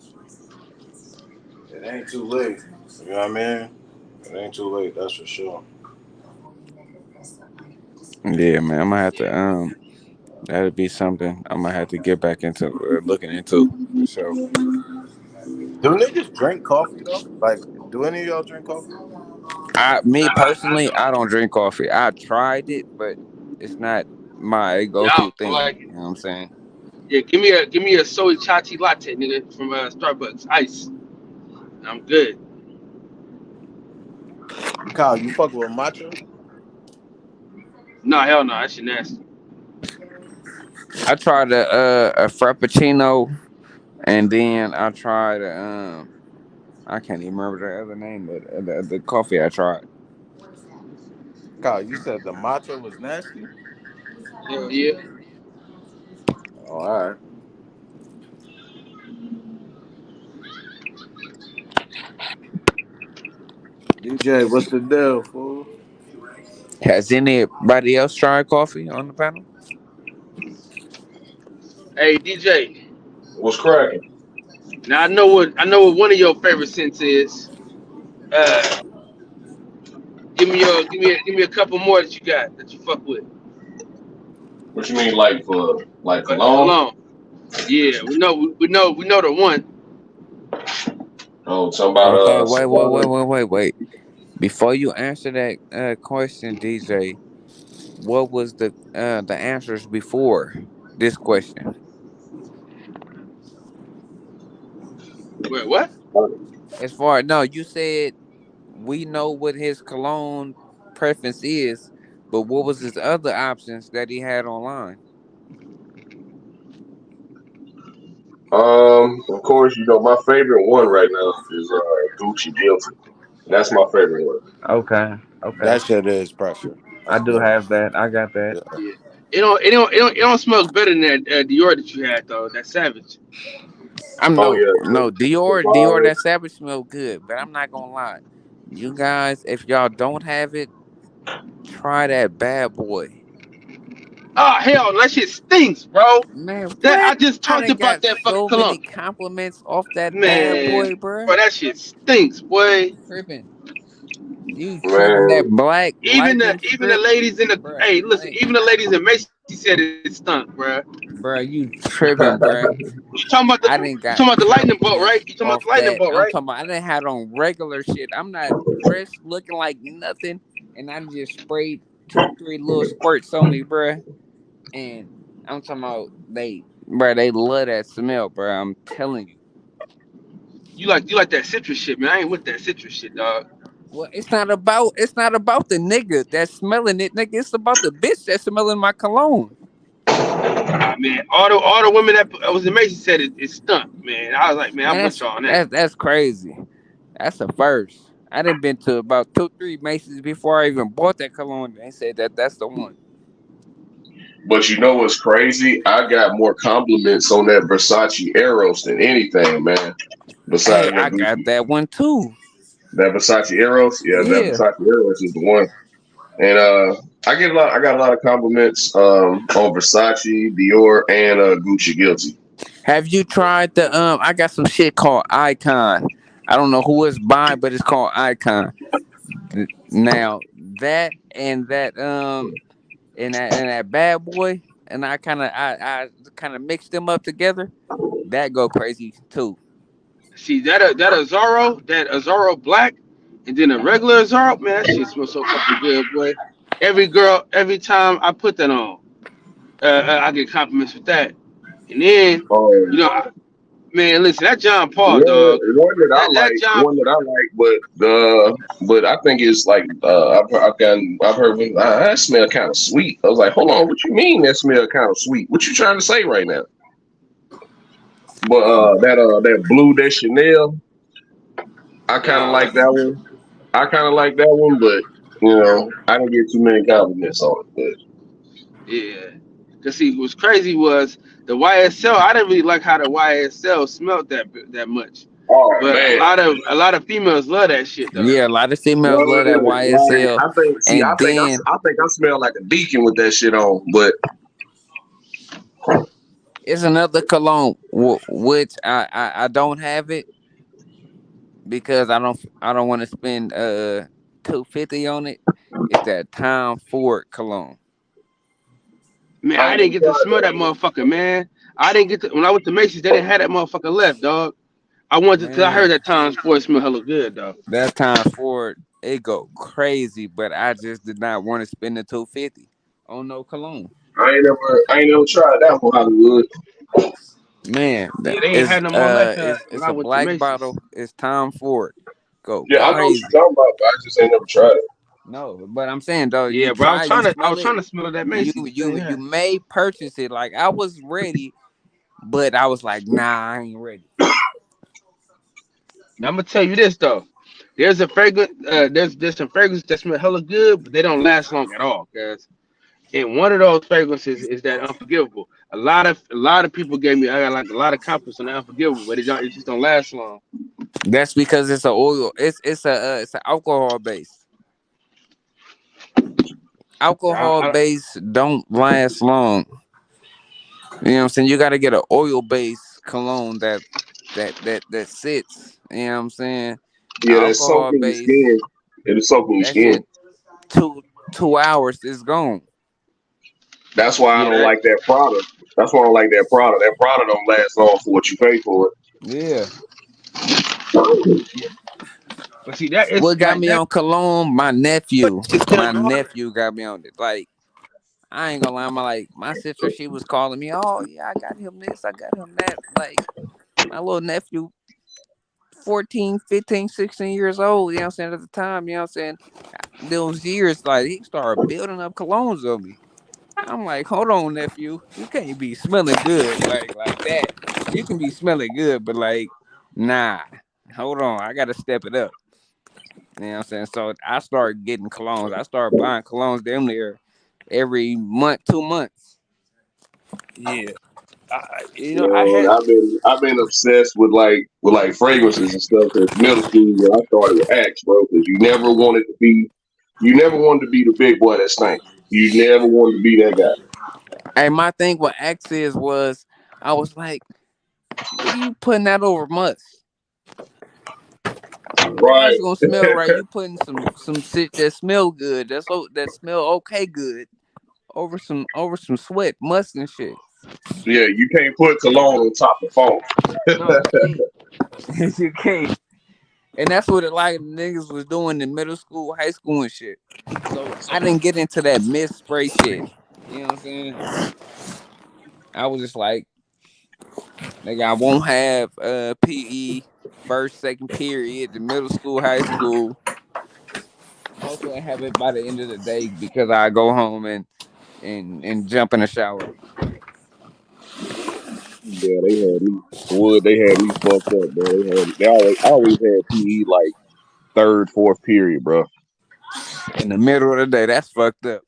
it ain't too late. You know what I mean? It ain't too late. That's for sure. Yeah, man. I'm gonna have to that'd be something I'm gonna have to get back into looking into for sure. Do niggas drink coffee though? Like, do any of y'all drink coffee? Me personally, I don't drink coffee. I tried it, but it's not my Yeah, I go-to don't thing. like You it. know what I'm saying? Yeah, give me a soy chai latte, nigga, from Starbucks, ice. I'm good. Kyle, you fuck with matcha? No, hell no, that shit nasty. I tried a frappuccino, and then I tried I can't even remember the other name, but the coffee I tried. Kyle, you said the matcha was nasty? Hell yeah. Oh, all right. DJ, what's the deal, fool? Has anybody else tried coffee on the panel? Hey DJ. What's cracking? Now I know what one of your favorite scents is. Uh, give me a couple more that you got that you fuck with. What you mean, like for like Like the cologne? cologne. Yeah, we know the one. Oh, talking about Okay, Savannah. wait. Before you answer that question, DJ, what was the answers before this question? Wait, what? As far no, you said we know what his cologne preference is, but what was his other options that he had online? Of course, my favorite one right now is Gucci Guilty. That's my favorite one. Okay. That shit is pressure. I That's do good. have that. I got that. Yeah. Yeah. It don't smell better than that Dior that you had though. That Savage. I'm Oh no yeah, no Dior Savannah. that Savage smell good, but I'm not gonna lie. You guys, if y'all don't have it, try that bad boy. Oh hell, that shit stinks, bro. Man, That I what? just I talked done about got that fucking so cologne. many compliments off that bad Man, boy, bruh. bro, that shit stinks, boy. Tripping. You tripping that Man, black lightning Even the strip, ladies in the bruh. hey, listen, Hey, even the ladies in Macy said it stunk, bro. bruh, you tripping, bruh. I didn't You got talking about the lightning bolt, right? compliments You talking about off the lightning that. bolt, I'm right? talking about I didn't have on regular shit. I'm not dressed looking like nothing, and I just sprayed 2, 3 little squirts on me, bruh. And I'm talking about they love that smell, bruh. I'm telling you. You like that citrus shit, man. I ain't with that citrus shit, dog. Well, it's not about the nigga that's smelling it, nigga. It's about the bitch that's smelling my cologne. Ah, man, all the women that was in Macy said it stunk, man. I was like, man, Man, I'm with that's y'all on that. that's that's crazy. That's a first. I done been to about 2, 3 Macy's before I even bought that cologne. They said that's the one. but you know what's crazy? I got more compliments on that Versace Eros than anything, man. Hey, Besides that I got Gucci, that one too. that Versace Eros, yeah, that Yeah. Versace Eros is the one. And I got a lot of compliments on Versace, Dior, and Gucci Guilty. Have you tried the I got some shit called Icon. I don't know who it's by, but it's called Icon. Now that and that bad boy, and I kind of mixed them up together. That go crazy too. See that Azaro black, and then a regular Azaro, man, that shit smells so fucking good, boy. Every girl, every time I put that on, I get compliments with that. And then, you know, Um, man, listen, that John Paul, dog, one that I that like, John, but I think it's like I've heard that smell kind of sweet. I was like, hold on, what you mean that smell kind of sweet? What you trying to say right now? But that blue, that Chanel, I kind of uh, like that one. I kind of like that one, but I don't get too many compliments on it. yeah. Cause see, what's crazy was the YSL. I didn't really like how the YSL smelled that much, Oh but man. a lot of females love that shit though. Yeah, a lot of females love that Right. Like YSL, I think see, and then I think I smell like a deacon with that shit on. But it's another cologne which I don't have it because I don't want to spend $250 on it. It's that Tom Ford cologne. Man, I I ain't didn't never get to tried smell that. that motherfucker, man. I didn't get to when I went to Macy's. They didn't have that motherfucker left, dog. I wanted to, cause I heard Man, that Tom's Ford smell hella good, though. that Tom Ford it go crazy, but I just did not want to spend the 250 on no cologne. I ain't never tried that from Hollywood. Man, that Yeah, they ain't is had no more like that when it's I a went to black Macy's. bottle. It's Tom Ford. Go Yeah, I know what you're crazy. talking about, but I just ain't never tried it. No, but I'm saying though, you Yeah, bro, try, you I smell was it, trying to smell that you Macy's, but they you ain't you had. may purchase it. Like I was ready, but I was like, nah, I ain't ready. Now, I'm gonna tell you this though. There's a fragrance. There's some fragrances that smell hella good, but they don't last long at all. Cause and one of those fragrances is that Unforgivable. A lot of people gave me I got like a lot of compliments on the Unforgivable, but it just don't last long. That's because it's a oil. It's an alcohol base. Alcohol I base don't last long. You know what I'm saying? You got to get an oil based cologne that sits. You know what I'm saying? Yeah, that's Alcohol soaking your base. skin. It's soaking your That skin. shit two hours is gone. That's why I yeah don't that like that product. That's why I don't like that product. That product don't last long for what you pay for Yeah. it. yeah. But see that it's What got like me that on cologne? My nephew. shit still My going. nephew got me on it. Like I ain't gonna lie, my sister, she was calling me. Oh yeah, I got him this, I got him that. Like my little nephew, 14, 15, 16 years old. You know what I'm saying at the time. You know what I'm saying those years, like he started building up colognes on me. I'm like, hold on, nephew, you can't be smelling good like that. You can be smelling good, but like, nah, hold on, I gotta step it up. You know what I'm saying? So I started getting colognes. I started buying colognes damn near every month, 2 months. Yeah. I Man, had I've been obsessed with like fragrances and stuff since middle school when I started with Axe, bro. Because you never wanted to be the big boy that stank. You never wanted to be that guy. And my thing with Axis was, I was like, what are you putting that over must? If Right. it's gonna smell right, you putting some shit that smell good. That smell okay good over some sweat, must and shit. Yeah, you can't put cologne on top of foam. No, you can't. You can't. And that's what a lot of niggas was doing in middle school, high school, and shit. So I didn't get into that mist spray shit. You know what I'm saying? I was just like, nigga, I won't have PE first, second period, the middle school, high school. Hopefully, I have it by the end of the day because I go home and jump in the shower. Yeah, they had me. Wood, they had me fucked up, bro. I always had PE like third, fourth period, bro. In the middle of the day, that's fucked up.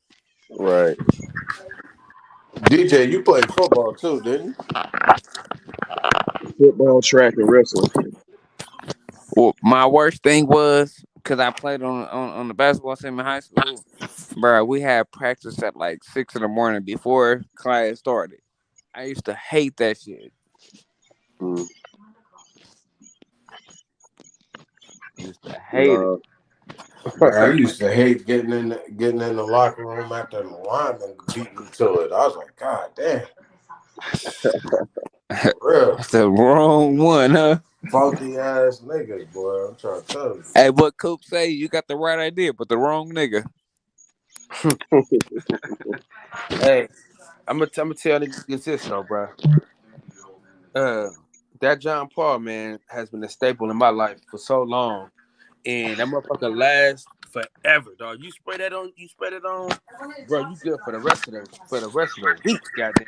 Right. DJ, you played football too, didn't Football, track, and wrestling. Well, my worst thing was because I played on the basketball team in high school, bro. We had practice at like 6 in the morning before class started. I used to hate that shit. Mm, Used to hate it. nah. you? Bro, I used to hate getting in the locker room after the lineman beat me to it. I was like, God damn, for real. That's the wrong one, huh? Funky ass niggas, boy. I'm trying to tell you. Hey, what Coop say? You got the right idea, but the wrong nigga. hey, I'm gonna tell niggas this though, bro. Uh, that John Paul man has been a staple in my life for so long, and that motherfucker lasts forever, dog. You spray that on, bro. You good for the rest of the week, goddamn.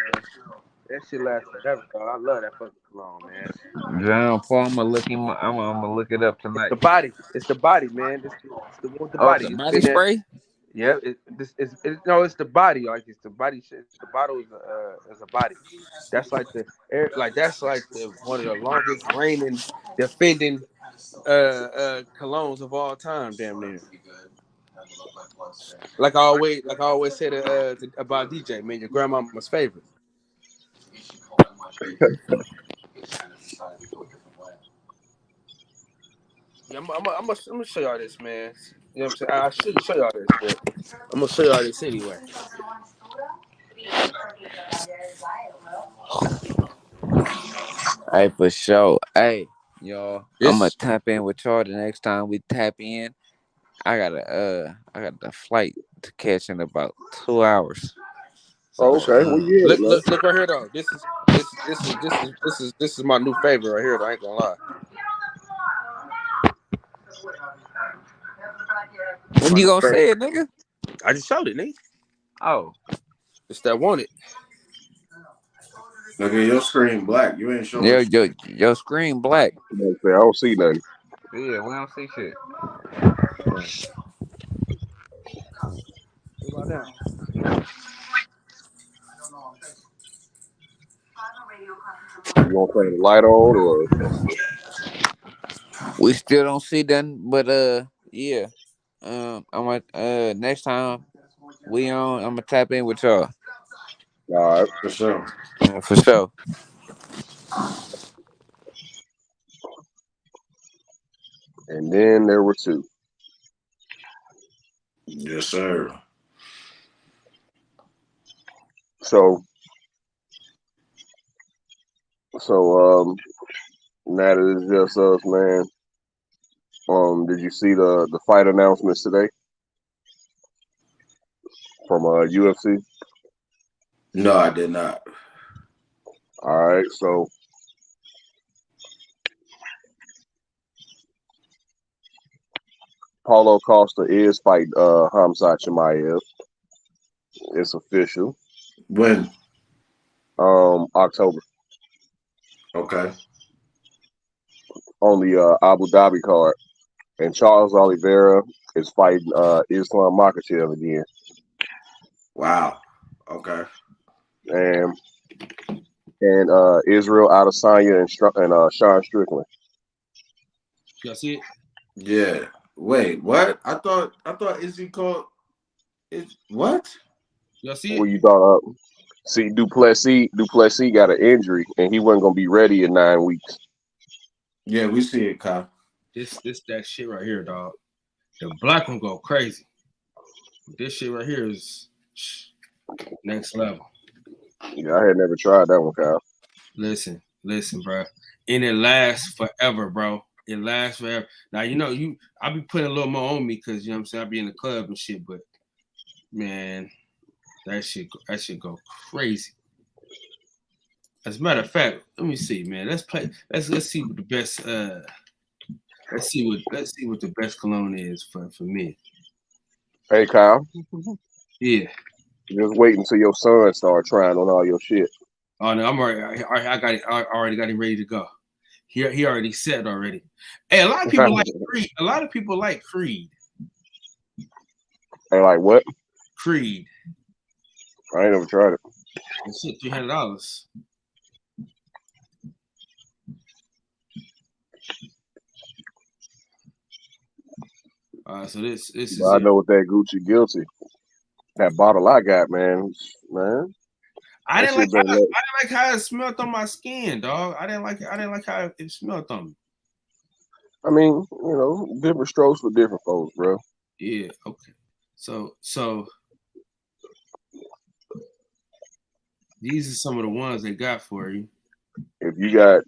That shit lasts forever, dog. I love that fucking cologne, man. John Paul, I'm gonna look it up It's tonight. the body. It's the body, man. It's the one with the Oh, body. it's a You body spin that. spray. Yeah, no, it's the body. Like it's the body shit. The bottle is a body. That's like that's like the one of the longest reigning defending colognes of all time. Damn near. Like I always said about DJ, man, your grandmama's favorite. Yeah, I'm gonna show y'all this, man. You know what I'm saying? I shouldn't show y'all this, but I'm gonna show y'all this anyway. Hey, for sure. Hey, y'all, I'm gonna This tap in with y'all the next time we tap in. I got the flight to catch in about 2 hours. Oh, So, okay. Where you at, man? look right here though. This is my new favorite right here. Though. I ain't gonna lie. This is when my you new gonna favorite. say it, nigga? I just showed it, nigga. Oh, It's that wanted. Look at your screen black. You ain't showing your shit. your your screen black. I don't see nothing. Yeah, we don't see shit. What about now? You want to turn the light on, or We still don't see nothing, but yeah. I'm gonna next time we on, I'm gonna tap in with y'all. all right? For sure. For sure. And then there were two. Yes, sir. So now that it's just us, man. Did you see the fight announcements today from UFC? No, I did not. All right, so Paulo Costa is fighting Hamzat Chimaev. It's official. When? October Okay. on the Abu Dhabi card, and Charles Oliveira is fighting Islam Makhachev again, Wow. Okay. and Israel Adesanya and Sean Strickland. Y'all see it? Yeah. Wait, what? I thought Izzy called it what? Y'all see What it? you thought? See, Duplessis got an injury, and he wasn't gonna be ready in 9 weeks. Yeah, we see it, Kyle. This that shit right here, dog. The black one go crazy. This shit right here is next level. Yeah, I had never tried that one, Kyle. Listen, bro. And it lasts forever, bro. It lasts forever. Now I be putting a little more on me because you know what I'm saying I be in the club and shit, but man, that shit go crazy. As a matter of fact, let me see, man. Let's see what the best let's see what the best cologne is for me. Hey, Kyle, Yeah. just wait until your son start trying on all your shit. Oh no, I'm already. I got it. I already got him ready to go. He already set already. Hey, a lot of people like Creed. A lot of people like Creed. Hey, like what? Creed. I ain't never tried it. This shit $300. So this is But I it. know with that Gucci Guilty, that bottle I got, man. I didn't like how it smelled on my skin, dog. I didn't like how it smelled on me. I mean, different strokes for different folks, bro. Yeah. Okay. So these are some of the ones they got for you. If you got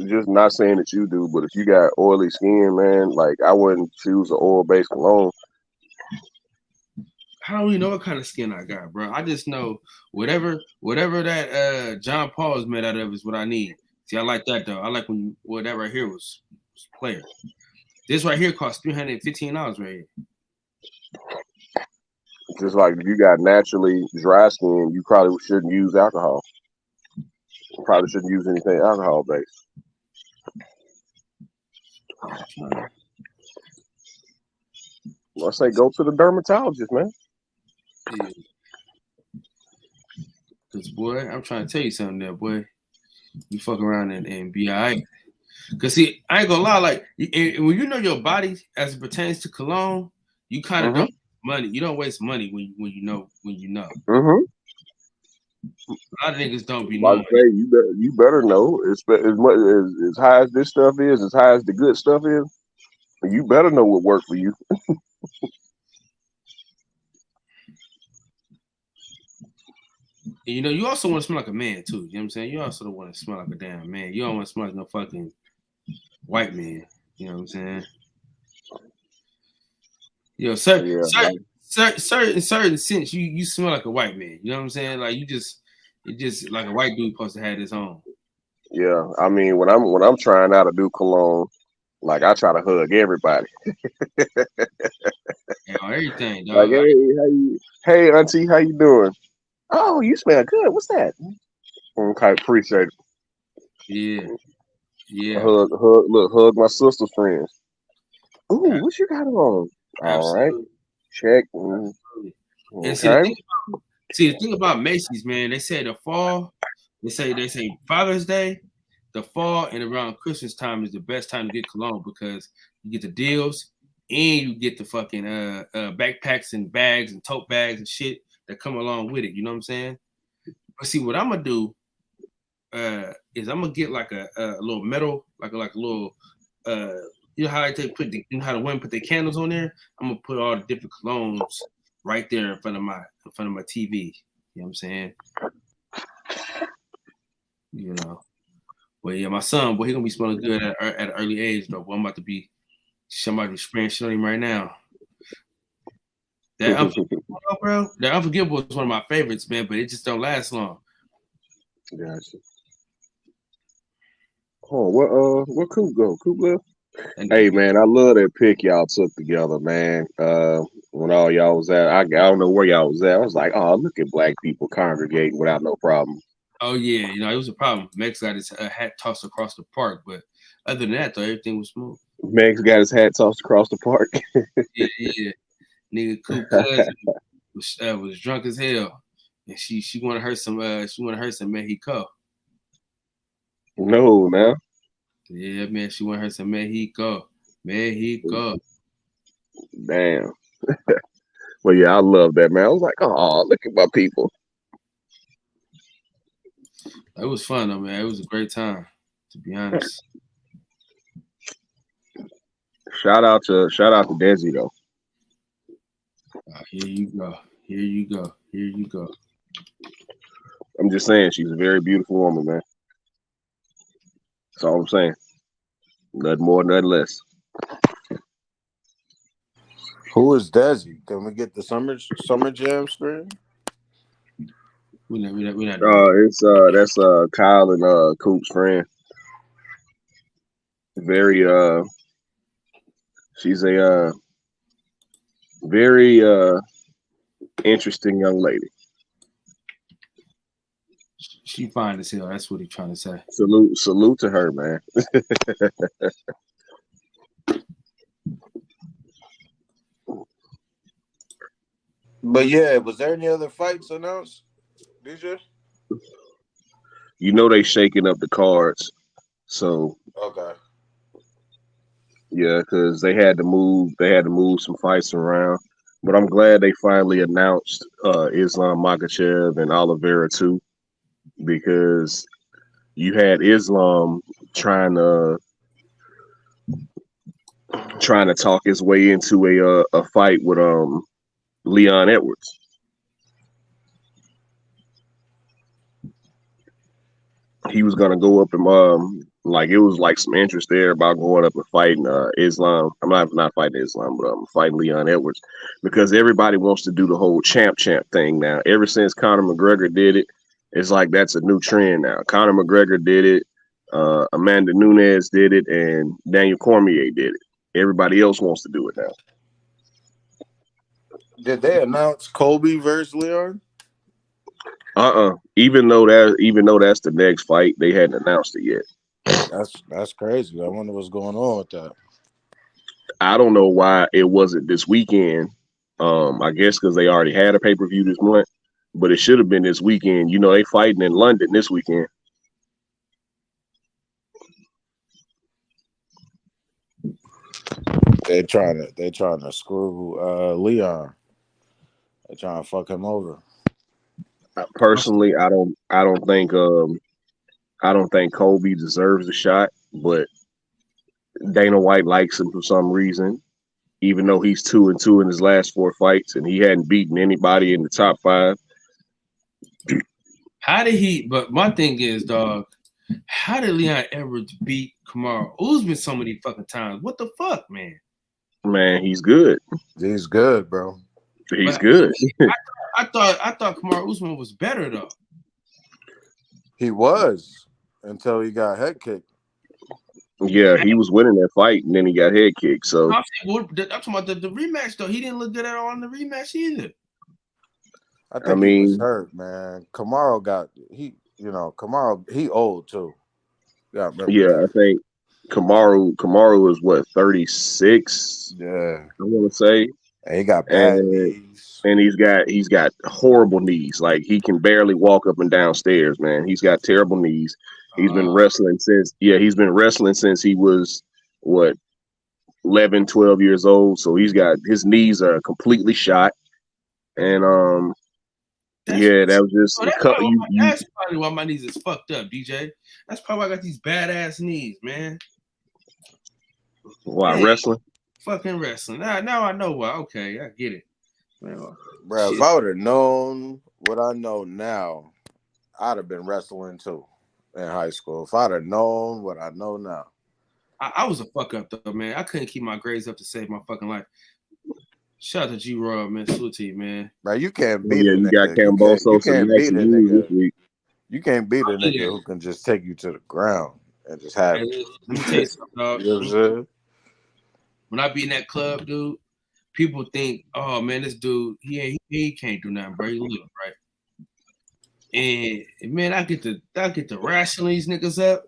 just not saying that you do, but if you got oily skin, man, I wouldn't choose an oil-based cologne. I don't even know what kind of skin I got, bro. I just know whatever that John Paul is made out of is what I need. See, I like that though. I like when that right here was player. This right here costs $315 right here. Just like if you got naturally dry skin, you probably shouldn't use alcohol. You probably shouldn't use anything alcohol-based. I say go to the dermatologist, man. Yeah. Cause boy, I'm trying to tell you something there, boy. You fuck around and be alright. Cause see, I ain't gonna lie, like when you know your body as it pertains to cologne, you kind of don't money. You don't waste money when you know. Mm-hmm. A lot of niggas don't be Like knowing. I say, you better know as much as high as this stuff is, as high as the good stuff is. You better know what worked for you. And you know, you also want to smell like a man too. You know what I'm saying? You also don't want to smell like a damn man. You don't want to smell like no fucking white man. You know what I'm saying? You know, certain sense, you smell like a white man. You know what I'm saying? Like it just like a white dude supposed to have his own. Yeah, I mean when I'm trying out to do cologne, like I try to hug everybody. And on everything, dog. Like hey auntie, how you doing? Oh, you smell good. What's that? Okay, appreciate it. Yeah. Hug my sister's friends. Ooh, Yeah. what you got on? All right, Absolutely. check. Absolutely. And Okay. see the thing about Macy's, man, they say the fall, they say Father's Day, the fall and around Christmas time is the best time to get cologne because you get the deals and you get the fucking backpacks and bags and tote bags and shit that come along with it. You know what I'm saying? But see, what I'm gonna do is I'm gonna get like a little metal, like a little you know how you know how the women put their candles on there? I'm gonna put all the different colognes right there in front of my TV. You know what I'm saying? You know. But yeah, my son, boy, he gonna be smelling good at an early age, though. Boy, I'm about to be somebody spraying shit on him right now. That Unforgivable, bro. That Unforgivable is one of my favorites, man, but it just don't last long. Gotcha. Oh, what Coop go? Coop left? Hey man, I love that pic y'all took together, man. When all y'all was at, I don't know where y'all was at. I was like, oh, look at black people congregating without no problem. Oh yeah, you know it was a problem. Mex got his hat tossed across the park, but other than that, though, everything was smooth. Mex got his hat tossed across the park. yeah. Nigga, Coop cousin was drunk as hell, and she wanted her some Mexico. No, now. Yeah, man, she wanted her some Mexico. Damn. Well, yeah, I love that, man. I was like, oh, look at my people. It was fun, though, man. It was a great time, to be honest. Shout out to Desi though. Here you go. I'm just saying, she's a very beautiful woman, man. That's all I'm saying. Nothing more, nothing less. Who is Desi? Can we get the Summer Jam screen? We not. That's Kyle and Coop's friend. Very she's a very interesting young lady. She fine as hell. That's what he's trying to say. Salute to her, man. But yeah, was there any other fights announced, DJ? You know they shaking up the cards, so okay. Yeah, because they had to move some fights around. But I'm glad they finally announced Islam Makhachev and Oliveira too, because you had Islam trying to talk his way into a fight with Leon Edwards. He was gonna go up and it was like some interest there about going up and fighting Islam. I'm not fighting Islam, but I'm fighting Leon Edwards because everybody wants to do the whole champ thing now. Ever since Conor McGregor did it, it's like that's a new trend now. Conor McGregor did it, Amanda Nunes did it, and Daniel Cormier did it. Everybody else wants to do it now. Did they announce Colby versus Leon? Even though that's the next fight, they hadn't announced it yet. That's crazy. I wonder what's going on with that. I don't know why it wasn't this weekend. I guess because they already had a pay-per-view this month, but it should have been this weekend. You know, they fighting in London this weekend. They trying to screw Leon. They trying to fuck him over. Personally, I don't think Colby deserves a shot, but Dana White likes him for some reason, even though he's 2-2 in his last 4 fights and he hadn't beaten anybody in the top 5. How did he? But my thing is, dog, how did Leon Edwards beat Kamaru Usman so many fucking times? What the fuck, man? Man, he's good. He's good, bro. He's good. I thought Kamaru Usman was better though. He was until he got head kicked. Yeah, he was winning that fight and then he got head kicked. So I'm talking about the rematch though. He didn't look good at all in the rematch either. I mean, he was hurt, man. Kamaru he old too. Yeah, I think Kamaru is what, 36? Yeah, I want to say. And he got bad knees. And he's got horrible knees. Like he can barely walk up and down stairs, man. He's got terrible knees. He's been wrestling since he was what, 11, 12 years old. So his knees are completely shot. And that's probably why my knees is fucked up, DJ. That's probably why I got these badass knees, man. Why wrestling? Fucking wrestling. Now I know why. Okay, I get it. Well, bro, if I would have known what I know now, I'd have been wrestling too in high school. If I'd have known what I know now. I was a fuck up though, man. I couldn't keep my grades up to save my fucking life. Shout out to G Rob, man. Salute to you, man. Bro, you can't beat a nigga. Got Camboso, you can't beat a nigga. You can't beat a nigga who can just take you to the ground and just have it. Let me tell you something, dog. You know what I'm saying? When I be in that club, dude, people think, oh man, this dude, he can't do nothing, bro. He little, right? And man, I get to wrestling these niggas up.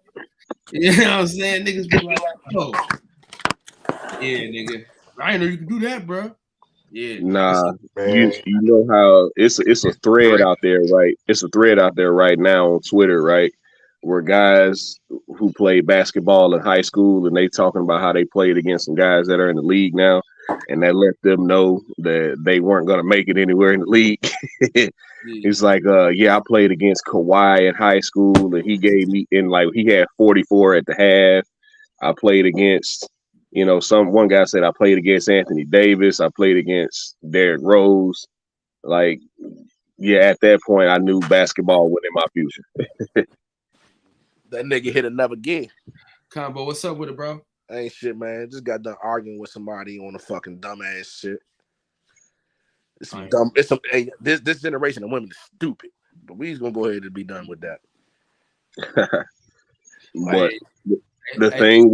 You know what I'm saying? Niggas be like, oh, yeah, nigga. I didn't know you could do that, bro. Yeah. Nah, you know how it's a thread out there, right? It's a thread out there right now on Twitter, right? Where guys who played basketball in high school and they talking about how they played against some guys that are in the league now, and that let them know that they weren't gonna make it anywhere in the league. It's like, I played against Kawhi in high school, and he gave me he had 44 at the half. I played against, one guy said I played against Anthony Davis. I played against Derrick Rose. Like, yeah, at that point, I knew basketball was in my future. That nigga hit another gear. Combo, what's up with it, bro? Ain't shit, man. Just got done arguing with somebody on a fucking dumbass shit. It's some dumb. This generation of women is stupid. But we just gonna go ahead and be done with that. But the thing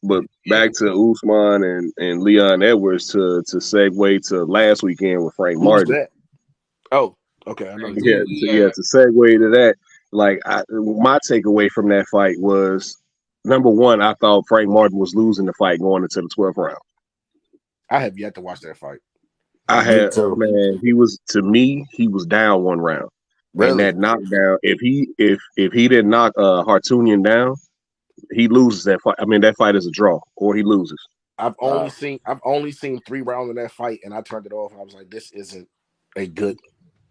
but back to Usman and Leon Edwards to segue to last weekend with Frank Martin. That? Oh, okay. I know. To segue to that. Like, my takeaway from that fight was, number one, I thought Frank Martin was losing the fight going into the 12th round. I have yet to watch that fight. Man, he was down one round. Really? And that knockdown, if he didn't knock Hartunian down, he loses that fight. I mean, that fight is a draw, or he loses. I've only seen 3 rounds in that fight, and I turned it off. And I was like, this isn't a good.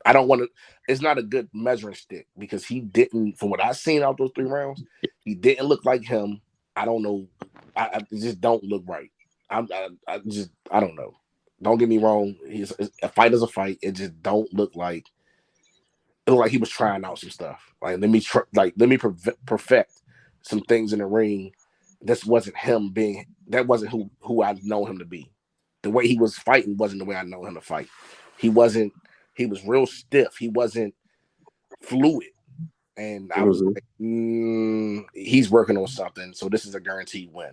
I don't want to. It's not a good measuring stick because he didn't. From what I've seen out those 3 rounds, he didn't look like him. I don't know. I just don't look right. I don't know. Don't get me wrong. A fight is a fight. It just don't look like. It looked like he was trying out some stuff. Like let me perfect some things in the ring. This wasn't him being. That wasn't who I know him to be. The way he was fighting wasn't the way I know him to fight. He wasn't. He was real stiff. He wasn't fluid. And I was like, he's working on something. So this is a guaranteed win.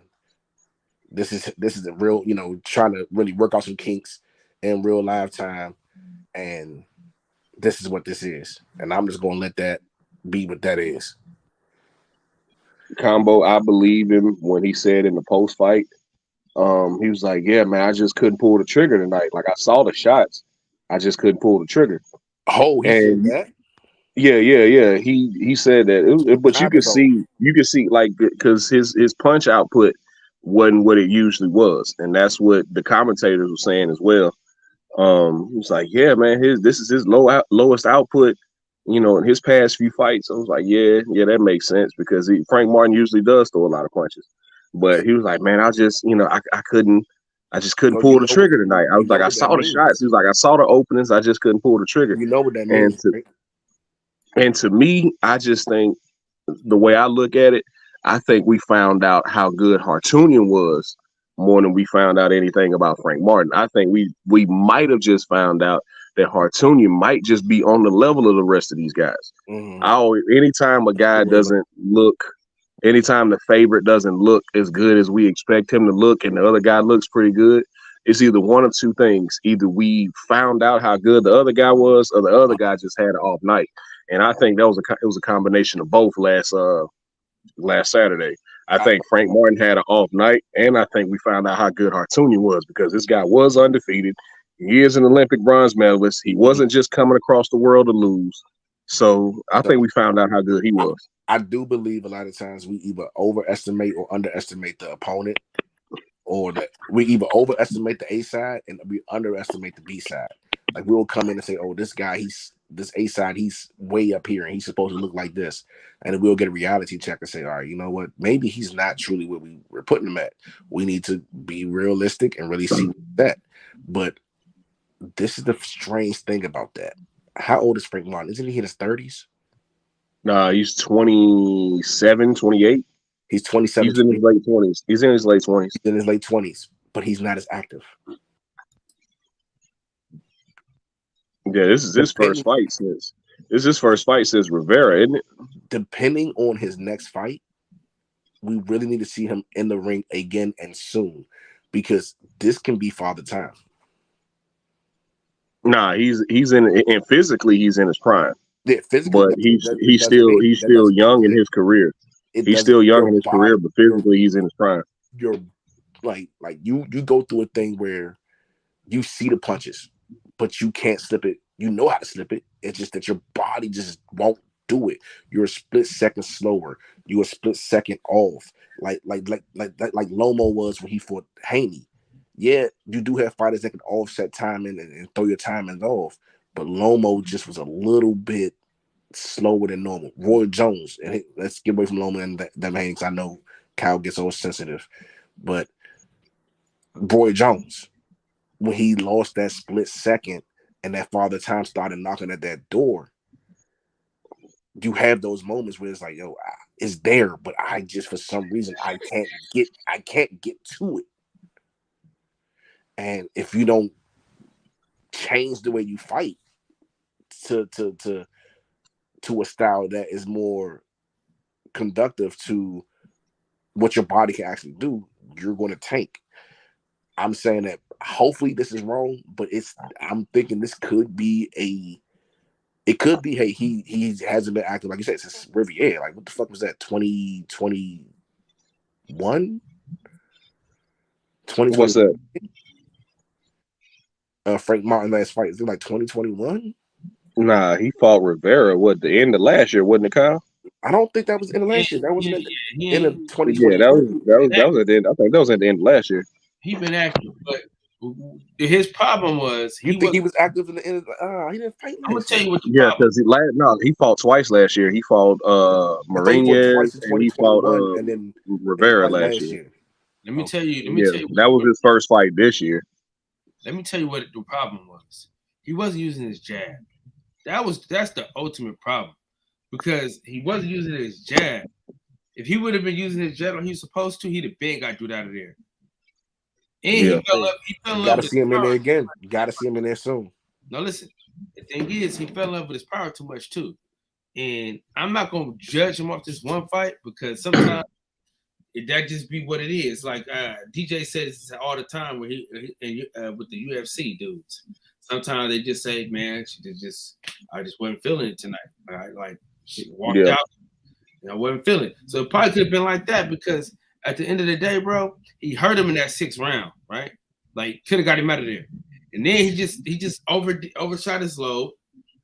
This is a real, trying to really work out some kinks in real live time. And this is what this is. And I'm just going to let that be what that is. Combo, I believe him when he said in the post fight He was like, "Yeah, man, I just couldn't pull the trigger tonight. Like I saw the shots, I just couldn't pull the trigger." Oh, he said And that. yeah. He said that, but you could see like because his punch output wasn't what it usually was, and that's what the commentators were saying as well. He was like, "Yeah, man, this is his lowest output, in his past few fights." I was like, "Yeah, that makes sense because Frank Martin usually does throw a lot of punches." But he was like, "Man, I just, I just couldn't So pull the trigger tonight." I was like, "I what that saw the shots." means. He was like, "I saw the openings, I just couldn't pull the trigger." You know what that And means, to right? and to me, I just think the way I look at it, I think we found out how good Hartunian was more than we found out anything about Frank Martin. I think we might have just found out that Hartunian might just be on the level of the rest of these guys. Anytime a guy doesn't look, anytime the favorite doesn't look as good as we expect him to look, and the other guy looks pretty good, it's either one of two things: either we found out how good the other guy was, or the other guy just had an off night. And I think it was a combination of both last Saturday. I think Frank Martin had an off night, and I think we found out how good Hartunian was because this guy was undefeated. He is an Olympic bronze medalist. He wasn't just coming across the world to lose. So I think we found out how good he was. I do believe a lot of times we either overestimate or underestimate the opponent, or that we either overestimate the A side and we underestimate the B side. Like we'll come in and say, "Oh, this guy, this A side, he's way up here and he's supposed to look like this," and then we'll get a reality check and say, "All right, you know what? Maybe he's not truly what we were putting him at. We need to be realistic and really see that." But this is the strange thing about that. How old is Frank Martin? Isn't he in his 30s? Nah, he's 27, 28. He's 27. He's in his late 20s. He's in his late 20s. He's in his late 20s, but he's not as active. Yeah, this is his first fight since Rivera, isn't it? Depending on his next fight, we really need to see him in the ring again and soon, because this can be father time. Nah, he's in, and physically he's in his prime. Yeah, physically, but he's still young in his career. He's still young in his career, but physically he's in his prime. You're like you go through a thing where you see the punches, but you can't slip it. You know how to slip it. It's just that your body just won't do it. You're a split second slower. You're a split second off. Like Lomo was when he fought Haney. Yeah, you do have fighters that can offset timing and throw your timings off, but Lomo just was a little bit slower than normal. Roy Jones, and let's get away from Lomo and them Hanks. I know Kyle gets all sensitive, but Roy Jones, when he lost that split second and that father time started knocking at that door, you have those moments where it's like, yo, it's there, but I just for some reason I can't get to it. And if you don't change the way you fight to a style that is more conductive to what your body can actually do, you're going to tank. I'm saying that hopefully this is wrong, but I'm thinking this could be hey, he hasn't been active, like you said, since Riviere. Like, what the fuck was that, 2021? What's that? Frank Martin last fight, is it like 2021? Nah, he fought Rivera. What, the end of last year, wasn't it, Kyle? I don't think that was in the last year. That was in the end of 2020. Yeah, that was at the end. I think that was at the end of last year. He been active, but his problem was he was active in the end of he didn't fight. I'm gonna tell you what the problem. Because he fought twice last year. He fought Marinez and he fought and then Rivera last year. Let me tell you. That was his first fight this year. Let me tell you what the problem was. He wasn't using his jab. That's the ultimate problem, because he wasn't using his jab. If he would have been using his jab like he was supposed to, he'd have been got dude out of there. And he fell up. You gotta see him in there again. You gotta see him in there soon. Now listen, the thing is, he fell in love with his power too much too. And I'm not gonna judge him off this one fight, because sometimes that just be what it is. Like DJ said this all the time with the UFC dudes. Sometimes they just say, "Man, I just wasn't feeling it tonight." Like she walked out, and I wasn't feeling it. So it probably could have been like that, because at the end of the day, bro, he hurt him in that 6th round, right? Like could have got him out of there. And then he just overshot his load,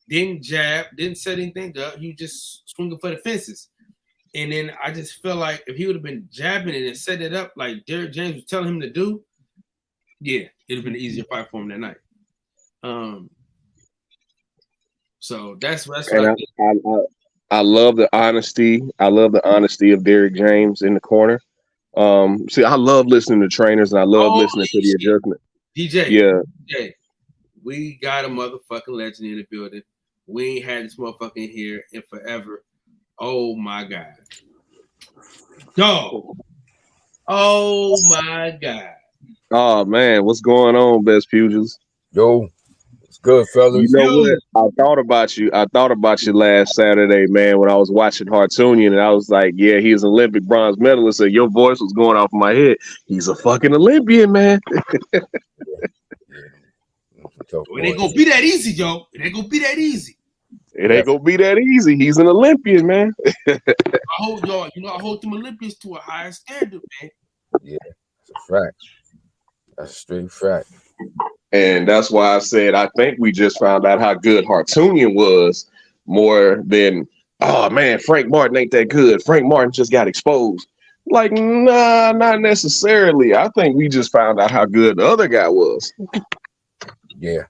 didn't jab, didn't set anything up. He was just swinging for the fences. And then I just feel like if he would have been jabbing it and setting it up like Derrick James was telling him to do, yeah, it'd have been an easier fight for him that night. So that's what I love the honesty. I love the honesty of Derrick James in the corner. See, I love listening to trainers and I love listening to the adjustment. DJ, we got a motherfucking legend in the building. We ain't had this motherfucker in here in forever. Oh my God. Dog. Oh my God. Oh man, what's going on, Best Pugils? Yo, it's good, fellas. You know what? I thought about you last Saturday, man, when I was watching Hartunian, and I was like, yeah, he's an Olympic bronze medalist. And your voice was going off in my head. He's a fucking Olympian, man. It ain't gonna be that easy, yo. It ain't gonna be that easy. It ain't gonna be that easy. He's an Olympian, man. I hold y'all, I hold them Olympians to a higher standard, man. Yeah, that's a fact. That's a straight fact. And that's why I said I think we just found out how good Hartunian was more than, oh man, Frank Martin ain't that good. Frank Martin just got exposed. Like, nah, not necessarily. I think we just found out how good the other guy was. Yeah,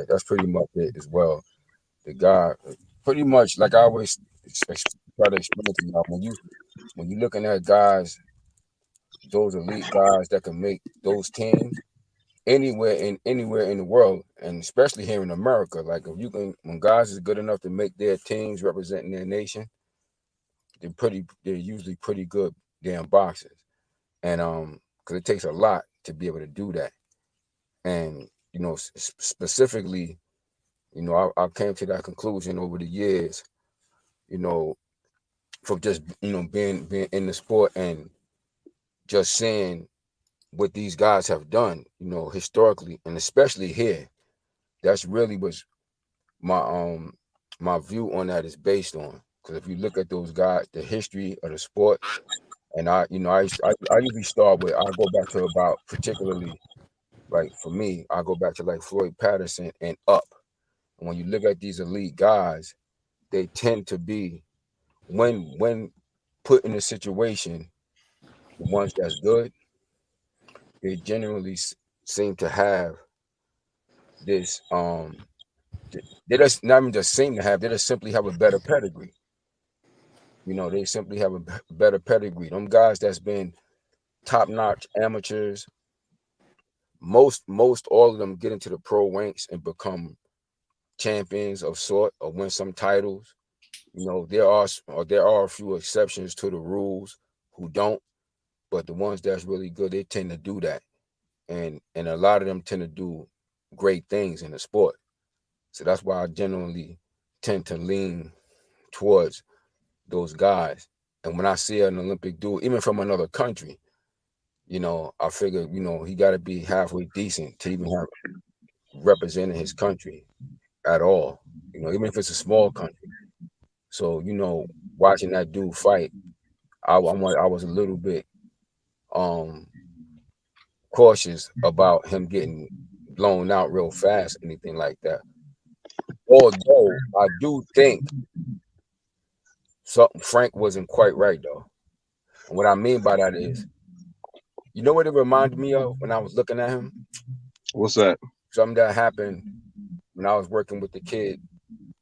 that's pretty much it as well. The guy, pretty much like I always try to explain to y'all, when you looking at guys, those elite guys that can make those teams anywhere in the world, and especially here in America, like if you can, when guys is good enough to make their teams representing their nation, they're usually pretty good damn boxers, and because it takes a lot to be able to do that, and specifically. I came to that conclusion over the years, from just, being in the sport and just seeing what these guys have done, historically, and especially here. That's really what my view on that is based on. Because if you look at those guys, the history of the sport, and I usually start with, I go back to about, particularly, like for me, I go back to like Floyd Patterson and up. When you look at these elite guys, they tend to be, when put in a situation, the ones that's good, they generally seem to have this, they just not even just seem to have, they just simply have a better pedigree. They simply have a better pedigree. Them guys that's been top-notch amateurs, most all of them get into the pro ranks and become champions of sort or win some titles. There are a few exceptions to the rules who don't, but the ones that's really good, they tend to do that, and a lot of them tend to do great things in the sport. So that's why I generally tend to lean towards those guys. And when I see an Olympic dude, even from another country, I figure he got to be halfway decent to even have representing his country at all, even if it's a small country. So, watching that dude fight, I was a little bit cautious about him getting blown out real fast, anything like that. Although I do think Frank wasn't quite right though. And what I mean by that is, what it reminded me of when I was looking at him? What's that? Something that happened when I was working with the kid.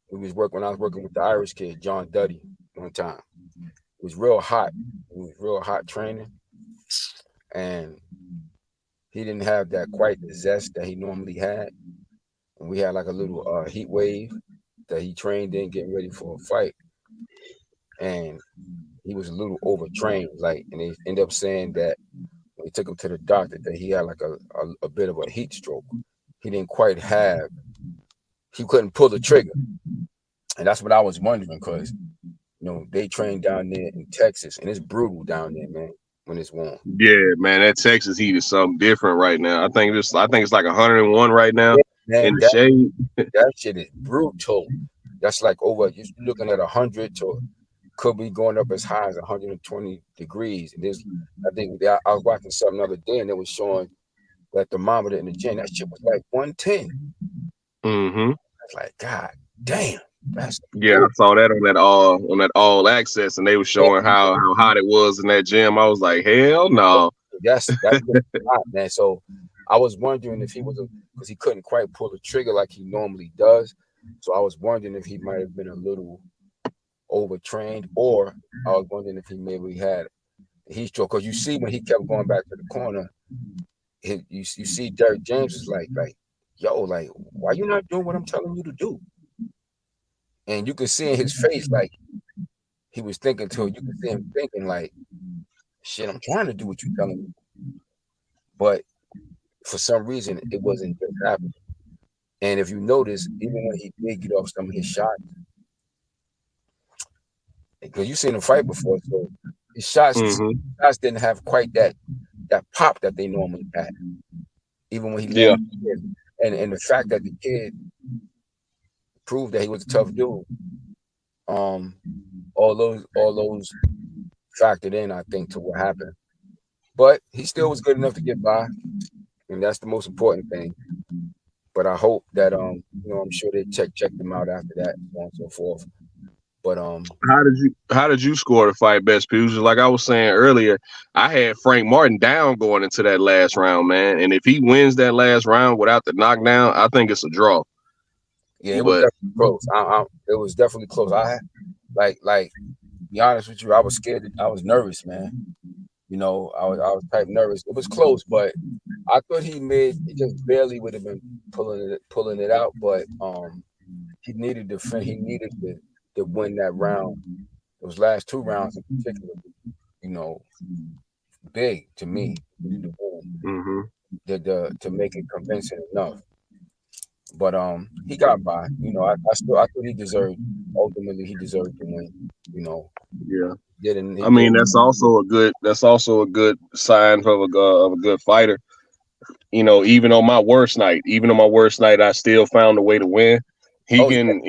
When I was working with the Irish kid, John Duddy, one time. It was real hot. It was real hot training. And he didn't have quite the zest that he normally had. And we had like a little heat wave that he trained in getting ready for a fight. And he was a little overtrained, and they ended up saying that when he took him to the doctor that he had like a bit of a heat stroke. He didn't quite he couldn't pull the trigger. And that's what I was wondering, because they train down there in Texas, and it's brutal down there, man, when it's warm. Yeah, man, that Texas heat is something different right now. I think it's like 101 right now, man, in the shade. That shit is brutal. That's like over, you're looking at 100 to could be going up as high as 120 degrees. And I think I was watching something the other day, and it was showing that thermometer in the gym, that shit was like 110. Mm-hmm. It's like, God damn. That's I saw that on that all access, and they were showing how hot it was in that gym. I was like, hell no. That's hot, man. So I was wondering if he was because he couldn't quite pull the trigger like he normally does. So I was wondering if he might have been a little overtrained, or I was wondering if he maybe had heat stroke. Because you see when he kept going back to the corner, you see Derrick James is like, yo, like, why you not doing what I'm telling you to do? And you can see in his face, like, he was thinking to it. You can see him thinking, like, shit, I'm trying to do what you're telling me. But for some reason, it wasn't just happening. And if you notice, even when he did get off some of his shots, because you've seen him fight before, so his shots didn't have quite that pop that they normally had. Even when he and the fact that the kid proved that he was a tough dude, all those factored in, I think, to what happened. But he still was good enough to get by, and that's the most important thing. But I hope that I'm sure they check them out after that, so on and so forth. But how did you score the fight, Best Pews? Like I was saying earlier, I had Frank Martin down going into that last round, man. And if he wins that last round without the knockdown, I think it's a draw. Yeah, it was definitely close. It was definitely close. I had like to be honest with you, I was scared. I was nervous, man. I was type nervous. It was close, but I thought he just barely would have been pulling it out. But he needed to win that round. Those last two rounds in particular, big to me. To make it convincing enough. But he got by. I thought he deserved. Ultimately, he deserved to win. Yeah. I mean, that's also a good sign of a good fighter. Even on my worst night, I still found a way to win. He can.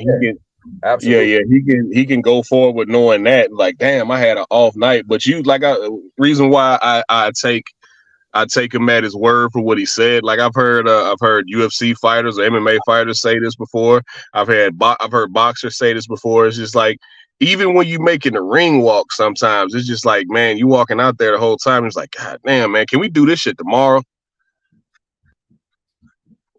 Absolutely. He can go forward with knowing that, like, damn, I had an off night. But reason why I take him at his word for what he said. Like I've heard UFC fighters or MMA fighters say this before. I've heard boxers say this before. It's just like, even when you making the ring walk, sometimes it's just like, man, you walking out there the whole time. It's like, God damn, man, can we do this shit tomorrow?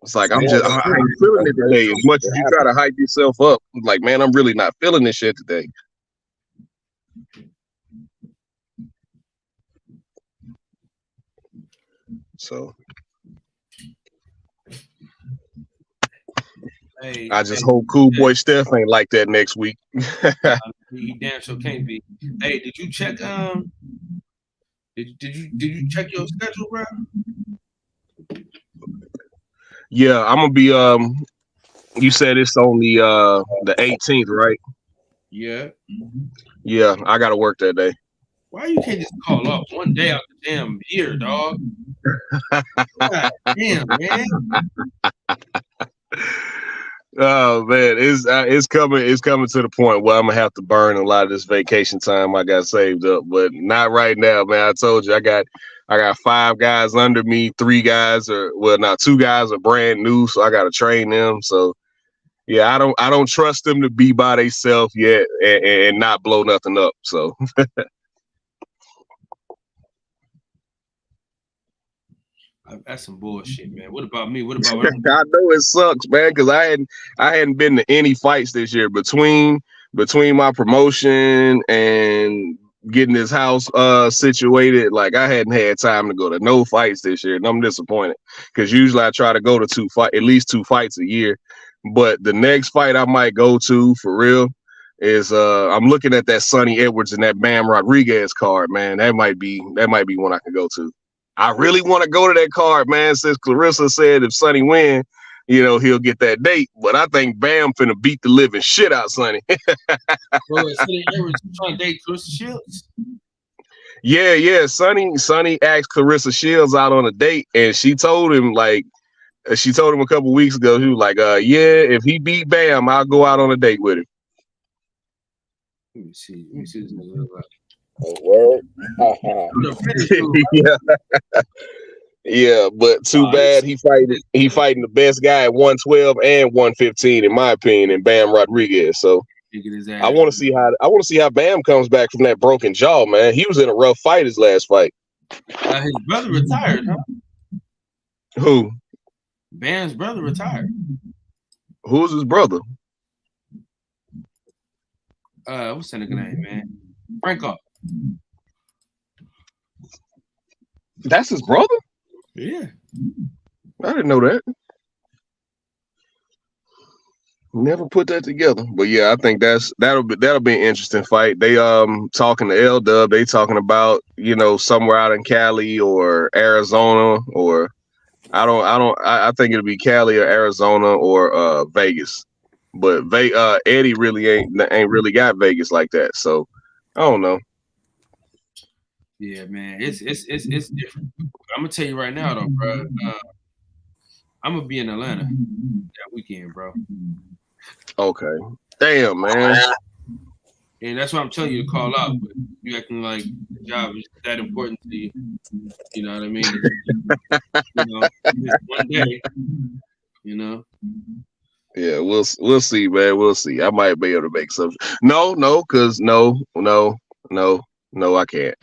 It's like, I ain't feeling it today. As much as you try to hype yourself up, like, man, I'm really not feeling this shit today. So I just hope Cool Boy Steph ain't like that next week. He damn sure can't be. Hey, did you check did you check your schedule, bro? Yeah, I'm gonna be you said it's on the 18th, right? Yeah. Yeah, I gotta work that day. Why you can't just call off one day out the damn year, dog? God damn, man. Oh man, it's coming to the point where I'm gonna have to burn a lot of this vacation time I got saved up, but not right now, man. I told you I got 5 guys under me, 2 guys are brand new, so I gotta train them. So yeah, I don't trust them to be by themselves yet and not blow nothing up. So that's some bullshit, man. What about me? I know it sucks, man, because I hadn't been to any fights this year between my promotion and getting this house situated. Like, I hadn't had time to go to no fights this year, and I'm disappointed because usually I try to go to at least 2 fights a year. But the next fight I might go to for real is I'm looking at that Sonny Edwards and that Bam Rodriguez card, man. That might be one I can go to. I really want to go to that card, man, since Clarissa said if Sonny win, he'll get that date. But I think Bam finna beat the living shit out Sonny. Sonny Edwards trying to date Clarissa Shields? Yeah. Sonny asked Clarissa Shields out on a date, and she told him a couple weeks ago, she was like, yeah, if he beat Bam, I'll go out on a date with him. Let me see. Let me see this nigga look like. Oh, word. Yeah, yeah, but too bad he fighting the best guy at 112 and 115 in my opinion, and Bam Rodriguez. So His I ass. want to see how Bam comes back from that broken jaw, man. He was in a rough fight his last fight. His brother retired, huh? Who? Bam's brother retired. Who's his brother? What's that nigga name, man? Franco. That's his brother? Yeah. I didn't know that. Never put that together. But yeah, I think that'll be an interesting fight. They talking to L-Dub, they talking about, somewhere out in Cali or Arizona, or I think it'll be Cali or Arizona or Vegas. But Eddie really ain't really got Vegas like that. So I don't know. Yeah, man. It's different. I'm gonna tell you right now though, bro. I'm gonna be in Atlanta that weekend, bro. Okay. Damn, man. And that's why I'm telling you to call out. But you acting like the job is that important to you. You know what I mean? Just one day. Yeah, we'll see, man. We'll see. I might be able to make some. No, because no, I can't.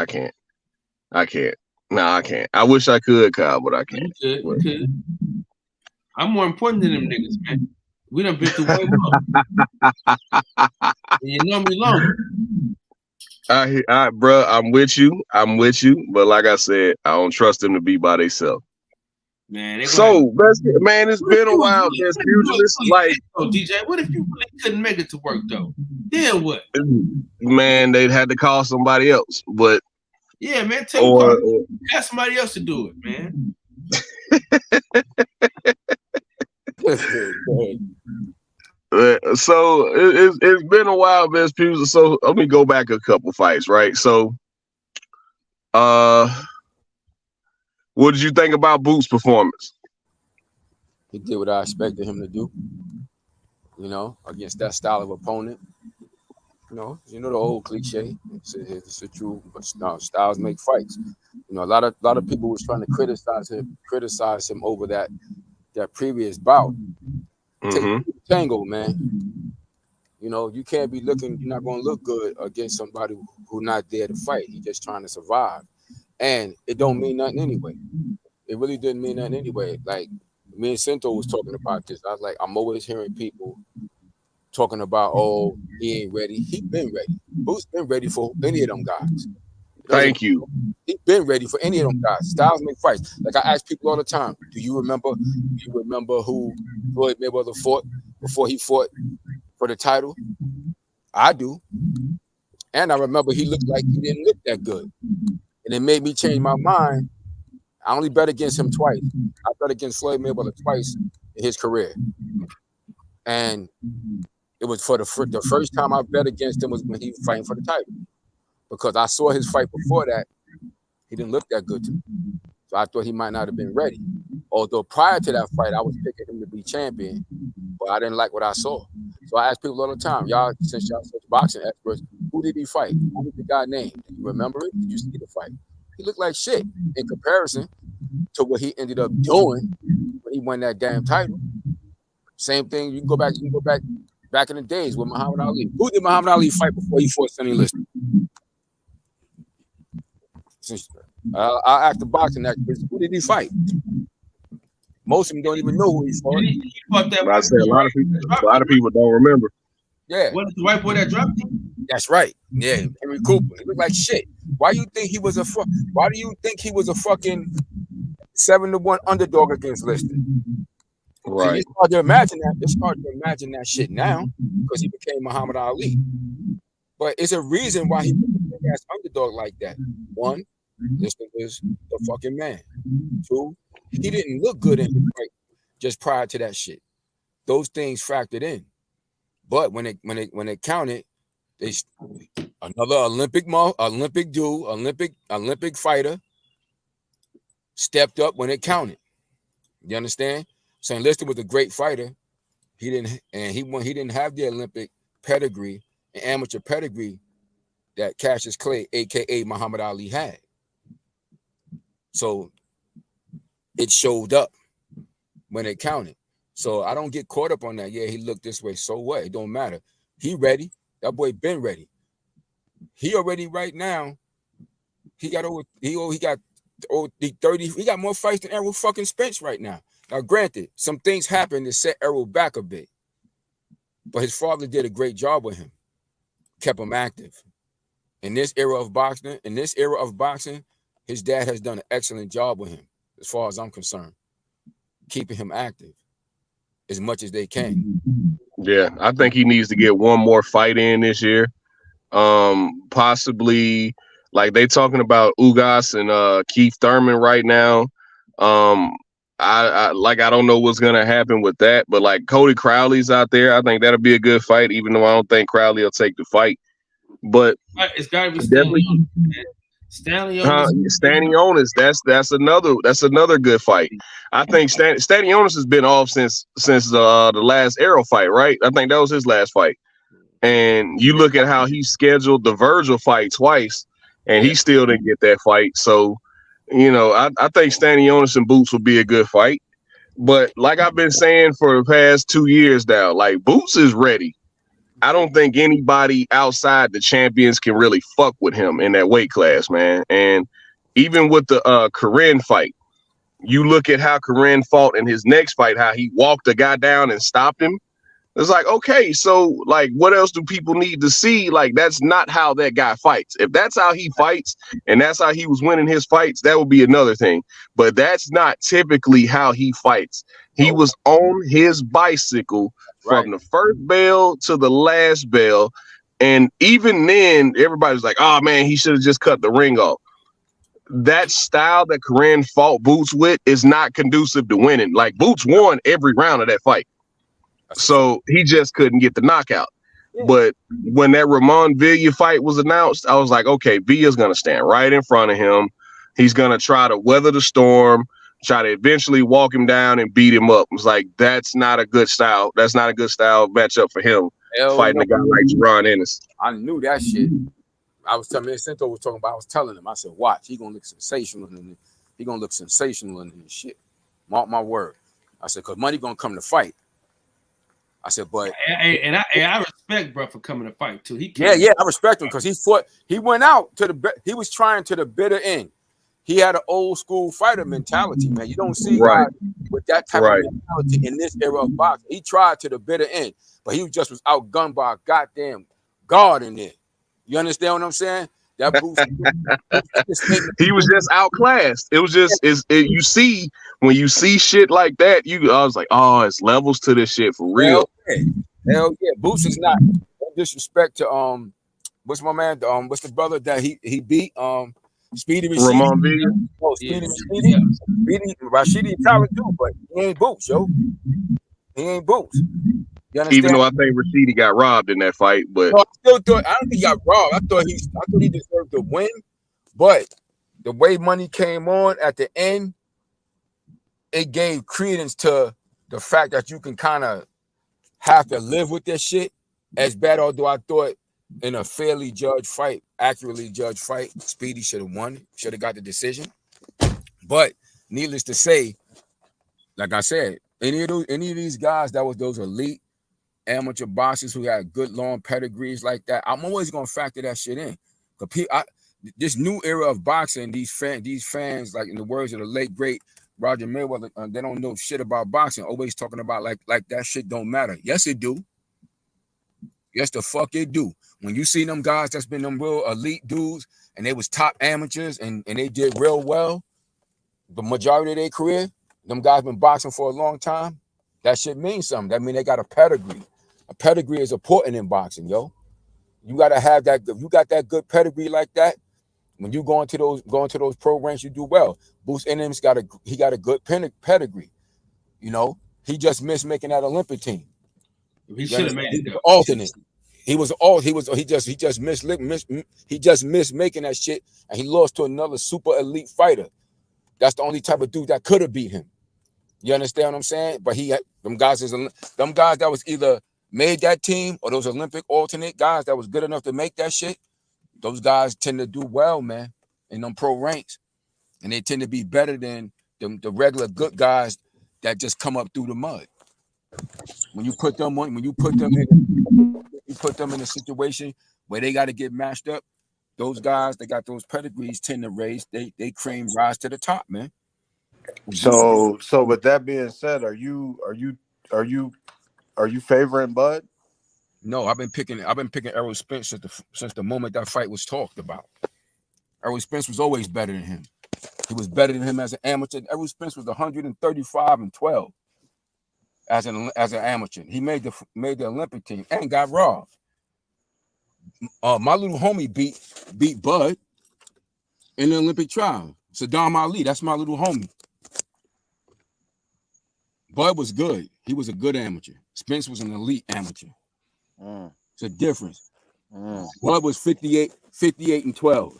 No, I can't. I wish I could, Kyle, but I can't. You could. I'm more important than them niggas, man. We done been through way more. You know me longer. Bro, I'm with you. But like I said, I don't trust them to be by themselves. Man, it's been a while. There's pugilists like DJ. What if you really couldn't make it to work though? Then what? Man, they'd had to call somebody else. But yeah, man, ask somebody else to do it, man. So it's been a while, best people. So let me go back a couple fights, right? So, what did you think about Boots' performance? He did what I expected him to do. Against that style of opponent. The old cliche. It's a true, but styles make fights. A lot of people was trying to criticize him over that previous bout. Take tango, man. You can't be looking. You're not going to look good against somebody who's not there to fight. He's just trying to survive, and it don't mean nothing anyway. It really didn't mean nothing anyway. Like me and Cinto was talking about this. I was like, I'm always hearing people talking about, oh, he ain't ready. He been ready. Boots been ready for any of them guys. Thank you. He been ready for any of them guys. Styles make fights. Like I ask people all the time, do you remember who Floyd Mayweather fought before he fought for the title? I do. And I remember he looked like he didn't look that good. And it made me change my mind. I only bet against him twice. I bet against Floyd Mayweather twice in his career. And it was for the first time I bet against him was when he was fighting for the title. Because I saw his fight before that, he didn't look that good to me. So I thought he might not have been ready. Although prior to that fight, I was picking him to be champion, but I didn't like what I saw. So I ask people all the time, y'all, since y'all such boxing experts, who did he fight? Who was the guy named? Do you remember it? Did you see the fight? He looked like shit in comparison to what he ended up doing when he won that damn title. Same thing. You can go back in the days with Muhammad Ali. Who did Muhammad Ali fight before he fought Sonny Liston? I'll ask the boxing experts. Who did he fight? Most of them don't even know who he fought. He fought that I said a lot of people don't remember. Yeah. What is the white boy that dropped him? That's right. Yeah, Henry Cooper. He looked like shit. Why do you think he was a fucking 7-1 underdog against Liston? Right. See, it's hard to imagine that. It's hard to imagine that shit now because he became Muhammad Ali. But it's a reason why he was a big ass underdog like that. One, Liston was the fucking man. Two, he didn't look good in his fight just prior to that shit. Those things factored in. But when it counted, they another Olympic fighter stepped up when it counted. You understand? St. Liston was a great fighter. He didn't have the Olympic pedigree amateur pedigree that Cassius Clay, aka Muhammad Ali, had. So it showed up when it counted. So I don't get caught up on that. Yeah, he looked this way. So what? It don't matter. He ready. That boy been ready. He already right now. He got over 30. He got more fights than Errol fucking Spence right now. Now, granted, some things happened to set Errol back a bit, but his father did a great job with him, kept him active. In this era of boxing, his dad has done an excellent job with him, as far as I'm concerned, keeping him active as much as they can. Yeah, I think he needs to get one more fight in this year. Possibly, like they talking about Ugas and Keith Thurman right now. I don't know what's gonna happen with that, but like Cody Crowley's out there. I think that'll be a good fight, even though I don't think Crowley will take the fight. But it's gotta be Stanley Stanionis. That's another good fight. I think Stanionis has been off since the last Arrow fight, right? I think that was his last fight. And you look at how he scheduled the Virgil fight twice, and he still didn't get that fight. So, I think Stanionis and Boots will be a good fight. But like I've been saying for the past 2 years now, like Boots is ready. I don't think anybody outside the champions can really fuck with him in that weight class, man. And even with the Corinne fight, you look at how Corinne fought in his next fight, how he walked the guy down and stopped him. It's like, okay, so like, what else do people need to see? Like, that's not how that guy fights. If that's how he fights and that's how he was winning his fights, that would be another thing. But that's not typically how he fights. He was on his bicycle from the first bell to the last bell. And even then, everybody's like, oh man, he should have just cut the ring off. That style that Corinne fought Boots with is not conducive to winning. Like, Boots won every round of that fight. So he just couldn't get the knockout. Yeah. But when that Ramon Villa fight was announced, I was like, okay, Villa's going to stand right in front of him. He's going to try to weather the storm, try to eventually walk him down and beat him up. It was like, that's not a good style. That's not a good style matchup for him, fighting a guy like Jaron Ennis. I knew that shit. I was telling Cento was talking about, I was telling him, I said, watch, he going to look sensational in this shit. Mark my word. I said, because money going to come to fight. I said, but I respect bro for coming to fight too. I respect him because he fought. He went out to he was trying to the bitter end. He had an old school fighter mentality, man. You don't see guys with that type of mentality in this era of boxing. He tried to the bitter end, but he was outgunned by a goddamn guard in there. You understand what I'm saying? That Boots, he was just outclassed. It was just you see when you see shit like that, I was like, oh, it's levels to this shit for real. Hell yeah. Boots is not, no disrespect to what's my man? What's the brother that he beat? Speedy Rashidi. Ramon Villa. Oh, Speedy Rashidi talent too, but he ain't Boots, yo. He ain't Boots. Even though I think Rashidi got robbed in that fight, but no, I don't think he got robbed. I thought he deserved to win, but the way money came on at the end, it gave credence to the fact that you can kind of have to live with this shit. As bad, although I thought in a fairly judged fight, accurately judged fight, Speedy should have won, should have got the decision. But needless to say, like I said, any of these guys that was those elite amateur boxers who had good long pedigrees like that, I'm always gonna factor that shit in. This new era of boxing, these fans, like in the words of the late great Roger Mayweather, they don't know shit about boxing. Always talking about like that shit don't matter. Yes, it do. Yes, the fuck it do. When you see them guys that's been them real elite dudes and they was top amateurs and they did real well, the majority of their career, them guys been boxing for a long time. That shit means something. That mean they got a pedigree. A pedigree is important in boxing, yo. You gotta have that. If you got that good pedigree like that, when you go into those programs, you do well. Boots Ennis got a good pedigree. You know, he just missed making that Olympic team. He should have made it. Alternate. He just missed making that shit, and he lost to another super elite fighter. That's the only type of dude that could have beat him. You understand what I'm saying? But he had them guys that was either made that team, or those Olympic alternate guys that was good enough to make that shit, those guys tend to do well, man, in them pro ranks. And they tend to be better than the regular good guys that just come up through the mud. When you put them in a situation where they got to get matched up, those guys that got those pedigrees tend to they cream rise to the top, man. So with that being said, are you favoring Bud? No, I've been picking Errol Spence since the moment that fight was talked about. Errol Spence was always better than him. He was better than him as an amateur. Errol Spence was 135-12 as an amateur. He made the Olympic team and got robbed. My little homie beat Bud in the Olympic trial. Saddam Ali, that's my little homie. Bud was good. He was a good amateur. Spence was an elite amateur. It's a difference. Bud was 58-12.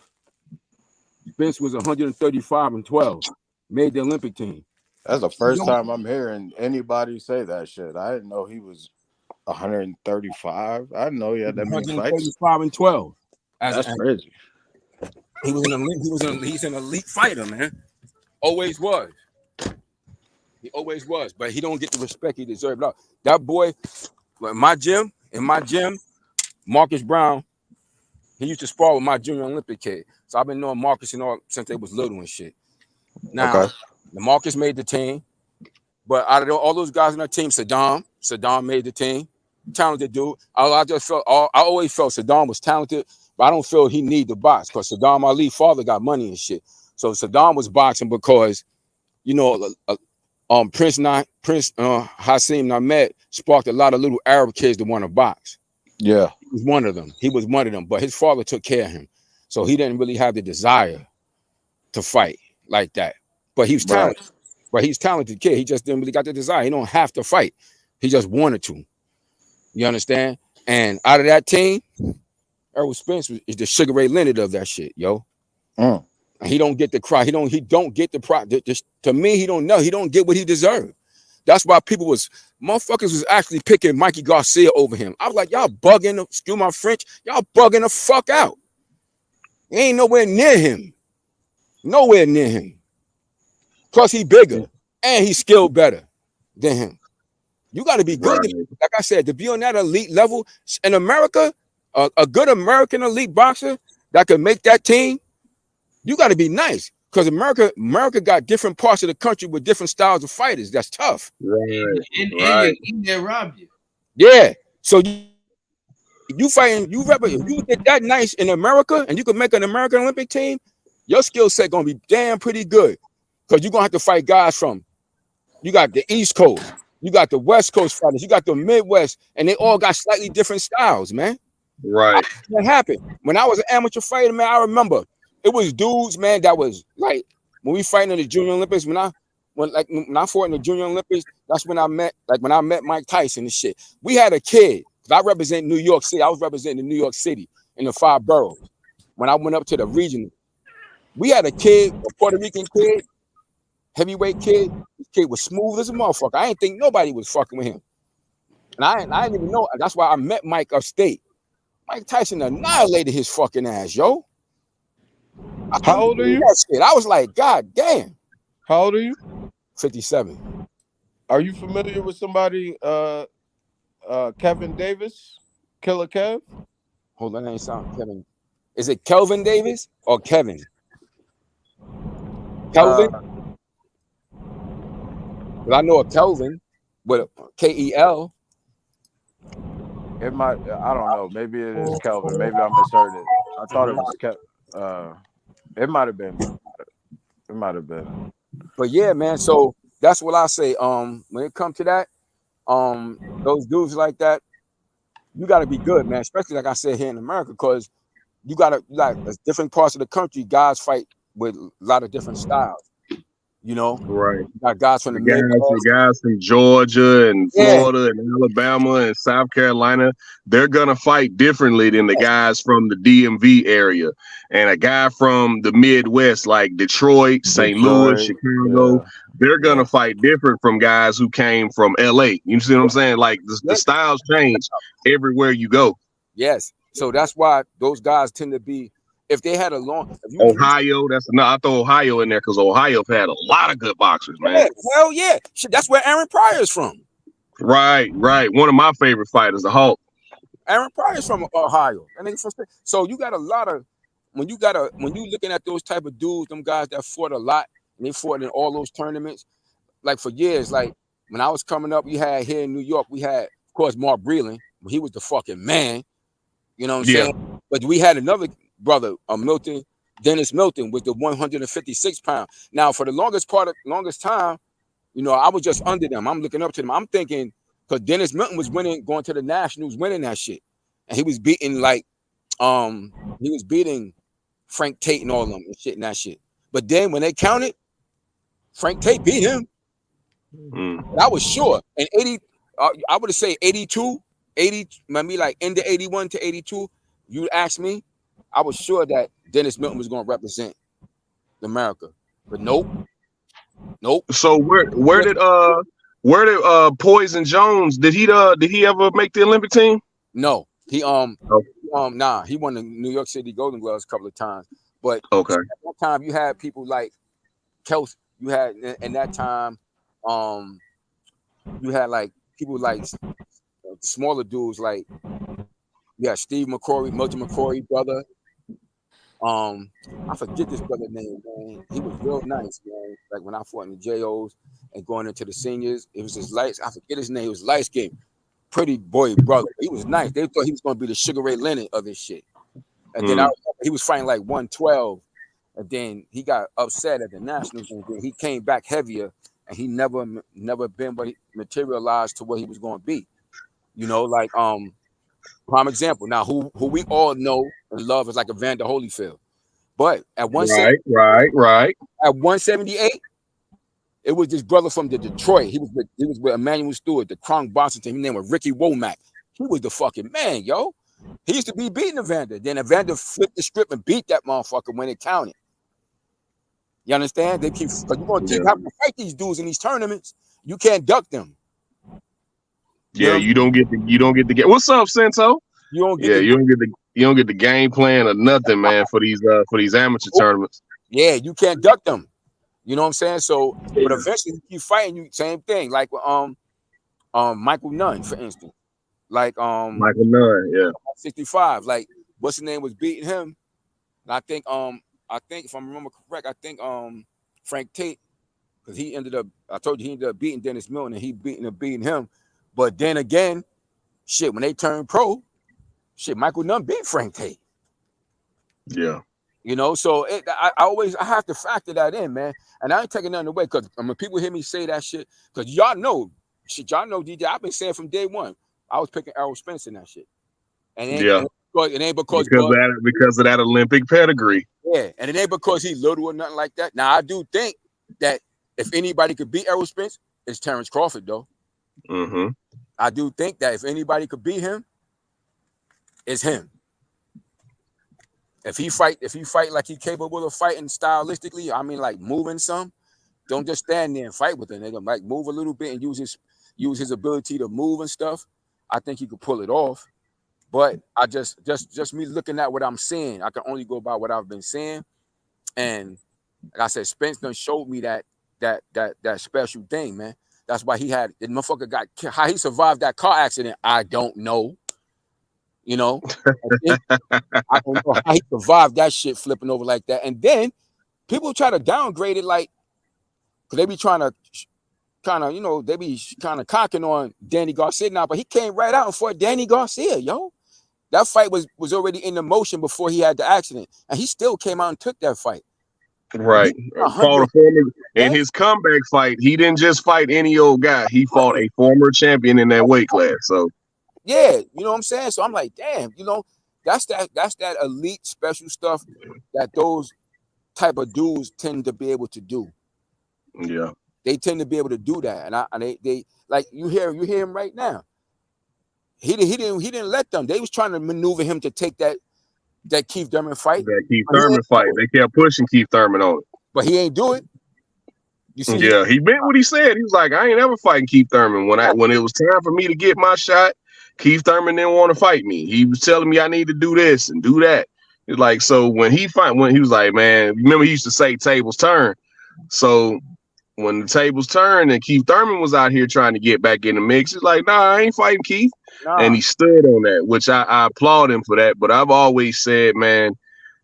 Spence was 135-12. Made the Olympic team. That's the first time I'm hearing anybody say that shit. I didn't know he was 135. I didn't know he had that many fights. 135-12. That's crazy. He's an elite fighter, man. Always was. He always was, but he don't get the respect he deserved. That boy, in my gym, Marcus Brown, he used to spar with my junior Olympic kid. So I've been knowing Marcus and all since they was little and shit. Now, Marcus made the team, but out of all those guys on that team, Saddam made the team. Talented dude. I always felt Saddam was talented, but I don't feel he need to box because Saddam Ali's father got money and shit. So Saddam was boxing because, Prince Hassim Nahmed sparked a lot of little Arab kids to want to box. Yeah. He was one of them, but his father took care of him. So he didn't really have the desire to fight like that. But he was talented. Right. But he's a talented kid. He just didn't really got the desire. He don't have to fight. He just wanted to. You understand? And out of that team, Errol Spence is the Sugar Ray Leonard of that shit, yo. He don't get the cry. He don't get the pride. To me, he don't know. He don't get what he deserved. That's why motherfuckers was actually picking Mikey Garcia over him. I was like, y'all bugging, excuse my French, y'all bugging the fuck out. He ain't nowhere near him. Nowhere near him. Plus, he bigger and he's skilled better than him. You got to be good. Right. Like I said, to be on that elite level in America, a good American elite boxer that could make that team, you got to be nice because America got different parts of the country with different styles of fighters. That's tough. Right. And they rob you. Yeah. So you fighting, if you get that nice in America and you can make an American Olympic team, your skill set gonna be damn pretty good. Because you're gonna have to fight guys from, you got the East Coast, you got the West Coast fighters, you got the Midwest, and they all got slightly different styles, man. Right. What happened? When I was an amateur fighter, man, I remember it was dudes, man, that was like when we fighting in the Junior Olympics, when I fought in the Junior Olympics, that's when I met Mike Tyson and shit. We had a kid, because I represent New York City. I was representing New York City in the 5 boroughs. When I went up to the regional, we had a kid, a Puerto Rican kid, heavyweight kid. This kid was smooth as a motherfucker. I didn't think nobody was fucking with him. And I didn't even know. That's why I met Mike upstate. Mike Tyson annihilated his fucking ass, yo. How old are you? I was like, God damn. How old are you? 57. Are you familiar with somebody, Kevin Davis? Killer Kev? Hold on, that ain't sound Kevin. Is it Kelvin Davis or Kevin? Kelvin? Well, I know a Kelvin with a K-E-L. It might, I don't know. Maybe it is Kelvin. Maybe I misheard it. I thought it was Kevin. It might have been. It might have been. But yeah, man. So that's what I say. When it comes to that, those dudes like that, you got to be good, man. Especially like I said here in America, because you got to like different parts of the country. Guys fight with a lot of different styles. You know, Right. you got guys from the The Midwest. guys from Georgia and Yeah, Florida and Alabama and South Carolina, they're gonna fight differently than the guys from the DMV area. And a guy from the Midwest, like Detroit, St. Louis, Detroit. Chicago, Yeah, they're yeah, gonna fight different from guys who came from LA. You see what I'm saying? Like the yeah. styles change everywhere you go. Yes. So that's why those guys tend to be. If they had a long, if you Ohio, I throw Ohio in there because Ohio had a lot of good boxers, man. yeah, hell yeah, shit, that's where Aaron Pryor's from. Right. One of my favorite fighters, the Hulk. Aaron Pryor's from Ohio. And then so you got a lot of when you looking at those type of dudes, them guys that fought a lot and they fought in all those tournaments, like for years. Like when I was coming up, we had here in New York, we had of course Mark Breland, he was the fucking man. You know what I'm saying? But we had another brother, Dennis Milton, was the 156 pound. Now for the longest time, you know, I was just under them. I'm looking up to them. I'm thinking because Dennis Milton was winning, going to the Nationals, winning that shit, and he was beating Frank Tate and all of them and shit and that shit. But then when they counted, Frank Tate beat him. I was sure. And 80, I would say 82, 80, maybe like in the 81 to 82. You asked me, I was sure that Dennis Milton was going to represent America, but nope. So where did Poison Jones, did he ever make the Olympic team? No, he he won the New York City Golden Gloves a couple of times, but okay, at that time you had people like Kelsey. You had in that time, you had like people like smaller dudes like Steve McCrory, Milton McCrory brother. I forget this brother's name, man. He was real nice, man. Like when I fought in the JOs and going into the seniors, it was his light. I forget his name. He was light skinned, pretty boy brother. He was nice. They thought he was going to be the Sugar Ray Leonard of this shit. And then he was fighting like 112, and then he got upset at the Nationals, and then he came back heavier, and he never been but he materialized to what he was going to be. You know, like prime example. Now, who we all know and love is like Evander Holyfield, but at 178, right. At 178, it was this brother from Detroit. He was with Emmanuel Stewart, the Kronk boxing team. His name was Ricky Womack. He was the fucking man, yo. He used to be beating Evander. Then Evander flipped the script and beat that motherfucker when it counted. You understand? They keep because you're gonna keep having to fight these dudes in these tournaments. You can't duck them. Yeah, you don't get the game. What's up, Sento? You don't get the game plan or nothing, man, for these amateur tournaments. Yeah, you can't duck them. You know what I'm saying? So, but eventually you keep fighting. You same thing, like Michael Nunn, for instance. Like Michael Nunn, yeah, 65. Like what's his name was beating him. And I think if I remember correct, I think Frank Tate, because he ended up beating Dennis Milton and he beating him. But then again, shit, when they turned pro, shit, Michael Nunn beat Frank Tate. Yeah. You know, so I have to factor that in, man. And I ain't taking nothing away because when people hear me say that shit, because y'all know, DJ, I've been saying from day one, I was picking Errol Spence in that shit. And it ain't because of that Olympic pedigree. Yeah, and it ain't because he's little or nothing like that. Now I do think that if anybody could beat Errol Spence, it's Terrence Crawford, though. Mm-hmm. I do think that if anybody could beat him, it's him. If he fight like he's capable of fighting stylistically, I mean like moving some, don't just stand there and fight with him. Nigga. Like move a little bit and use his ability to move and stuff. I think he could pull it off. But I just me looking at what I'm seeing, I can only go by what I've been seeing. And like I said, Spence done showed me that special thing, man. That's why the motherfucker got killed. How he survived that car accident, I don't know. You know, I don't know how he survived that shit flipping over like that. And then people try to downgrade it, like, because they be trying to kind of, you know, they be kind of cocking on Danny Garcia now, but he came right out and fought Danny Garcia, yo. That fight was already in the motion before he had the accident, and he still came out and took that fight. Right. In his comeback fight, he didn't just fight any old guy. He fought a former champion in that weight class. So yeah, you know what I'm saying? So I'm like, damn, you know, that's that elite special stuff that those type of dudes tend to be able to do. Yeah. They tend to be able to do that, and they like you hear him right now. He didn't let them. They was trying to maneuver him to take that Keith Thurman fight. That Keith Thurman fight. They kept pushing Keith Thurman on it. But he ain't do it. You see? Yeah, he meant what he said. He was like, I ain't ever fighting Keith Thurman. When it was time for me to get my shot, Keith Thurman didn't want to fight me. He was telling me I need to do this and do that. It's like, so when he was like, man, remember he used to say tables turn. So when the tables turned and Keith Thurman was out here trying to get back in the mix, he's like, nah, I ain't fighting Keith. Nah. And he stood on that, which I applaud him for that. But I've always said, man,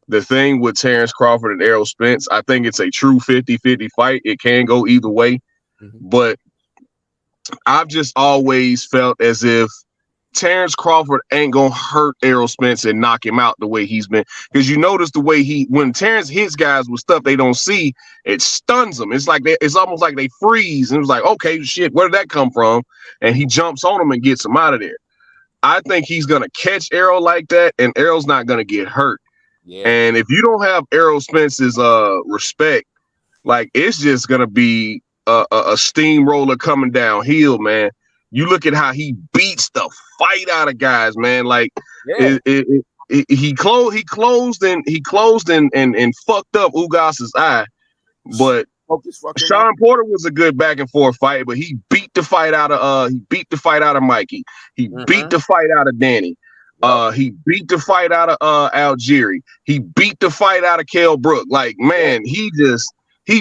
the thing with Terrence Crawford and Errol Spence, I think it's a true 50-50 fight. It can go either way. Mm-hmm. But I've just always felt as if Terrence Crawford ain't going to hurt Errol Spence and knock him out the way he's been. Because you notice the way when Terrence hits guys with stuff they don't see, it stuns them. It's like it's almost like they freeze. And it's like, okay, shit, where did that come from? And he jumps on them and gets them out of there. I think he's going to catch Errol like that, and Errol's not going to get hurt. Yeah. And if you don't have Errol Spence's respect, like it's just going to be a steamroller coming downhill, man. You look at how he beats the fight out of guys, man. Like he closed and fucked up Ugas's eye. But Sean Porter was a good back and forth fight, but he beat the fight out of Mikey. He beat the fight out of Danny. He beat the fight out of Algieri. He beat the fight out of Kell Brook. Like, man, he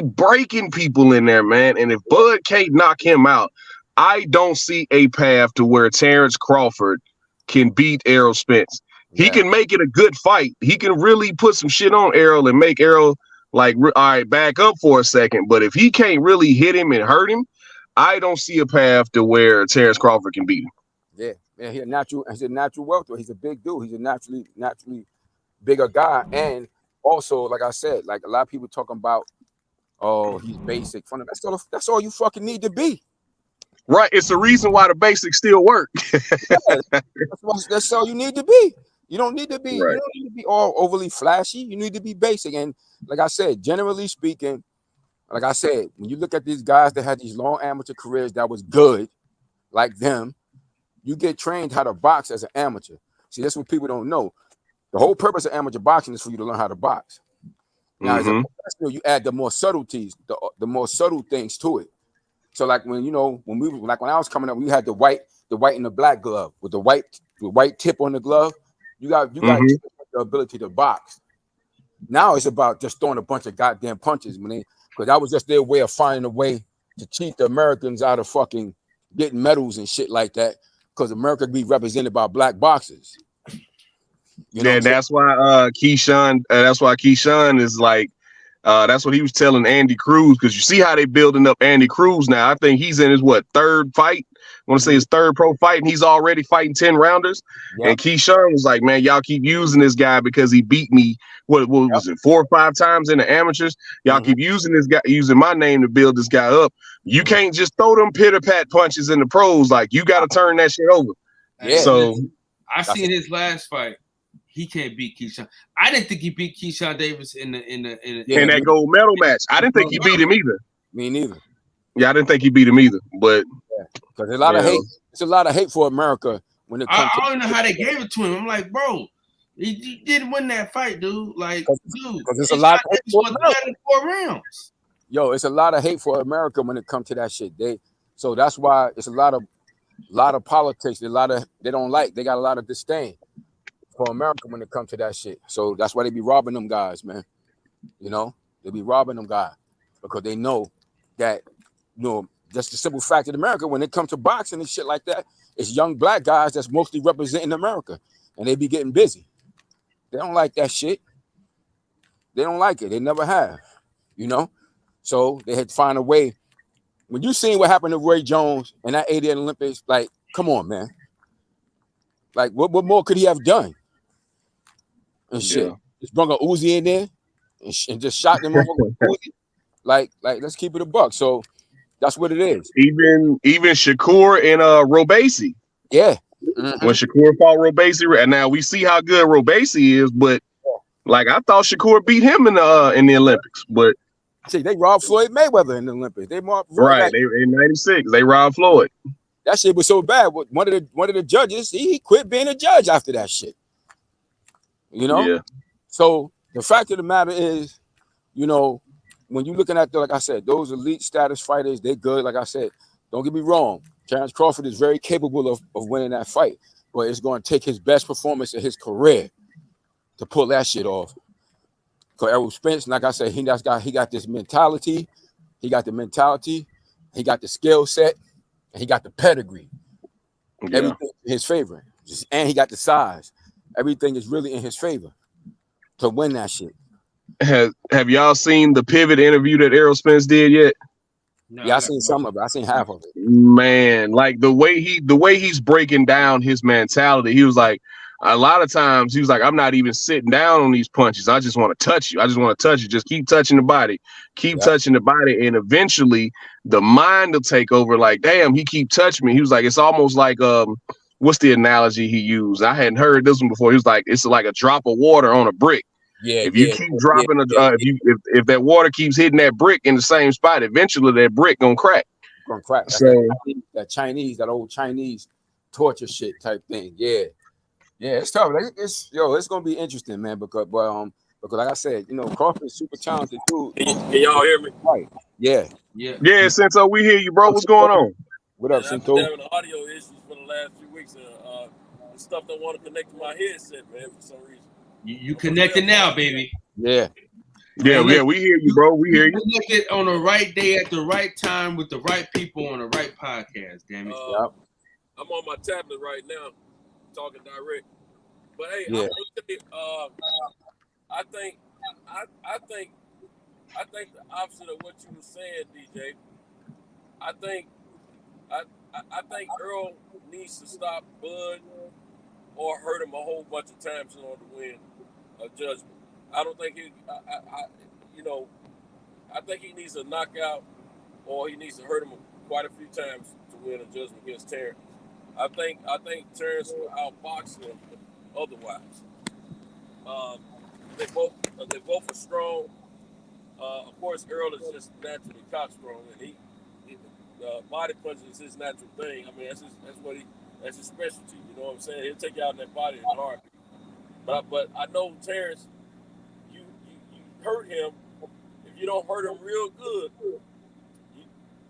breaking people in there, man. And if Bud can't knock him out, I don't see a path to where Terrence Crawford can beat Errol Spence. He can make it a good fight. He can really put some shit on Errol and make Errol like, all right, back up for a second. But if he can't really hit him and hurt him, I don't see a path to where Terrence Crawford can beat him. Yeah, man, he's a natural welterweight. He's a big dude. He's a naturally bigger guy. And also, like I said, like a lot of people talking about, oh, he's basic. That's all you fucking need to be. Right. It's the reason why the basics still work. That's all you need to be. You don't need to be, You don't need to be all overly flashy. You need to be basic. And like I said, generally speaking, like I said, when you look at these guys that had these long amateur careers that was good, like them, you get trained how to box as an amateur. See, that's what people don't know. The whole purpose of amateur boxing is for you to learn how to box. Now, as a professional, you add the more subtleties, the more subtle things to it. So, like when I was coming up, we had the white and the black glove with the white tip on the glove. You got the ability to box. Now it's about just throwing a bunch of goddamn punches, man. Because that was just their way of finding a way to cheat the Americans out of fucking getting medals and shit like that. Because America be represented by black boxers. That's why Keyshawn is like, that's what he was telling Andy Cruz, because you see how they building up Andy Cruz now. I think he's in his third fight. I want to say his third pro fight, and he's already fighting 10 rounders. Yep. And Keyshawn was like, man, y'all keep using this guy because he beat me. What was it, 4 or 5 times in the amateurs? Y'all keep using this guy, using my name to build this guy up. You can't just throw them pitter-pat punches in the pros. Like, you got to turn that shit over. Yeah. So I seen his last fight. He can't beat Keyshawn. I didn't think he beat Keyshawn Davis in that gold medal match. I didn't think he beat him either. Me neither. Yeah, I didn't think he beat him either. But because there's a lot of hate. It's a lot of hate for America when it comes. I don't know how they gave it to him. I'm like, bro, he didn't win that fight, dude. Like, dude, because it's a lot of hate for America. 4 rounds. Yo, it's a lot of hate for America when it comes to that shit. So that's why it's a lot of politics. They don't like. They got a lot of disdain for America when it comes to that shit. So that's why they be robbing them guys, man. You know, they be robbing them guys because they know that, just the simple fact in America, when it comes to boxing and shit like that, it's young black guys that's mostly representing America, and they be getting busy. They don't like that shit. They don't like it. They never have, So they had to find a way. When you seen what happened to Roy Jones and that 80 Olympics, like, come on, man. Like, what more could he have done? And shit. Just brought a Uzi in there and just shot them over with Uzi. Like, let's keep it a buck. So that's what it is. Even Shakur and Robeisy. Yeah. When Shakur fought Robeisy, and now we see how good Robeisy is, but like I thought Shakur beat him in the Olympics, but See, they robbed Floyd Mayweather in the Olympics. They robbed Right. They in '96. They robbed Floyd. that shit was so bad. One of the judges, he quit being a judge after that shit. You know? Yeah. So the fact of the matter is, you know, when you're looking at like I said, those elite status fighters, they're good. Like I said, don't get me wrong. Terrence Crawford is very capable of winning that fight, but it's going to take his best performance of his career to pull that shit off. Because Errol Spence, like I said, he got this mentality. He got the mentality. He got the skill set. And he got the pedigree. Yeah. Everything in his favor. And he got the size. Everything is really in his favor to win that shit. Have y'all seen the pivot interview that Errol Spence did yet? No, Yeah, I seen some of it. I seen half of it. Man, like the way he's breaking down his mentality, he was like, a lot of times he was like, I'm not even sitting down on these punches. I just want to touch you. I just want to touch you. Just keep touching the body. Keep touching the body. And eventually the mind will take over. Like, damn, he keep touching me. He was like, it's almost like what's the analogy he used? I hadn't heard this one before. He was like, it's like a drop of water on a brick. Yeah. If you keep dropping if that water keeps hitting that brick in the same spot, eventually that brick gonna crack. Gonna crack. So that old Chinese torture shit type thing. Yeah. Yeah, it's tough. It's gonna be interesting, man. Because like I said, you know, Crawford's super talented dude. Can y'all hear me? Right. Yeah. Yeah. Yeah, Cinto, we hear you, bro. What's going on? What up, I've Cinto? been having audio issues for the last few weeks. The stuff don't want to connect to my headset, man, for some reason. You connected now, baby. Yeah. Yeah, we hear you, bro. We hear you. Connected on the right day at the right time with the right people on the right podcast. Damn it. I'm on my tablet right now, talking direct. But hey, Yeah. I think the opposite of what you were saying, DJ. I think Earl needs to stop Bud or hurt him a whole bunch of times in order to win a judgment. I don't think I think he needs a knockout or he needs to hurt him quite a few times to win a judgment against Terrence. I think Terrence will outbox him otherwise. They both are strong. Of course, Earl is just naturally cock strong, and he body punching is his natural thing. I mean, that's his specialty. You know what I'm saying? He'll take you out in that body in a heartbeat. But I know Terrence, you hurt him. If you don't hurt him real good,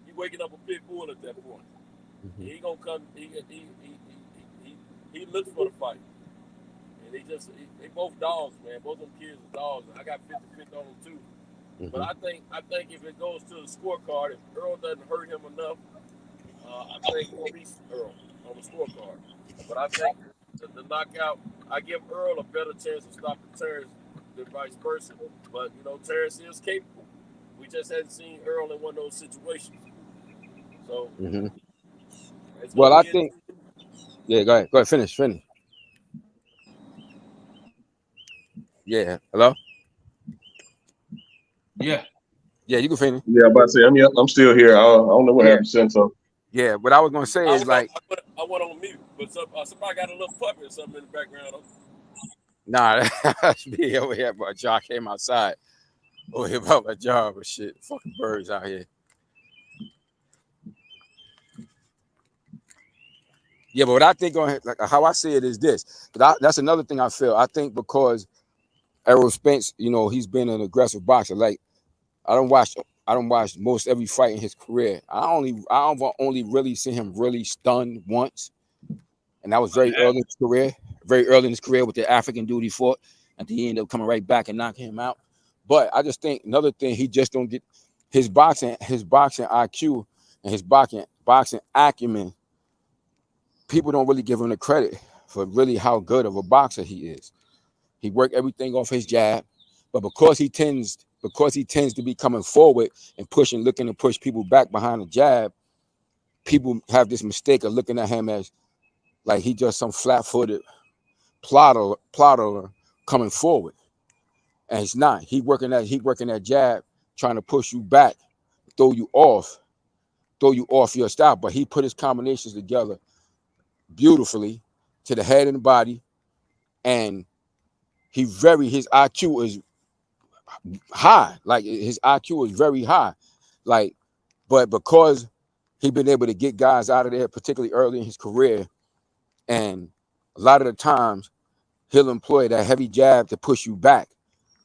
you waking up a pit bull at that point. Mm-hmm. He gonna come. He looks for the fight, and they both dogs, man. Both them kids are dogs, and I got 50-50 on them too. Mm-hmm. But I think if it goes to the scorecard, if Earl doesn't hurt him enough, I think he'll beat Earl on the scorecard. But I think the knockout, I give Earl a better chance of stopping Terrence than vice versa. But you know, Terrence is capable. We just hadn't seen Earl in one of those situations. So, well, I think. Yeah, go ahead, finish. Yeah, hello. Yeah, you can finish. Yeah, I'm about to say I'm still here. I don't know what happened, Cinto. Yeah, what I was gonna say is like I went on mute, but somebody got a little puppy or something in the background. Nah, that's me over here, but y'all came outside over here about my job or shit. Fucking birds out here. Yeah, but what I think on like how I see it is this. But that's another thing I feel. I think because Errol Spence, you know, he's been an aggressive boxer. Like I don't watch most every fight in his career. I only really see him really stunned once, and that was very early in his career. Very early in his career with the African dude he fought, and he ended up coming right back and knocking him out. But I just think another thing, he just don't get his boxing IQ and his boxing acumen. People don't really give him the credit for really how good of a boxer he is. He worked everything off his jab, but because he tends to be coming forward and looking to push people back behind the jab, people have this mistake of looking at him as like he just some flat-footed plotter coming forward, and he's not. He working that jab, trying to push you back, throw you off your style. But he put his combinations together beautifully to the head and the body, and his IQ is high. Like his IQ is very high. Like, but because he been able to get guys out of there, particularly early in his career, and a lot of the times he'll employ that heavy jab to push you back.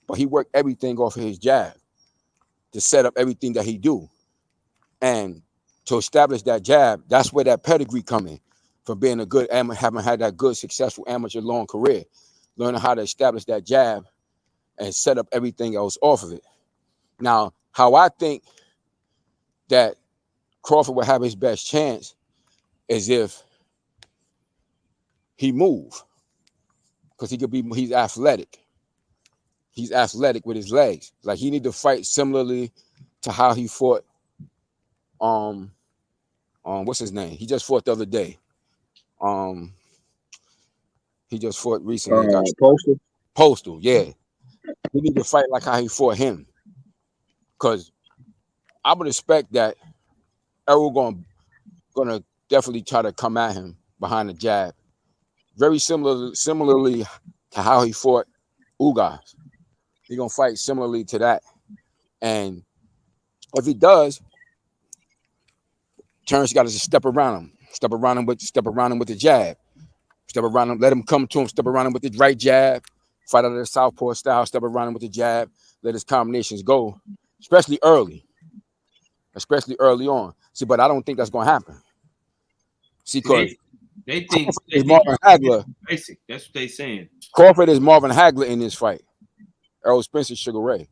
But he worked everything off of his jab to set up everything that he do. And to establish that jab, that's where that pedigree come in, from being a good amateur, having had that good, successful amateur long career, learning how to establish that jab and set up everything else off of it. Now, how I think that Crawford will have his best chance is if he move, because he's athletic. He's athletic with his legs. Like he need to fight similarly to how he fought. What's his name? He just fought the other day. He just fought recently. Postal, yeah. He need to fight like how he fought him, because I would expect that Errol gonna definitely try to come at him behind the jab, very similarly to how he fought Ugas. He's gonna fight similarly to that, and if he does, Terrence got to just step around him with the jab, step around him, let him come to him, step around him with the right jab, fight out of the southpaw style, step around him with the jab, let his combinations go, especially early on. See, but I don't think that's gonna happen. See, because they think Marvin Hagler. Basic. That's what they saying. Crawford is Marvin Hagler in this fight. Errol Spence is Sugar Ray.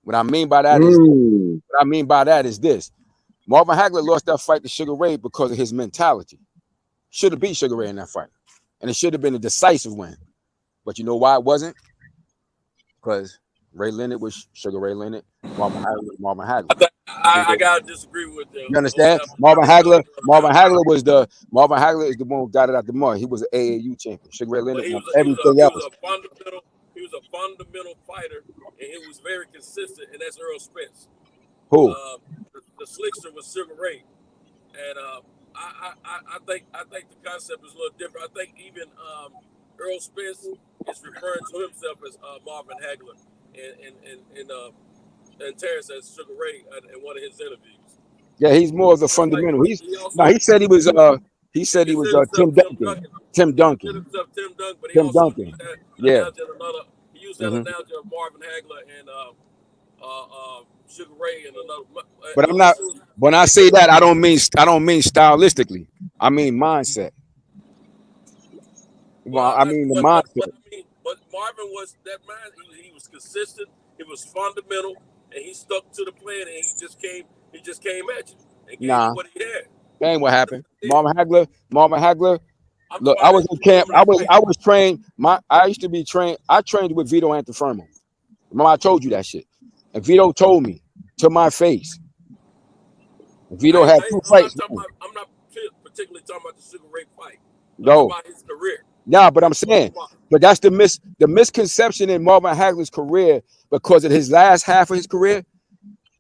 What I mean by that is this. Marvin Hagler lost that fight to Sugar Ray because of his mentality. Should have beat Sugar Ray in that fight. And it should have been a decisive win. But you know why it wasn't? Because Ray Leonard was Sugar Ray Leonard. Marvin Hagler was Marvin Hagler. I gotta disagree with them. You understand? Marvin Hagler is the one who got it out the mud. He was an AAU champion. Sugar Ray Leonard won everything else. He was a fundamental fighter, and he was very consistent, and that's Errol Spence. Who? The slickster was Sugar Ray, and I think the concept is a little different. I think even Errol Spence is referring to himself as Marvin Hagler, and Terrence as Sugar Ray in one of his interviews. Yeah, he's more of the fundamental. He said he was Tim Duncan. Tim Duncan. But he Duncan. Yeah. He used that analogy of Marvin Hagler and Sugar Ray and another. But I'm not. When I say that, I don't mean stylistically. I mean mindset. Well, I mean the mindset. But Marvin was that man. He was consistent. He was fundamental, and he stuck to the plan. And he just came at you and gave you what he had. That ain't what happened. Marvin Hagler. Look, I was in camp. I was trained. I used to be trained. I trained with Vito Antifermo. Remember, I told you that shit. And Vito told me to my face. Vito had 2 fights. I'm not particularly talking about the Sugar Ray fight. No. About his career. Nah, but I'm saying, but that's the misconception in Marvin Hagler's career, because of his last half of his career,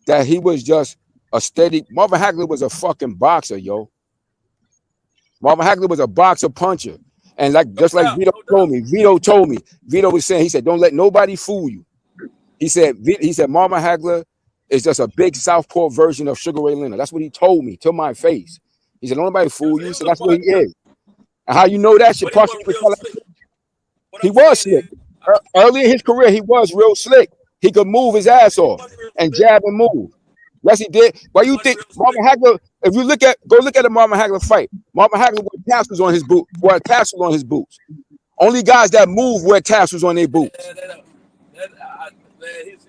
that he was just a steady. Marvin Hagler was a fucking boxer, yo. Marvin Hagler was a boxer puncher. And just like Vito told me, Vito was saying, he said, don't let nobody fool you. He said Marvin Hagler is just a big southpaw version of Sugar Ray Leonard. That's what he told me to my face. He said, don't nobody fool you. He said, that's what he is. And how you know that shit? He was slick. Early in his career, he was real slick. He could move his ass off and jab and move. Yes, he did. Why you think Marvin Hagler? If you go look at a Marvin Hagler fight, Marvin Hagler wore tassels on his boot. Wore tassels on his boots. Only guys that move wear tassels on their boots.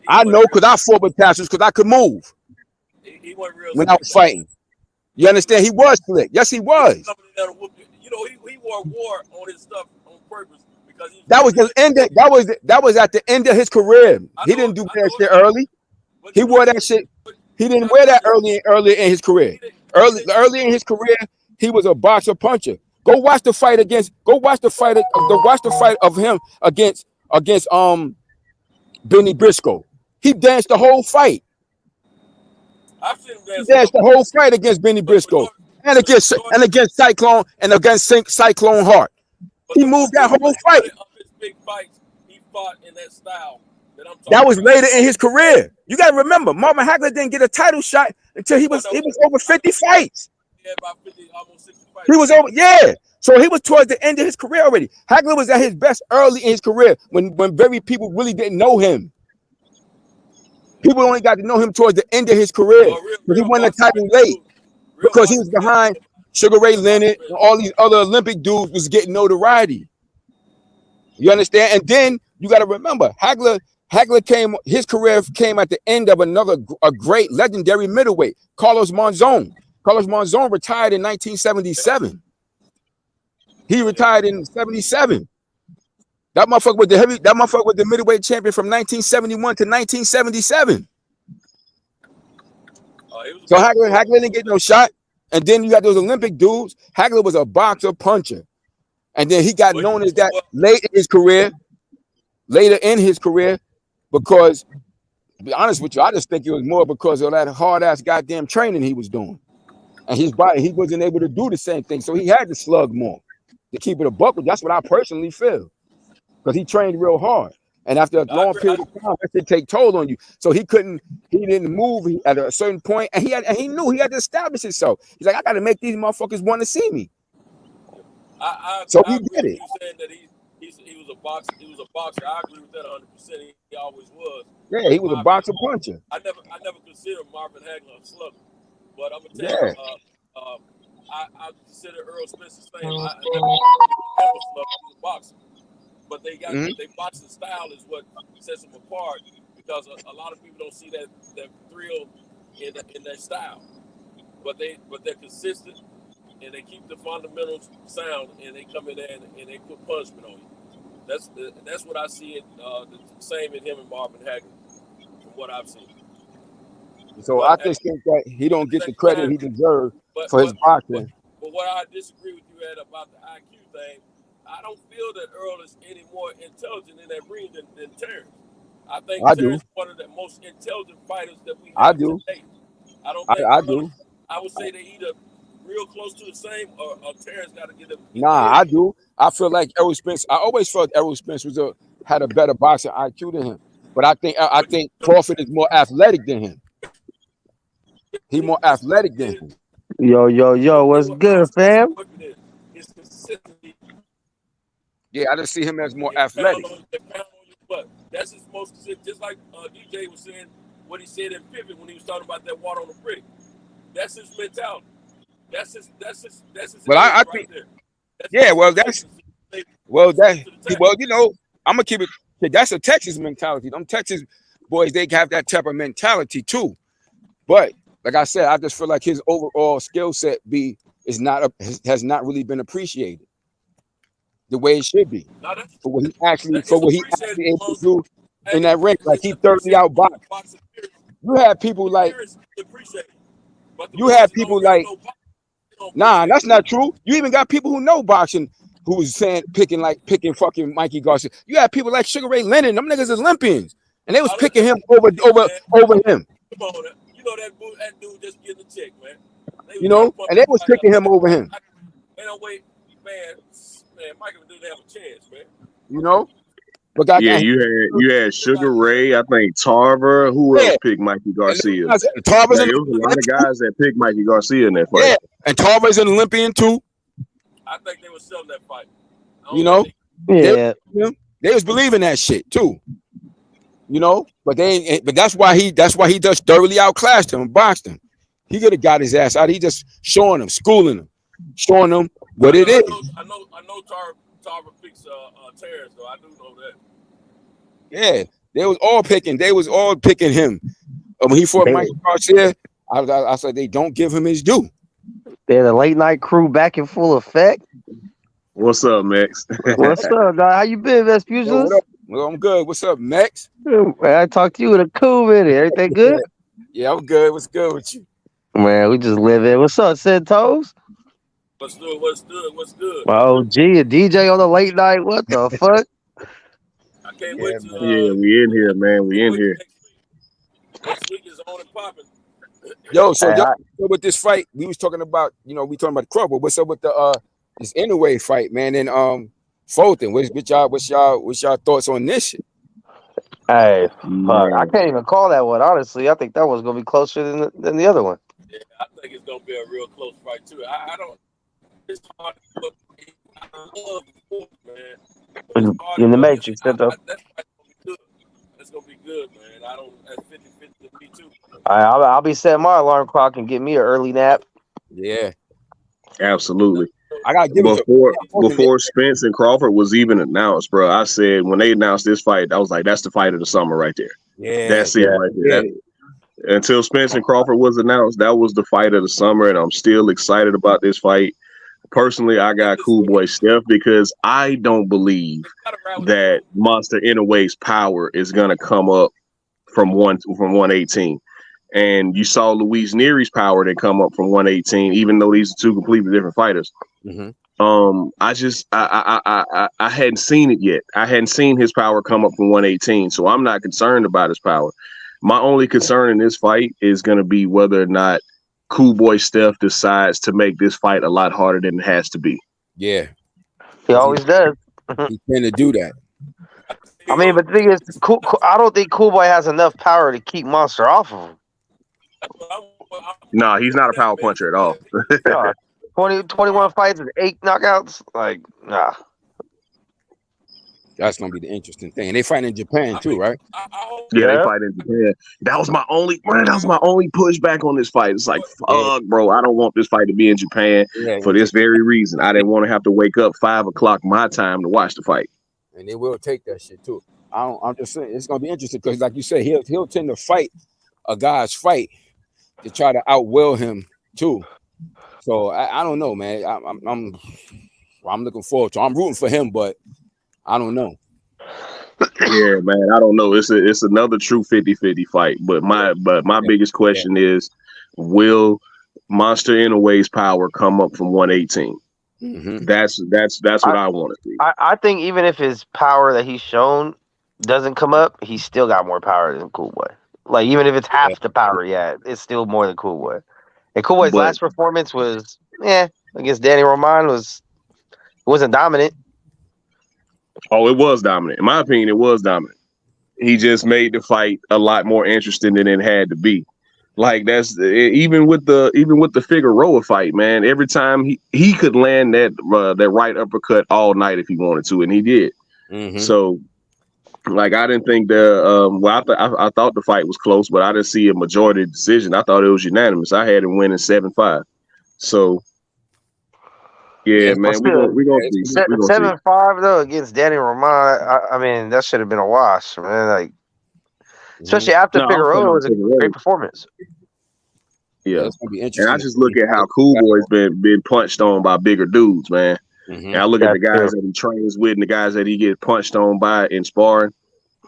I know, because I fought with tassels because I could move when I was fighting. You understand? He was slick. Yes, he was. You know, he wore war on his stuff on purpose because that was the end. That was at the end of his career. He didn't do that shit early. He wore that shit. He didn't wear that early in his career. Early in his career, he was a boxer puncher. Go watch the fight of him against Benny Briscoe. He danced the whole fight. I've seen him dance. He danced the whole fight against Benny Briscoe and against Cyclone Cyclone Hart. He moved that whole fight. Of his big fights, he fought in that style. That was later in his career. You got to remember, Marvin Hagler didn't get a title shot until he was over 50 fights. Yeah, about 50, almost 60 fights. He was over, yeah. So he was towards the end of his career already. Hagler was at his best early in his career when very people really didn't know him. People only got to know him towards the end of his career. He won the title late because he was behind Sugar Ray Leonard and all these other Olympic dudes was getting notoriety. You understand? And then you got to remember, Hagler his career came at the end of a great legendary middleweight, Carlos Monzon. Carlos Monzon retired in 1977. He retired in 77. That motherfucker was the middleweight champion from 1971 to 1977. So Hagler didn't get no shot. And then you got those Olympic dudes. Hagler was a boxer puncher. And then he got known as that later in his career, because to be honest with you, I just think it was more because of that hard ass goddamn training he was doing. And his body, he wasn't able to do the same thing. So he had to slug more to keep it a buck. That's what I personally feel. Because he trained real hard. And after a long period of time, that should take toll on you. So he didn't move at a certain point, and he knew he had to establish himself. He's like, I gotta make these motherfuckers want to see me. So he did it. You saying that he was a boxer. He was a boxer. I agree with that 100%. He always was. Yeah, he was a boxer puncher. I never considered Marvin Hagler a slugger, but I'm gonna tell you, I consider Earl Spence the same. I never slugger. He was a boxer. But they boxing style is what sets them apart, because a lot of people don't see that thrill in their style. But they're consistent, and they keep the fundamentals sound, and they come in there and they put punishment on you. That's what I see it the same in him and Marvin Hagler, from what I've seen. So I just think that he don't get the credit he deserves for his boxing. But what I disagree with you at about the IQ thing, I don't feel that Earl is any more intelligent in that ring than Terrence. I think Terrence is one of the most intelligent fighters that we have today. I would say they're either real close to the same, or Terrence got to get them. I do. I feel like Errol Spence. I always felt Errol Spence had a better boxing IQ than him. But I think Crawford is more athletic than him. He's more athletic than him. Yo, what's good, fam? Yeah, I just see him as more athletic. But that's his most, just like DJ was saying, what he said in Pivot when he was talking about that water on the brick. That's his mentality. That's his. Well, I think. Yeah, well, you know, I'm gonna keep it. That's a Texas mentality. Them Texas boys, they have that type of mentality too. But like I said, I just feel like his overall skill set has not really been appreciated the way it should be for what he actually able to do in that ring. Like he 30 out box. You have people like nah, that's not true. You even got people who know boxing who was picking fucking Mikey Garcia. You have people like Sugar Ray Leonard, them niggas is Olympians, and they was picking him over him. Come on, you know that dude just getting a check, man. You know, and they was picking him over him. They don't wait, man. Michael didn't have a chance, man. You know, but you had Sugar Ray. I think Tarver. Who else picked Mikey Garcia? Tarver's there was a lot of guys that picked Mikey Garcia in that fight. Yeah, and Tarver's an Olympian too. I think they were selling that fight. You know, they was believing that shit too. You know, but that's why he just thoroughly outclassed him and boxed him. He could have got his ass out. He just schooling him what it is. I know Tarver picks Terrence, though. I do know that. Yeah, they was all picking him. When he fought Mike Garcia, I said they don't give him his due. They're the late night crew back in full effect. What's up, Max? What's up, dog? How you been, Vespucius? Well, I'm good. What's up, Max? Man, I talked to you in a cool minute. Everything good? Yeah, I'm good. What's good with you? Man, we just living. What's up, Centos? What's good? My OG, a DJ on the late night. What the fuck? I can't wait to. Yeah, we in here, man. We in here. Next week is on and popping. Yo, so with this fight, we was talking about, we talking about the Crawford. What's up with the this Inoue fight, man? And Fulton, what's y'all thoughts on this shit? Hey, fuck! I Man, can't even call that one. Honestly, I think that one's gonna be closer than the other one. Yeah, I think it's gonna be a real close fight too. I don't. It's hard to put. I love sports, man, but it's hard to In the put. Matrix, Sento. That's gonna be good. That's gonna be good, man. I don't. That's 50-50 to me too. I'll be setting my alarm clock and get me an early nap. Yeah, absolutely. I gotta give it to. Before Spence and Crawford was even announced, bro, I said when they announced this fight, I was like, that's the fight of the summer right there. Yeah, That's it right there. Until Spence and Crawford was announced, that was the fight of the summer, and I'm still excited about this fight. Personally, I got Cool Boy Steph because I don't believe that Monster Inouye's power is gonna come up from 118. And you saw Luis Nery's power that come up from 118, even though these are two completely different fighters. Mm-hmm. I hadn't seen it yet. I hadn't seen his power come up from 118, so I'm not concerned about his power. My only concern in this fight is going to be whether or not Cool Boy Steph decides to make this fight a lot harder than it has to be. Yeah, he always does. He tend to do that. I mean, but the thing is, I don't think Cool Boy has enough power to keep Monster off of him. No, he's not a power puncher at all. 21 fights and 8 knockouts. Like, nah. That's gonna be the interesting thing. And they fight in Japan too, right? Yeah, they fight in Japan. That was my only pushback on this fight. It's like, fuck, bro, I don't want this fight to be in Japan for this very reason. I didn't want to have to wake up 5 o'clock my time to watch the fight. And they will take that shit too. I'm just saying it's gonna be interesting because, like you said, he'll tend to fight a guy's fight to try to outwill him too. So I don't know, man. I'm looking forward to. I'm rooting for him, but I don't know. Yeah, man, I don't know. It's another true 50-50 fight. But my biggest question is, will Monster Inouye's power come up from 118? Mm-hmm. That's what I want to see. I think even if his power that he's shown doesn't come up, he's still got more power than Cool Boy. Like, even if it's half the power, it's still more than Cool Boy. And Cool Boy's last performance was, against Danny Roman wasn't dominant. Oh, it was dominant. In my opinion, it was dominant. He just made the fight a lot more interesting than it had to be. Like, that's even with the Figueroa fight, man. Every time he could land that right uppercut all night if he wanted to, and he did. Mm-hmm. So, like, I didn't think I thought the fight was close, but I didn't see a majority decision. I thought it was unanimous. I had him winning 7-5. So, yeah, man, we're gonna see. 7-5 though against Danny Roman. I mean, that should have been a wash, man. Like, especially after Figueroa was a great performance. Yeah, it's gonna be interesting. And I just look at how Cool Boy's been punched on by bigger dudes, man. Mm-hmm. And I look at the guys that he trains with and the guys that he gets punched on by in sparring.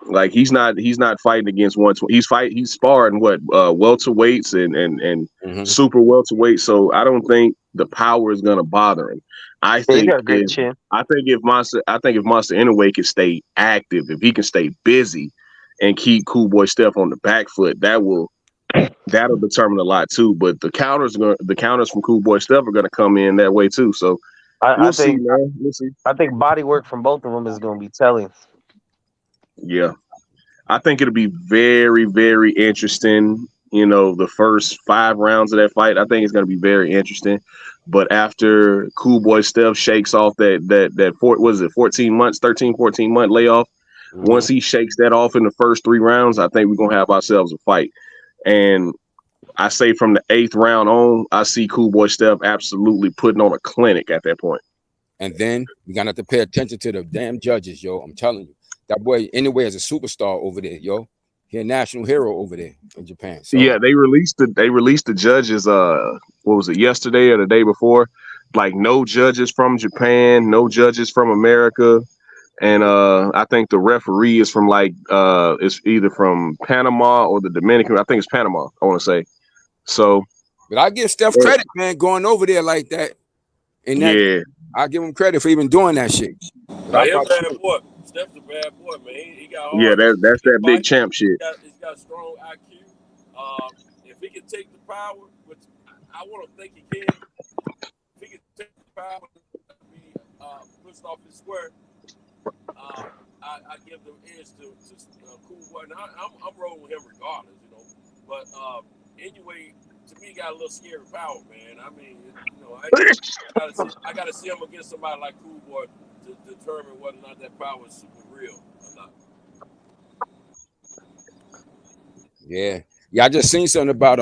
Like, he's not fighting against 120. He's sparring welterweights and super welterweights. So I don't think the power is gonna bother him. I think if Monster Inoue can stay active, if he can stay busy and keep Cool Boy Steph on the back foot, that'll determine a lot too. But the counters from Cool Boy Steph are gonna come in that way too. So we'll see, man. We'll see. I think body work from both of them is gonna be telling. Yeah, I think it'll be very, very interesting. You know, the first 5 rounds of that fight, I think it's going to be very interesting. But after Cool Boy Steph shakes off that 14 month layoff, once he shakes that off in the first 3 rounds, I think we're going to have ourselves a fight. And I say from the 8th round on, I see Cool Boy Steph absolutely putting on a clinic at that point. And then we're going to have to pay attention to the damn judges, yo. I'm telling you. That boy, Inoue, is a superstar over there, yo. He's a national hero over there in Japan. So. Yeah, they released the judges. What was it, yesterday or the day before? Like, no judges from Japan, no judges from America, and I think the referee is from it's either from Panama or the Dominican. I think it's Panama. I want to say. So, but I give Steph credit, man, going over there like that. I give him credit for even doing that shit. He's a bad boy. Steph's a bad boy, man. He got hard. Yeah, that's that big champ shit. He's got strong IQ. If he can take the power, which I want to think he can, if he can take the power and be pushed off his square, I give the edge to Cool Boy. And I'm rolling with him regardless, you know. But anyway, to me, he got a little scary power, man. I mean, you know, I gotta see him against somebody like Cool Boy to determine whether or not that power is super real or not. Yeah. I just seen something about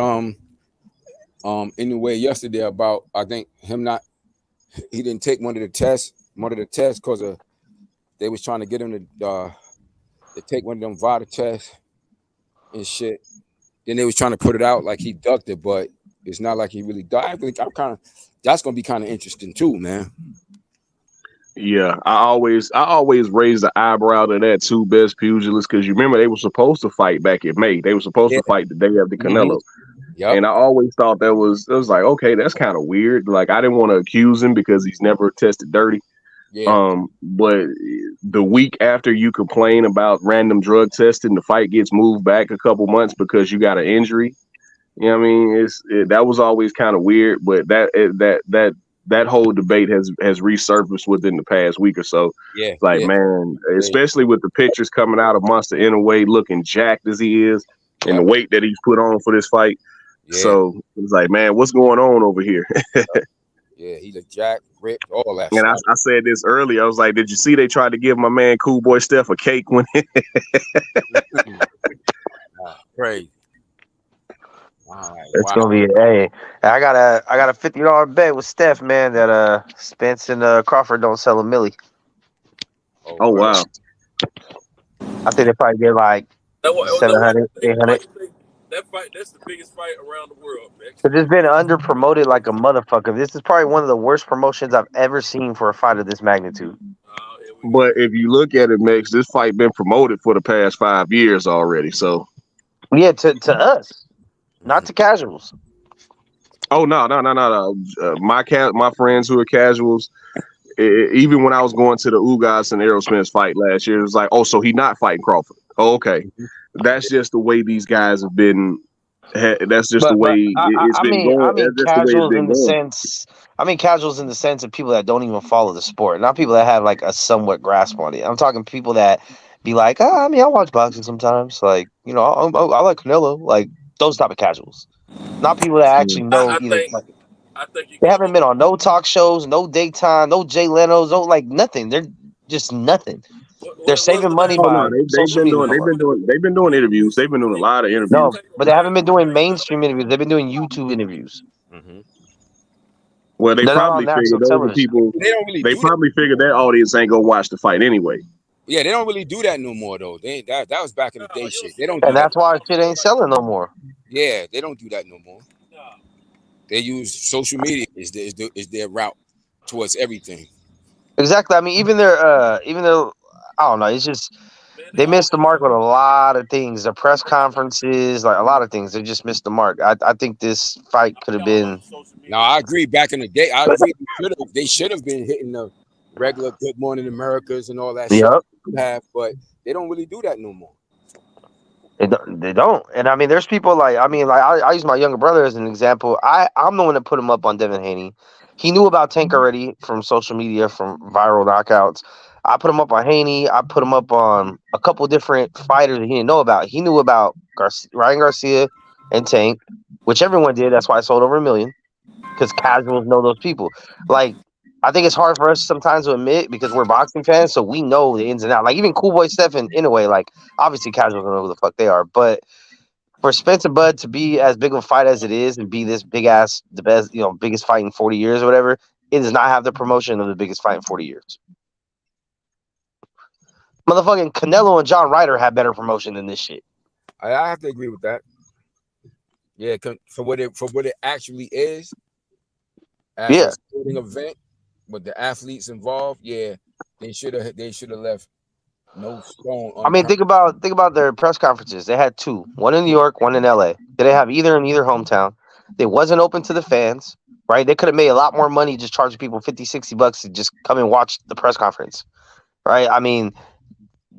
anyway yesterday about I think he didn't take one of the tests because they was trying to get him to take one of them VADA tests and shit. Then they was trying to put it out like he ducked it, but it's not like he really died. That's gonna be kind of interesting too, man. Yeah, I always raise the eyebrow to that too, best pugilists, because you remember they were supposed to fight back in May. They were supposed to fight the day of the Canelo. Yep. And I always thought it was like, okay, that's kind of weird. Like, I didn't want to accuse him because he's never tested dirty. Yeah. But the week after you complain about random drug testing, the fight gets moved back a couple months because you got an injury. You know what I mean? That was always kind of weird, but that whole debate has resurfaced within the past week or so. Yeah. Like, man, especially with the pictures coming out of Monster Inoue looking jacked as he is and the weight that he's put on for this fight. Yeah. So it's like, man, what's going on over here? Yeah, he's a jack, ripped, all that. And I said this earlier. I was like, did you see they tried to give my man Cool Boy Steph a cake when crazy. It's gonna be I got a $50 bet with Steph, man, that Spence and Crawford don't sell a milli. Oh wow. I think they probably get like 700, 800. That fight, that's the biggest fight around the world, man. It's just been under promoted like a motherfucker. This is probably one of the worst promotions I've ever seen for a fight of this magnitude. But if you look at it, Max, this fight been promoted for the past 5 years already. So yeah, to us, not to casuals. Oh no. My friends who are casuals, even when I was going to the Ugas and Aerosmiths fight last year, it was like, oh, so he not fighting Crawford. Oh, okay. That's just the way these guys have been. That's just the way it's been going. I mean, casuals in the sense. I mean, casuals in the sense of people that don't even follow the sport, not people that have like a somewhat grasp on it. I'm talking people that be like, I mean, I watch boxing sometimes. Like, you know, I like Canelo. Like those type of casuals, not people that actually know either. I think they haven't been on no talk shows, no daytime, no Jay Leno's, no like nothing. They're just nothing. They're saving money by social media. They've been doing interviews. They've been doing a lot of interviews. No, but they haven't been doing mainstream interviews. They've been doing YouTube interviews. Mm-hmm. Well, they probably figured those people. They probably figured that audience ain't gonna watch the fight anyway. Yeah, they don't really do that no more though. That was back in the day shit. They don't. And that's why shit ain't selling no more. Yeah, they don't do that no more. They use social media is their route towards everything. Exactly. I mean, even their I don't know. It's just they missed the mark with a lot of things. The press conferences, like a lot of things, they just missed the mark. I think this fight could have been. No, I agree. Back in the day, I agree. They should have been hitting the regular Good Morning Americas and all that shit. But they don't really do that no more. They don't. And I mean, there's people like I use my younger brother as an example. I'm the one that put him up on Devin Haney. He knew about Tank already from social media, from viral knockouts. I put him up on Haney. I put him up on a couple different fighters that he didn't know about. He knew about Ryan Garcia and Tank, which everyone did. That's why I sold over 1 million, because casuals know those people. Like, I think it's hard for us sometimes to admit because we're boxing fans, so we know the ins and outs. Like, even Cool Boy Stephen, in a way, like, obviously casuals don't know who the fuck they are. But for Spencer Bud to be as big of a fight as it is and be this big ass, the best, biggest fight in 40 years or whatever, it does not have the promotion of the biggest fight in 40 years. Motherfucking Canelo and John Ryder have better promotion than this shit. I have to agree with that. Yeah, for what it actually is. As a sporting event with the athletes involved, they should have left no stone. I mean, think about their press conferences. They had two, one in New York, one in LA. They didn't have either in either hometown. They wasn't open to the fans, right? They could have made a lot more money just charging people $50-$60 to just come and watch the press conference, right? I mean,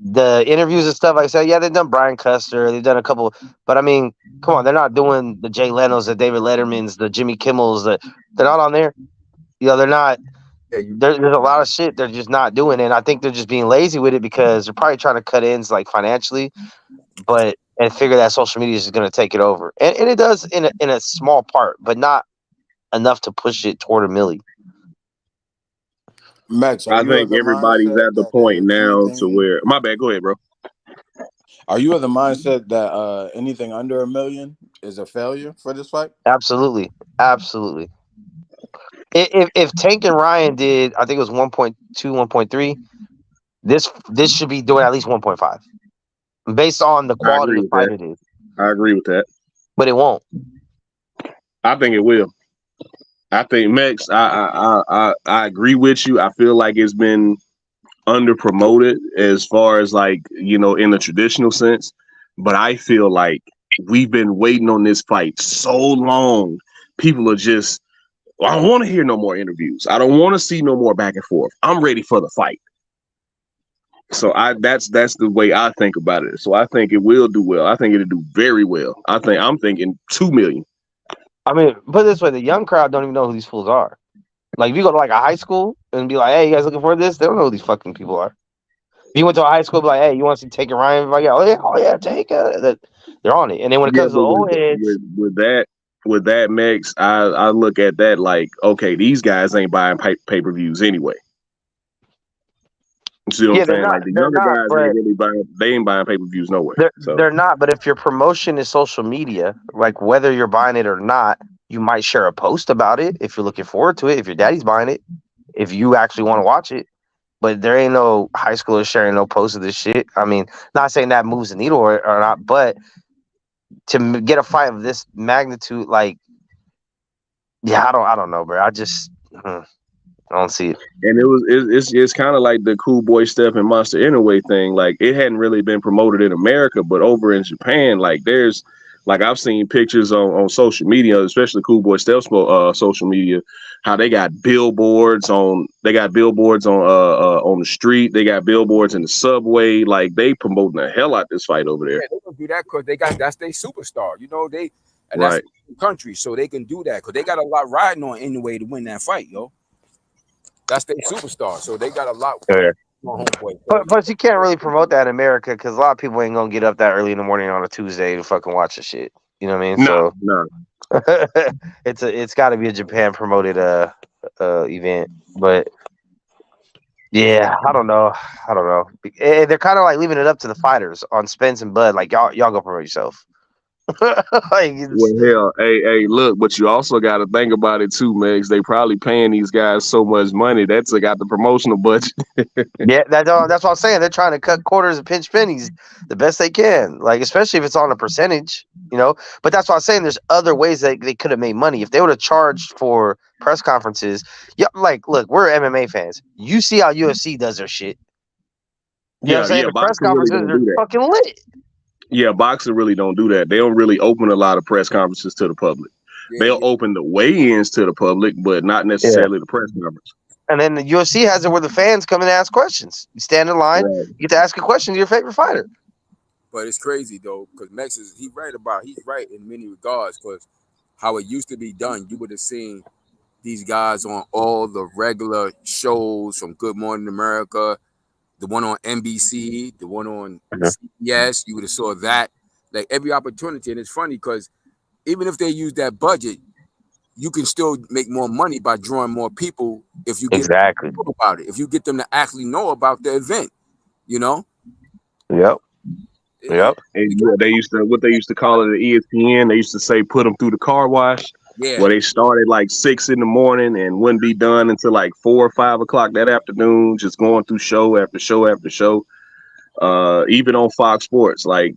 the interviews and stuff, like I said, they've done Brian Custer, they've done a couple, but I mean, come on, they're not doing the Jay Leno's, the David Letterman's, the Jimmy Kimmel's, they're not on there. They're not there's a lot of shit they're just not doing, and I think they're just being lazy with it because they're probably trying to cut ends like financially, and figure that social media is going to take it over, and it does in a small part, but not enough to push it toward a milli. Max, I think everybody's at the point now to where. My bad. Go ahead, bro. Are you of the mindset that anything under $1 million is a failure for this fight? Absolutely. If Tank and Ryan did, I think it was 1.2, 1.3. This should be doing at least 1.5, based on the quality of fight it is. I agree with that, but it won't. I think it will. I think Max. I agree with you. I feel like it's been under promoted as far as like, you know, in the traditional sense, but I feel like we've been waiting on this fight so long. People are just, I don't want to hear no more interviews. I don't want to see no more back and forth. I'm ready for the fight. So that's the way I think about it. So I think it will do well. I think it'll do very well. I'm thinking 2 million. I mean, put it this way, the young crowd don't even know who these fools are. Like, if you go to like a high school and be like, hey, you guys looking for this? They don't know who these fucking people are. If you went to a high school, be like, hey, you want to see Tank and Ryan? Like, oh yeah, Tank. They're on it. And then when it comes to the old heads, with that, Max, I look at that like, okay, these guys ain't buying pay-per-views anyway. You see what I'm saying? Not, like the younger guys, they ain't buying pay-per-views nowhere. They're not. But if your promotion is social media, like whether you're buying it or not, you might share a post about it if you're looking forward to it. If your daddy's buying it, if you actually want to watch it. But there ain't no high schoolers sharing no posts of this shit. I mean, not saying that moves the needle or not, but to get a fight of this magnitude, like, yeah, I don't know, bro. I don't see it. And it's kind of like the Cool Boy Steph and Monster Inoue thing. Like, it hadn't really been promoted in America, but over in Japan, like I've seen pictures on social media, especially Cool Boy Steph's social media, how they got billboards on the street, they got billboards in the subway, like they promoting the hell out this fight over there. Yeah, they gonna do that because that's their superstar, you know. That's right. The country, so they can do that because they got a lot riding on anyway to win that fight, yo. That's their superstar, so they got a lot. Yeah. But you can't really promote that in America because a lot of people ain't gonna get up that early in the morning on a Tuesday to fucking watch the shit. You know what I mean? No. It's got to be a Japan promoted event, but yeah, I don't know. They're kind of like leaving it up to the fighters on Spence and Bud. Like y'all go promote yourself. Well, hell, hey, look, but you also got to think about it too, Megs. They probably paying these guys so much money that's got the promotional budget. Yeah, that's what I'm saying. They're trying to cut quarters and pinch pennies the best they can, like especially if it's on a percentage, you know. But that's what I'm saying. There's other ways that they could have made money if they would have charged for press conferences. Yeah, like look, we're MMA fans. You see how UFC does their shit. You know what I'm saying? The press conferences are fucking lit. Yeah, boxing really don't do that. They don't really open a lot of press conferences to the public. They'll open the weigh-ins to the public, but not necessarily the press conference. And then the UFC has it where the fans come and ask questions. You stand in line, you get to ask a question to your favorite fighter. But it's crazy though, because Max he's right in many regards, because how it used to be done, you would have seen these guys on all the regular shows from Good Morning America, the one on NBC, the one on CBS, you would have saw that, like every opportunity. And it's funny because even if they use that budget, you can still make more money by drawing more people if you get them to know about it. If you get them to actually know about the event, you know. Yep. And they used to call it the ESPN. They used to say put them through the car wash. Yeah. Where they started like 6 in the morning and wouldn't be done until like 4 or 5 o'clock that afternoon, just going through show after show after show. Even on Fox Sports, like,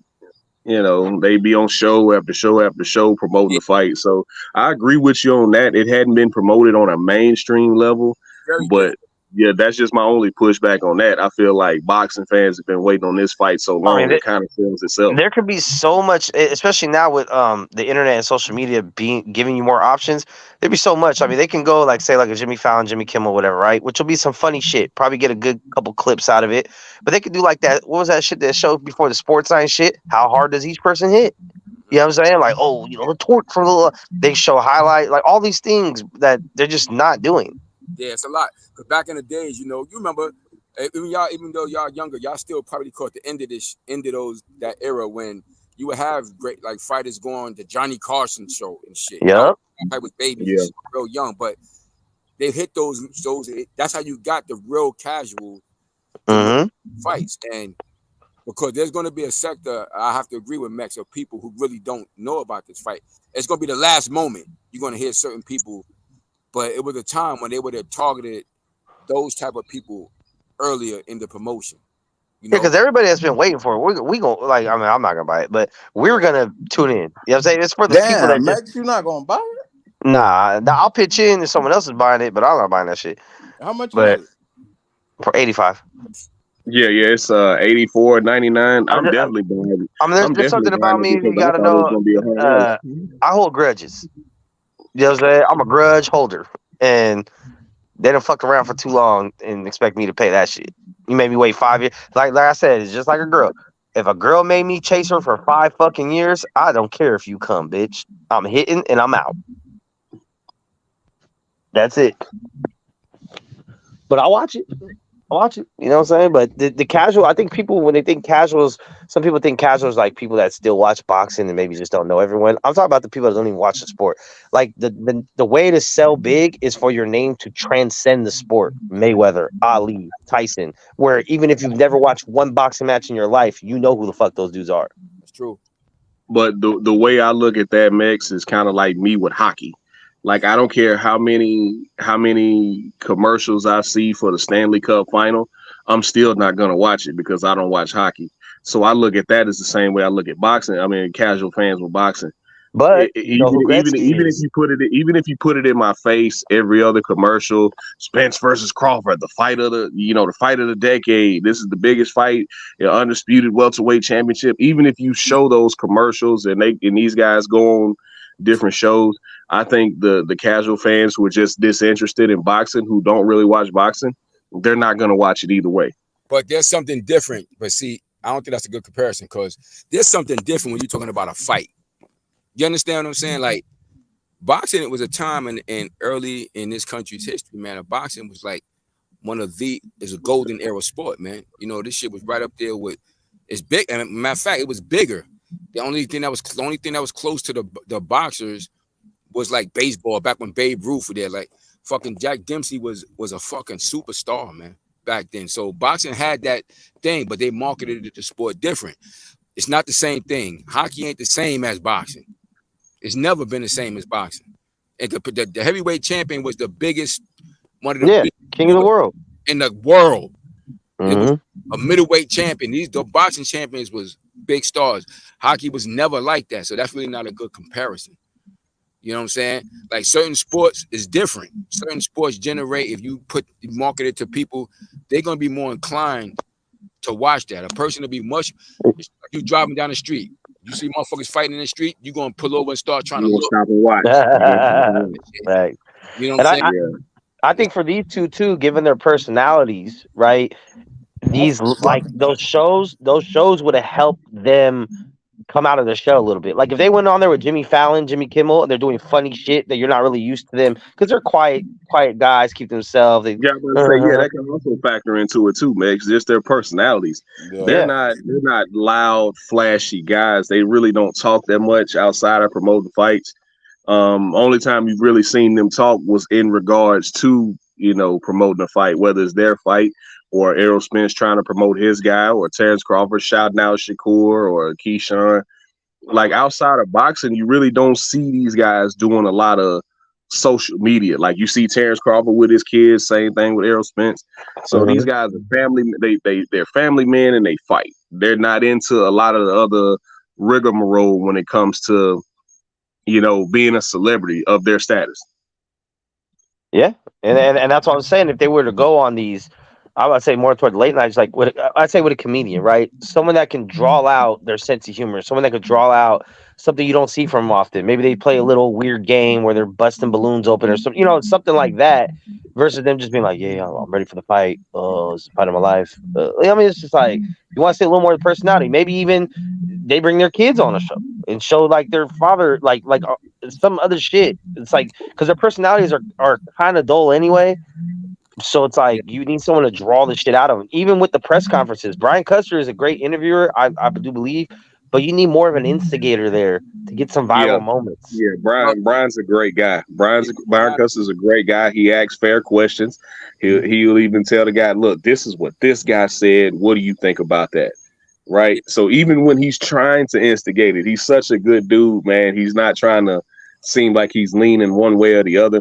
you know, they be on show after show after show promoting the fight. So I agree with you on that. It hadn't been promoted on a mainstream level, but yeah, that's just my only pushback on that. I feel like boxing fans have been waiting on this fight so long, it kind of feels itself. There could be so much, especially now with the internet and social media giving you more options. There'd be so much. I mean, they can go like say like a Jimmy Fallon, Jimmy Kimmel, whatever, right? Which will be some funny shit. Probably get a good couple clips out of it. But they could do like that. What was that shit that showed before the sports science shit? How hard does each person hit? You know what I'm saying? Like, oh, you know, the torque from the. They show highlight, like all these things that they're just not doing. Yeah, it's a lot. Because back in the days, you know, you remember, even though y'all younger, y'all still probably caught the end of that era when you would have great like fighters going to Johnny Carson show and shit. Yep. I was babies, Yeah. real young, but they hit those. That's how you got the real casual fights, and because there's going to be a sector, I have to agree with Max, of people who really don't know about this fight. It's going to be the last moment you're going to hear certain people, but it was a time when they would have targeted those type of people earlier in the promotion. You know? Yeah, because everybody that's been waiting for it, we gonna like. I mean, I'm not gonna buy it, but we're gonna tune in. You know what I'm saying? It's for the people that Max, you're not gonna buy it? Nah, I'll pitch in if someone else is buying it, but I'm not buying that shit. How much But is it? for 85. Yeah, it's $84.99. I'm definitely buying it. I mean, there's something about me you gotta know. I hold grudges. You know what I'm saying? I'm a grudge holder, and they done fucked around for too long and expect me to pay that shit. You made me wait 5 years. Like I said, it's just like a girl. If a girl made me chase her for 5 fucking years, I don't care if you come, bitch. I'm hitting and I'm out. That's it. But I watch it. You know what I'm saying? But the casual, I think people, when they think casuals, some people think casuals like people that still watch boxing and maybe just don't know everyone. I'm talking about the people that don't even watch the sport. Like the way to sell big is for your name to transcend the sport. Mayweather, Ali, Tyson, where even if you've never watched one boxing match in your life, you know who the fuck those dudes are. That's true. But the way I look at that, Max, is kind of like me with hockey. Like, I don't care how many commercials I see for the Stanley Cup final, I'm still not gonna watch it because I don't watch hockey. So I look at that as the same way I look at boxing. I mean, casual fans with boxing. But even if you put it in my face, every other commercial, Spence versus Crawford, the fight of the decade. This is the biggest fight, undisputed welterweight championship. Even if you show those commercials and these guys go on different shows, I think the casual fans who are just disinterested in boxing, who don't really watch boxing, they're not going to watch it either way. But there's something different. But see, I don't think that's a good comparison because there's something different when you're talking about a fight. You understand what I'm saying? Like, boxing, it was a time in early in this country's history, man. Boxing was like is a golden era sport, man. You know, this shit was right up there with, it's big. And matter of fact, it was bigger. The only thing that was close to the boxers was like baseball back when Babe Ruth was there. Like fucking Jack Dempsey was a fucking superstar, man, back then. So boxing had that thing, but they marketed the sport different. It's not the same thing. Hockey ain't the same as boxing. It's never been the same as boxing. And the heavyweight champion was the biggest, one of the king of the world in the world. Mm-hmm. It was a middleweight champion. The boxing champions was big stars. Hockey was never like that. So that's really not a good comparison. You know what I'm saying? Like certain sports is different. Certain sports generate, if you market it to people, they're going to be more inclined to watch that. A person will be much, like you driving down the street. You see motherfuckers fighting in the street, you're going to pull over and start trying to look. Stop and watch. Right. You know what I'm saying? I think for these two too, given their personalities, right? These like those shows would have helped them come out of the show a little bit. Like if they went on there with Jimmy Fallon, Jimmy Kimmel, and they're doing funny shit that you're not really used to them because they're quiet guys, keep themselves. That can also factor into it too, Max. Just their personalities. Yeah. They're not loud, flashy guys. They really don't talk that much outside of promoting fights. Only time you've really seen them talk was in regards to, promoting a fight, whether it's their fight or Errol Spence trying to promote his guy, or Terrence Crawford shouting out Shakur or Keyshawn. Like outside of boxing, you really don't see these guys doing a lot of social media. Like you see Terrence Crawford with his kids, same thing with Errol Spence. So these guys are family. They're family men and they fight. They're not into a lot of the other rigmarole when it comes to, being a celebrity of their status. Yeah, and that's what I'm saying. If they were to go on these, I would say more toward late nights, like I'd say with a comedian, right? Someone that can draw out their sense of humor, someone that could draw out something you don't see from them often. Maybe they play a little weird game where they're busting balloons open or something, something like that, versus them just being like, yeah, I'm ready for the fight. Oh, it's the fight of my life. It's just like, you want to see a little more personality. Maybe even they bring their kids on a show and show like their father, like some other shit. It's like because their personalities are kind of dull anyway. So it's like you need someone to draw the shit out of them. Even with the press conferences, Brian Custer is a great interviewer, I do believe, but you need more of an instigator there to get some viral moments. Yeah, Brian's a great guy. Brian Custer's a great guy. He asks fair questions. He'll even tell the guy, look, this is what this guy said. What do you think about that? Right. So even when he's trying to instigate it, he's such a good dude, man. He's not trying to seem like he's leaning one way or the other.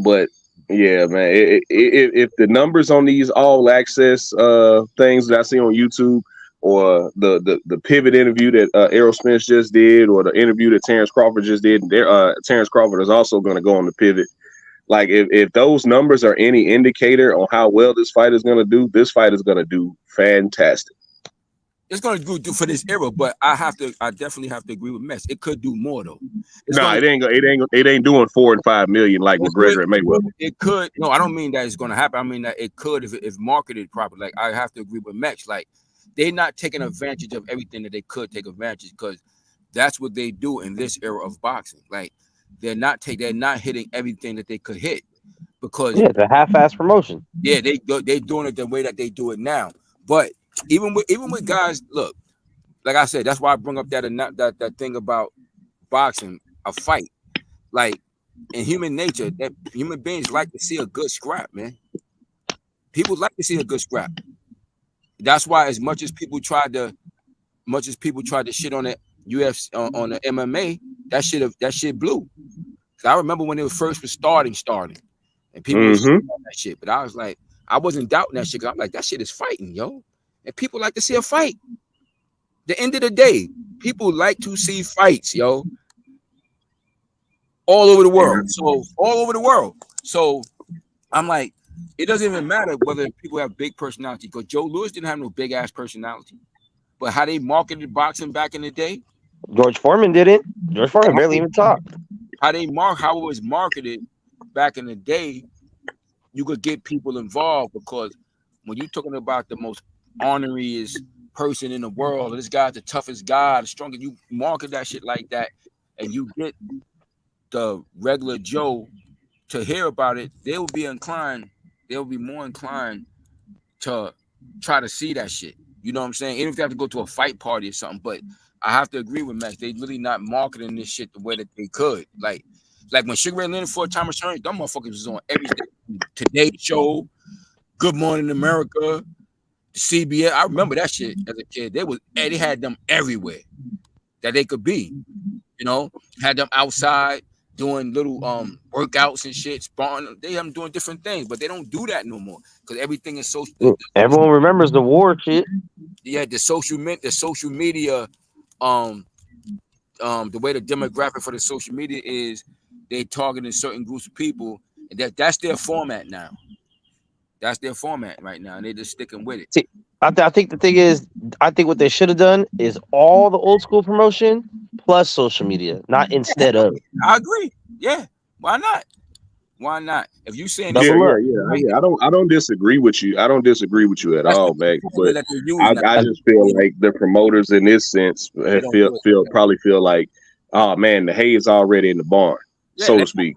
But yeah, man, if the numbers on these all access things that I see on YouTube, or the pivot interview that Errol Spence just did, or the interview that Terrence Crawford just did, Terrence Crawford is also going to go on the pivot. Like if those numbers are any indicator on how well this fight is going to do, this fight is going to do fantastic. It's going to do for this era, but I definitely have to agree with Mex. It could do more though. It ain't doing 4 and 5 million like McGregor and Mayweather. It could. No, I don't mean that it's going to happen. I mean that it could if marketed properly. Like I have to agree with Mex. Like they're not taking advantage of everything that they could take advantage, because that's what they do in this era of boxing. Like they're not hitting everything that they could hit, because it's a half-ass promotion. Yeah, they doing it the way that they do it now, but. Even with guys, look, like I said, that's why I bring up that thing about boxing, a fight. Like in human nature, that human beings like to see a good scrap, man. People like to see a good scrap. That's why as much as people tried to shit on the UFC on the MMA, that shit blew. I remember when it first was starting, and people were shitting on that shit, but I was like, I wasn't doubting that shit. I'm like, that shit is fighting, yo. And people like to see a fight. The end of the day, people like to see fights, yo. All over the world. So I'm like, it doesn't even matter whether people have big personality, because Joe Louis didn't have no big ass personality. But how they marketed boxing back in the day, George Foreman didn't. George Foreman barely even talked. How it was marketed back in the day, you could get people involved, because when you're talking about the most honoriest person in the world, this guy's the toughest guy, the strongest, you market that shit like that, and you get the regular Joe to hear about it, they'll be more inclined to try to see that shit. You know what I'm saying? Even if they have to go to a fight party or something. But I have to agree with Max. They really not marketing this shit the way that they could. Like when Sugar Ray Leonard fought Thomas Hearns, them motherfuckers was on everything. Today Show, Good Morning America, CBS. I remember that shit as a kid. They had them everywhere that they could be. You know, had them outside doing little workouts and shit, sparring. They have them doing different things, but they don't do that no more, because everything is so. Everyone remembers the war shit. Yeah, the social media, the way the demographic for the social media is, they targeting certain groups of people, and that's their format now. That's their format right now, and they're just sticking with it. See, I think the thing is, I think what they should have done is all the old school promotion plus social media, not instead of. I agree. Yeah, why not? Why not? If you saying I don't disagree with you. I don't disagree with you at all, Meg. But I just feel like the promoters in this sense probably feel like, oh man, the hay is already in the barn, so to speak.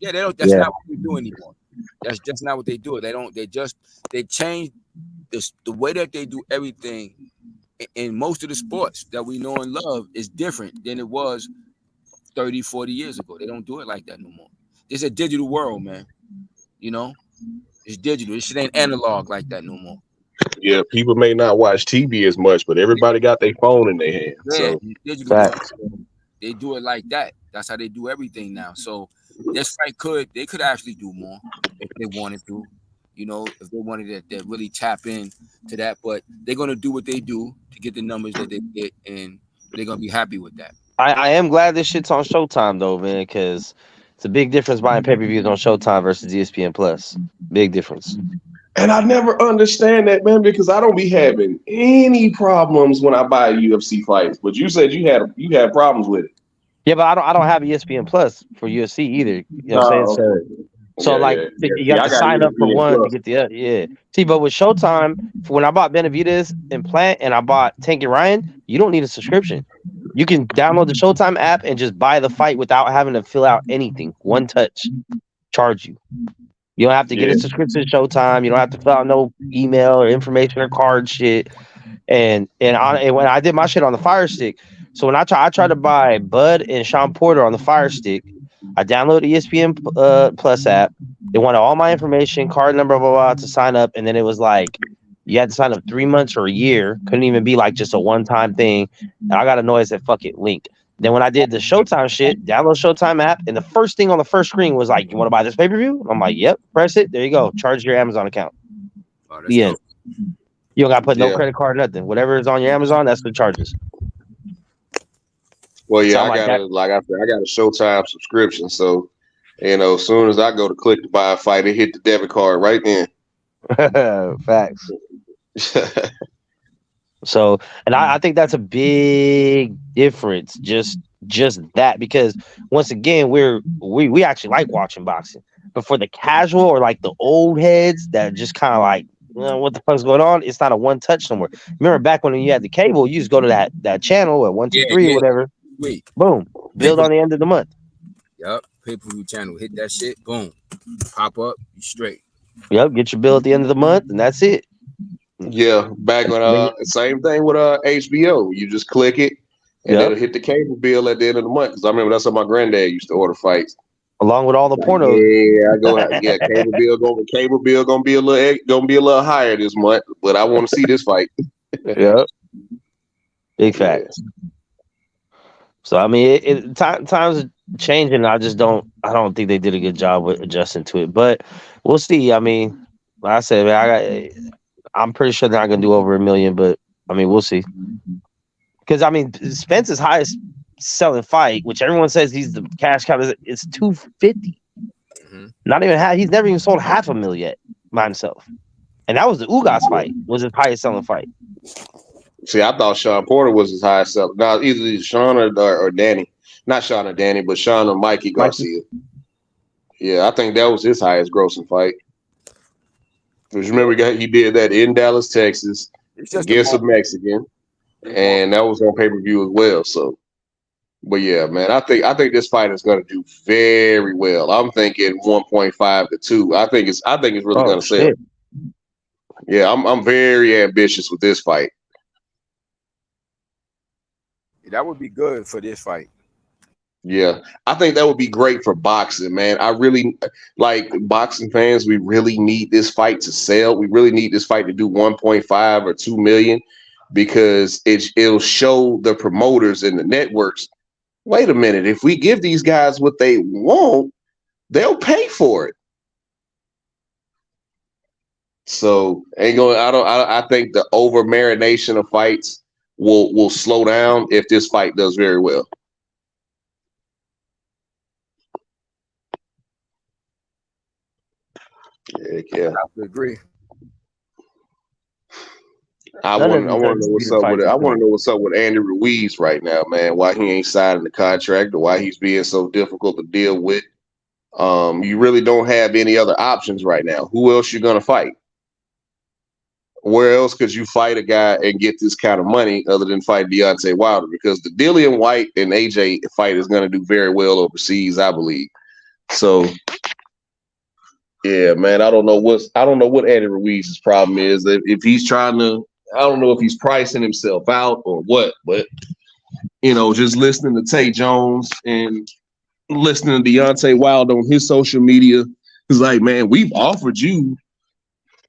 Yeah, they don't. That's not what we do anymore. That's just not what they do. They change the way that they do everything. In most of the sports that we know and love is different than it was 30, 40 years ago. They don't do it like that no more. It's a digital world, man. You know, it's digital. It shit ain't analog like that no more. Yeah, people may not watch TV as much, but everybody got their phone in their hand. Yeah, so they do it like that. That's how they do everything now. So this fight they could actually do more if they wanted to. You know, if they wanted to really tap in to that, but they're gonna do what they do to get the numbers that they get, and they're gonna be happy with that. I am glad this shit's on Showtime though, man, because it's a big difference buying pay-per-views on Showtime versus ESPN Plus. Big difference. And I never understand that, man, because I don't be having any problems when I buy UFC fights. But you said you had problems with it. Yeah, but I don't have ESPN Plus for UFC either. You know what I'm saying? So you have to sign up for one to get the other. Yeah. See, but with Showtime, when I bought Benavidez and Plant and I bought Tank and Ryan, you don't need a subscription. You can download the Showtime app and just buy the fight without having to fill out anything. One touch, charge you. You don't have to get a subscription to Showtime. You don't have to fill out no email or information or card shit. And when I did my shit on the Fire Stick, so when I tried to buy Bud and Sean Porter on the Fire Stick, I downloaded the ESPN Plus app. They wanted all my information, card number, blah, blah, blah, to sign up. And then it was like, you had to sign up 3 months or a year. Couldn't even be like just a one-time thing. And I got annoyed. I said, fuck it, link. Then when I did the Showtime shit, download Showtime app, and the first thing on the first screen was like, you want to buy this pay-per-view? I'm like, yep, press it. There you go. Charge your Amazon account. Oh, The end. You don't got to put no credit card, nothing. Whatever is on your Amazon, that's the charges. Well, yeah, Something I got a Showtime subscription, so as soon as I go to click to buy a fight, it hit the debit card right then. Facts. So, and I think that's a big difference. Just that, because once again, we actually like watching boxing, but for the casual or like the old heads that just kind of like, what the fuck's going on? It's not a one touch somewhere. Remember back when you had the cable, you just go to that channel at 1, 2, 3 or whatever. Wait. Boom. Build on the end of the month. Yep. Pay-per-view channel. Hit that shit. Boom. Pop up. You straight. Yep. Get your bill at the end of the month, and that's it. Yeah. Back when same thing with HBO. You just click it, and it'll hit the cable bill at the end of the month. Because I remember that's how my granddad used to order fights. Along with all the pornos. Yeah, I go out. Yeah, cable bill gonna be a little higher this month, but I want to see this fight. Yep. Big facts. So I mean, times are changing. I don't think they did a good job with adjusting to it, but we'll see. I mean, like I said, man, I'm pretty sure they're not gonna do over $1 million, but I mean, we'll see. Because I mean, Spence's highest selling fight, which everyone says he's the cash cow, is 250. Not even half. He's never even sold $500,000 yet by himself, and that was the Ugas fight. Was his highest selling fight. See, I thought Sean Porter was his highest seller. Now, either Sean or Danny. Not Sean or Danny, but Sean or Mikey Garcia. Yeah, I think that was his highest grossing fight. Because remember, he did that in Dallas, Texas, against a Mexican, and that was on pay-per-view as well. So, but yeah, man, I think this fight is going to do very well. I'm thinking 1.5 to 2. I think it's really going to sell. Yeah, I'm very ambitious with this fight. That would be good for this fight. Yeah, I think that would be great for boxing, man. I really like boxing fans. We really need this fight to sell. We really need this fight to do 1.5 or 2 million, because it'll show the promoters and the networks, wait a minute, if we give these guys what they want, they'll pay for it. So I think the over marination of fights will slow down if this fight does very well. Yeah. I agree. I want to know what's up with it. I want to know what's up with Andy Ruiz right now, man. Why he ain't signing the contract, or why he's being so difficult to deal with. You really don't have any other options right now. Who else you gonna fight? Where else could you fight a guy and get this kind of money other than fight Deontay Wilder? Because the Dillian White and AJ fight is going to do very well overseas, I believe. So, yeah, man, I don't know what Andy Ruiz's problem is. If he's trying to, I don't know if he's pricing himself out or what. But just listening to Tay Jones and listening to Deontay Wilder on his social media, it's like, man, we've offered you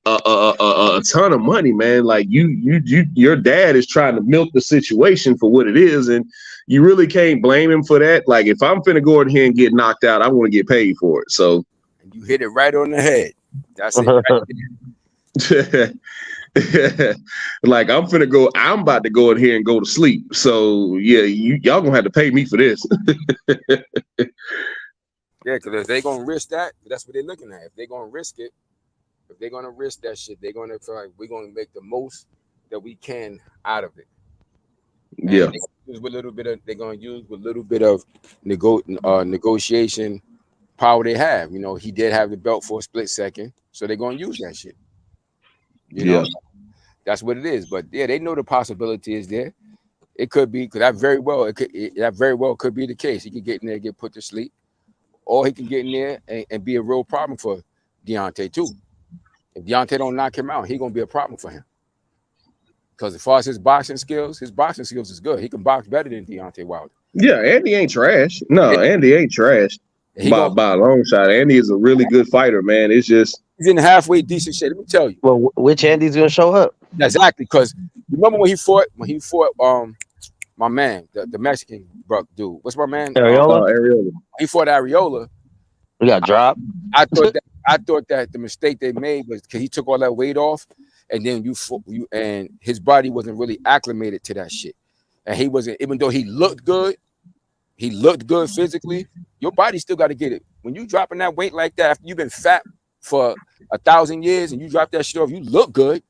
a ton of money, man. Like your dad is trying to milk the situation for what it is, and you really can't blame him for that. Like, if I'm finna go in here and get knocked out, I want to get paid for it. So you hit it right on the head. That's it. Right like, I'm about to go in here and go to sleep. So yeah, y'all gonna have to pay me for this. Yeah, because if they're gonna risk that, that's what they're looking at. If they're gonna risk it. If they're gonna risk that shit, they're gonna feel like we're gonna make the most that we can out of it. And yeah, they're gonna use with a little bit of negotiation power they have. He did have the belt for a split second, so they're gonna use that shit. You know, that's what it is. But yeah, they know the possibility is there. It could be because that very well could be the case. He could get in there, get put to sleep, or he can get in there and be a real problem for Deontay too. If Deontay don't knock him out, he gonna be a problem for him. Because as far as his boxing skills is good. He can box better than Deontay Wilder. Yeah, Andy ain't trash. No, Andy ain't trash by a long shot. Andy is a really good fighter, man. It's just he's in halfway decent shape. Let me tell you. Well, which Andy's gonna show up? Exactly, because remember when he fought my man, the Mexican dude. What's my man? Arreola. He fought Arreola. He got dropped. I thought that the mistake they made was because he took all that weight off, and then and his body wasn't really acclimated to that shit. And he wasn't, even though he looked good physically, your body still got to get it. When you dropping that weight like that, after you've been fat for 1,000 years and you drop that shit off, you look good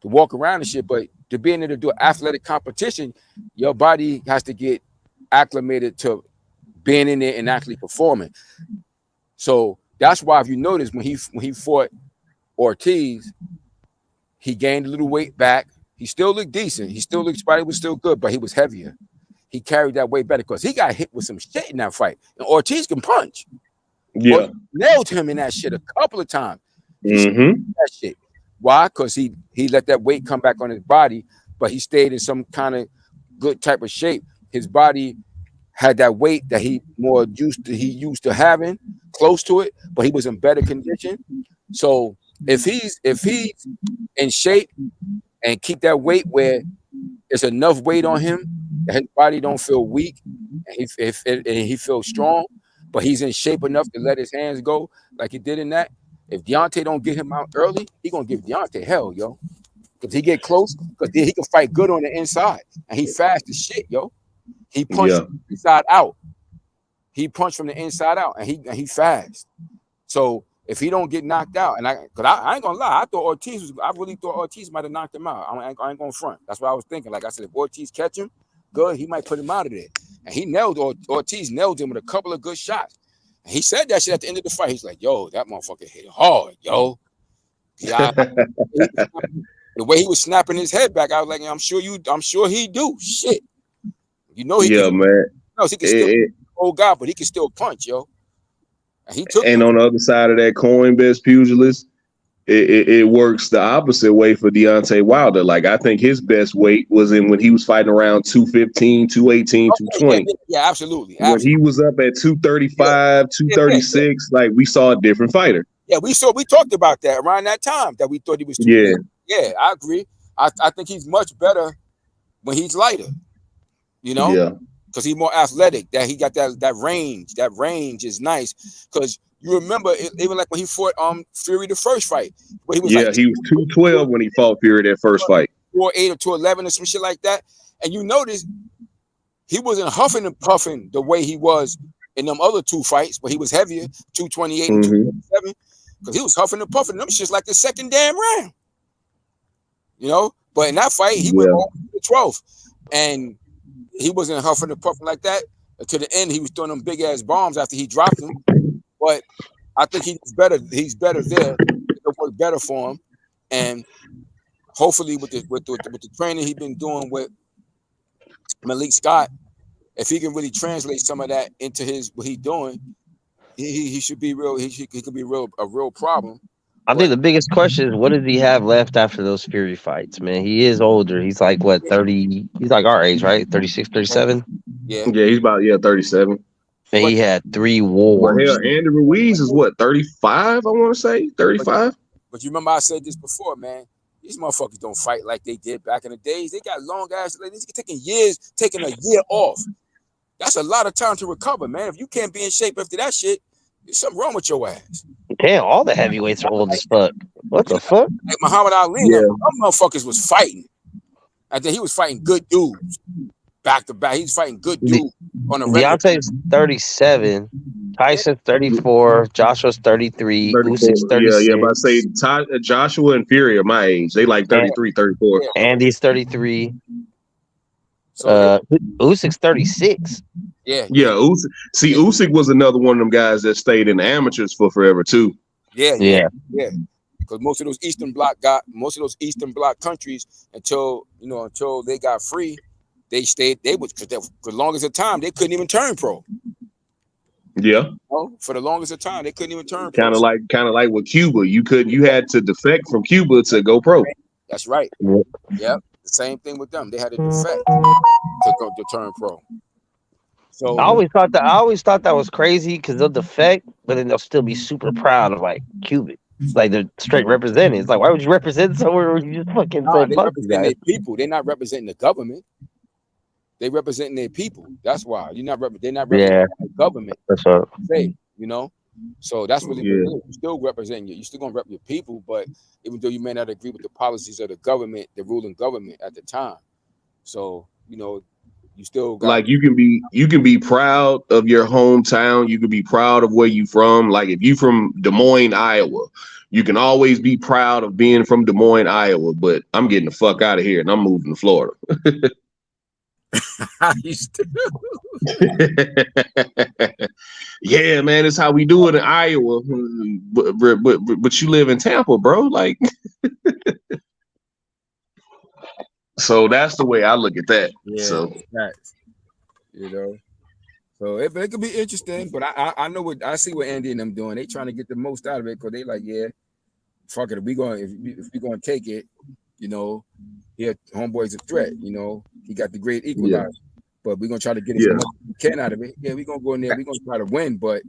to walk around and shit, but to be able to do athletic competition, your body has to get acclimated to being in there and actually performing. So that's why, if you notice, when he fought Ortiz, he gained a little weight back. He still looked decent. His body was still good, but he was heavier. He carried that weight better because he got hit with some shit in that fight. And Ortiz can punch. Yeah, Ortiz nailed him in that shit a couple of times. That shit. Why? Because he let that weight come back on his body, but he stayed in some kind of good type of shape. His body had that weight that he used to having close to it, but he was in better condition. So if he's in shape and keep that weight where it's enough weight on him that his body don't feel weak and he feels strong, but he's in shape enough to let his hands go like he did in that. If Deontay don't get him out early, he gonna give Deontay hell, yo. If he get close, because then he can fight good on the inside, and he fast as shit, yo. He punched from the inside out. He punched from the inside out, and he fast. So if he don't get knocked out, and I ain't gonna lie, I really thought Ortiz might have knocked him out. I ain't gonna front. That's what I was thinking. Like I said, if Ortiz catch him, good, he might put him out of there. And he Ortiz nailed him with a couple of good shots. And he said that shit at the end of the fight. He's like, yo, that motherfucker hit hard, yo. Yeah, the way he was snapping his head back, I was like, I'm sure he do. Shit. You know he man. No, he can still old guy, but he can still punch, yo. And he took on the other side of that coin, best pugilist, it works the opposite way for Deontay Wilder. Like, I think his best weight was when he was fighting around 215, 218, 220. Yeah, absolutely. When he was up at 235, 236, like, we saw a different fighter. Yeah, we talked about that around that time that we thought he was too big. Yeah, I agree. I think he's much better when he's lighter. You know? Yeah. Because he's more athletic. That he got that range. That range is nice. Because you remember, even like when he fought Fury the first fight, where he was he was 212 when he fought Fury that first fight. 208 or 211 or some shit like that. And you notice he wasn't huffing and puffing the way he was in them other two fights, but he was heavier, 228 and 227, because he was huffing and puffing them shits like the second damn round. You know, but in that fight, he went all the 12th, and he wasn't huffing and puffing like that. To the end, he was throwing them big ass bombs after he dropped them. But I think he's better. He's better there. It'll work better for him, and hopefully with the training he's been doing with Malik Scott, if he can really translate some of that into what he's doing, he should be real. He could be a real problem. I think the biggest question is, what does he have left after those Fury fights, man? He is older. He's like, what, 30? He's like our age, right? 36, 37? Yeah, he's about 37. And he had 3 wars. Well, hell, Andy Ruiz is what, 35? I want to say 35. But you remember I said this before, man. These motherfuckers don't fight like they did back in the days. They got long ass. These taking a year off. That's a lot of time to recover, man. If you can't be in shape after that shit, there's something wrong with your ass. Damn, all the heavyweights are old as fuck. What the fuck? Like Muhammad Ali, them motherfuckers was fighting. I think he was fighting good dudes back to back. He's fighting good dudes on a regular. Deontay's 37, Tyson's 34, Joshua's 33, Usyk's 36. Yeah, but I say Joshua and Fury are my age. They like 33, 34. Andy's 33. Usyk's 36. Yeah. Usyk. See, Usyk was another one of them guys that stayed in the amateurs for forever too. Yeah. Because most of those Eastern Bloc countries, until they got free, they stayed. They was for the longest of time they couldn't even turn pro. Yeah. For the longest of time they couldn't even turn pro. Kind of like with Cuba. You had to defect from Cuba to go pro. That's right. Yep. The same thing with them. They had to defect to go to turn pro. So I always thought that was crazy because they'll defect, but then they'll still be super proud of like Cuban. Like they're straight representing. It's like, why would you represent somewhere where you just fucking say they fuck represent their people. They're not representing the government. They representing their people. That's why they're not representing the government. That's right. Say, you know. So that's really you're still representing you. You're still gonna rep your people, but even though you may not agree with the policies of the government, the ruling government at the time. So, you know, you still got like you can be proud of your hometown. You can be proud of where you from. Like if you from Des Moines, Iowa, you can always be proud of being from Des Moines, Iowa. But I'm getting the fuck out of here and I'm moving to Florida. Yeah, man, it's how we do it in Iowa. But you live in Tampa, bro. Like, so that's the way I look at that. Yeah, so that's, you know, so it could be interesting. But I know what I see what Andy and them doing. They trying to get the most out of it because they like, yeah, fuck it. If we gonna take it, you know, yeah, homeboy's a threat. You know, he got the great equalizer. But we're gonna try to get as much as we can out of it. Yeah, we're gonna go in there, we're gonna try to win, but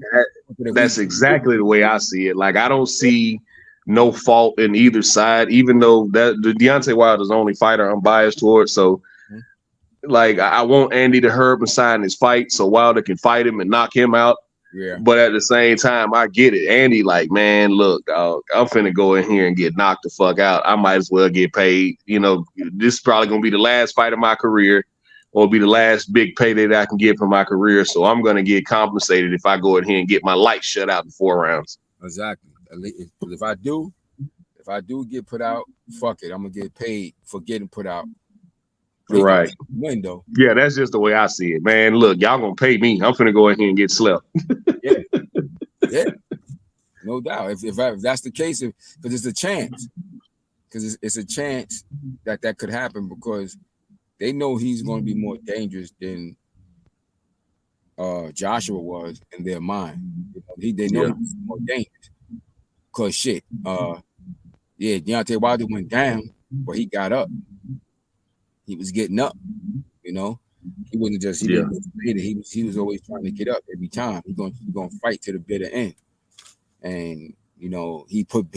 that's exactly the way I see it. Like I don't see no fault in either side, even though that the Deontay Wilder's the only fighter I'm biased towards. So like I want Andy to hurry up and sign his fight so Wilder can fight him and knock him out. Yeah. But at the same time, I get it. Andy, like, man, look, dog, I'm finna go in here and get knocked the fuck out. I might as well get paid. You know, this is probably gonna be the last fight of my career. Or be the last big payday that I can get for my career. So I'm going to get compensated if I go in here and get my light shut out in 4 rounds. Exactly. If I do get put out, fuck it. I'm going to get paid for getting put out. Right. Window. Yeah, that's just the way I see it, man. Look, y'all going to pay me. I'm finna go in here and get slept. Yeah. No doubt. If that's the case, because it's a chance. Because it's a chance that could happen because they know he's going to be more dangerous than Joshua was in their mind. They know he's more dangerous. Cause shit, Deontay Wilder went down, but he got up. He was getting up. You know, he wasn't just he was always trying to get up every time. He gonna fight to the bitter end. And you know, he put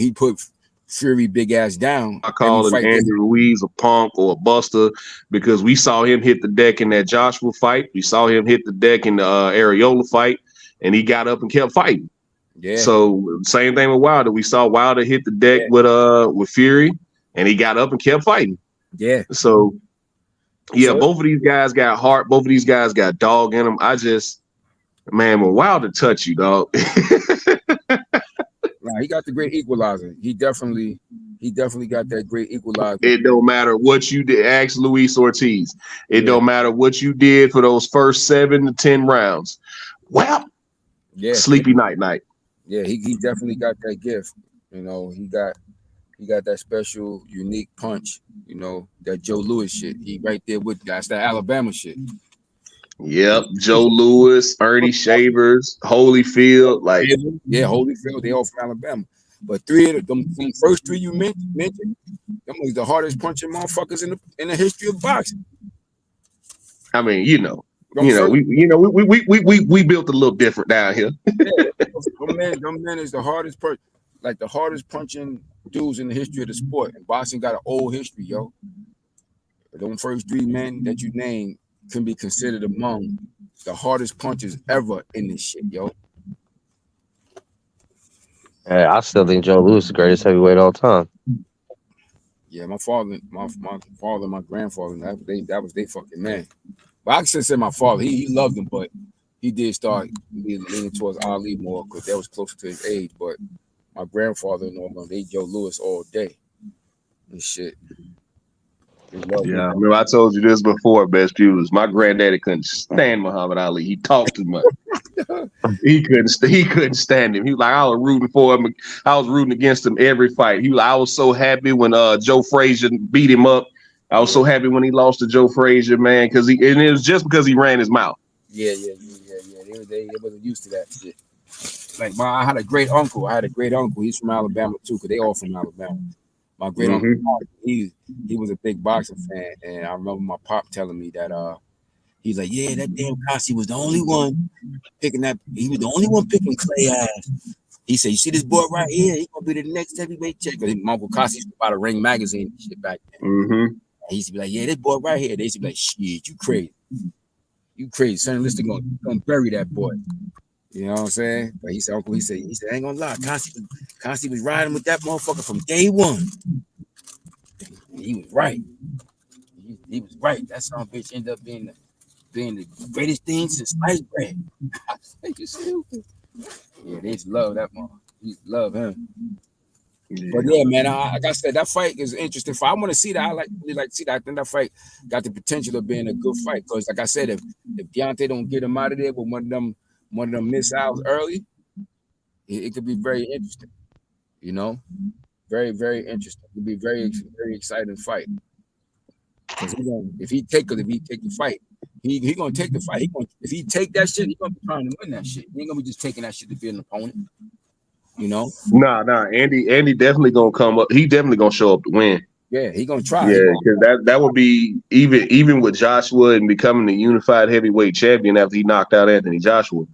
Fury big ass down. I call him Andy Ruiz a punk or a buster because we saw him hit the deck in that Joshua fight. We saw him hit the deck in the Areola fight, and he got up and kept fighting. Yeah. So same thing with Wilder. We saw Wilder hit the deck with Fury, and he got up and kept fighting. Yeah. So both of these guys got heart. Both of these guys got dog in them. Man, when Wilder touch you, dog. Nah, he got the great equalizer. He definitely got that great equalizer. It don't matter what you did. Ask Luis Ortiz. It don't matter what you did for those first 7 to 10 rounds. Well, sleepy night. Yeah, he definitely got that gift. You know, he got that special, unique punch. You know, that Joe Louis shit. He right there with that's that Alabama shit. Yep, Joe Louis, Ernie Shavers, Holyfield, like Holyfield, they all from Alabama. But 3 of them, from the first 3 you mentioned, them was the hardest punching motherfuckers in the history of boxing. I mean, we built a little different down here. Them men is the hardest the hardest punching dudes in the history of the sport. And boxing got an old history, yo. But them first 3 men that you named can be considered among the hardest punches ever in this shit, yo. I still think Joe Louis is the greatest heavyweight of all time. Yeah, my father, my grandfather, that was they fucking man. But I can say my father, he loved him, but he did start leaning towards Ali more because that was closer to his age. But my grandfather and all them, they Joe Louis all day and shit. Yeah, remember I told you this before, Best Viewers. My granddaddy couldn't stand Muhammad Ali. He talked too much. He couldn't stand him. He was like, I was rooting for him. I was rooting against him every fight. I was so happy when Joe Frazier beat him up I was so happy when he lost to Joe Frazier, man, and it was just because he ran his mouth. Yeah. They wasn't used to that shit. Like I had a great uncle. He's from Alabama too, because they all from Alabama. My great uncle, he was a big boxing fan, and I remember my pop telling me that he's like, yeah, that damn Cossie was the only one picking that. He was the only one picking Clay ass. He said, you see this boy right here? He's gonna be the next heavyweight check. Because my uncle Cossie used to buy the Ring magazine and shit back then. And he used to be like, yeah, this boy right here. They used to be like, shit, you crazy. You crazy. Son, Lister gonna bury that boy. You know what I'm saying? But he said, Uncle, he said, I ain't gonna lie, Cossie was riding with that motherfucker from day one. And he was right. He was right. That son of a bitch ended up being the greatest thing since sliced bread. You stupid. Yeah, they used to love that motherfucker. They used to love him. Yeah. But yeah, man, like I said, that fight is interesting. I want to see that. I really like to see that. I think that fight got the potential of being a good fight. Because like I said, if Deontay don't get him out of there with one of them missiles early, it could be very interesting. You know, very, very interesting. It could be very, very exciting fight. Because if he take the fight, he gonna take the fight. If he take that shit, he gonna be trying to win that shit. He ain't gonna be just taking that shit to be an opponent. You know? Nah. Andy definitely gonna come up. He definitely gonna show up to win. Yeah, he gonna try. Yeah, because that would be even with Joshua and becoming the unified heavyweight champion after he knocked out Anthony Joshua.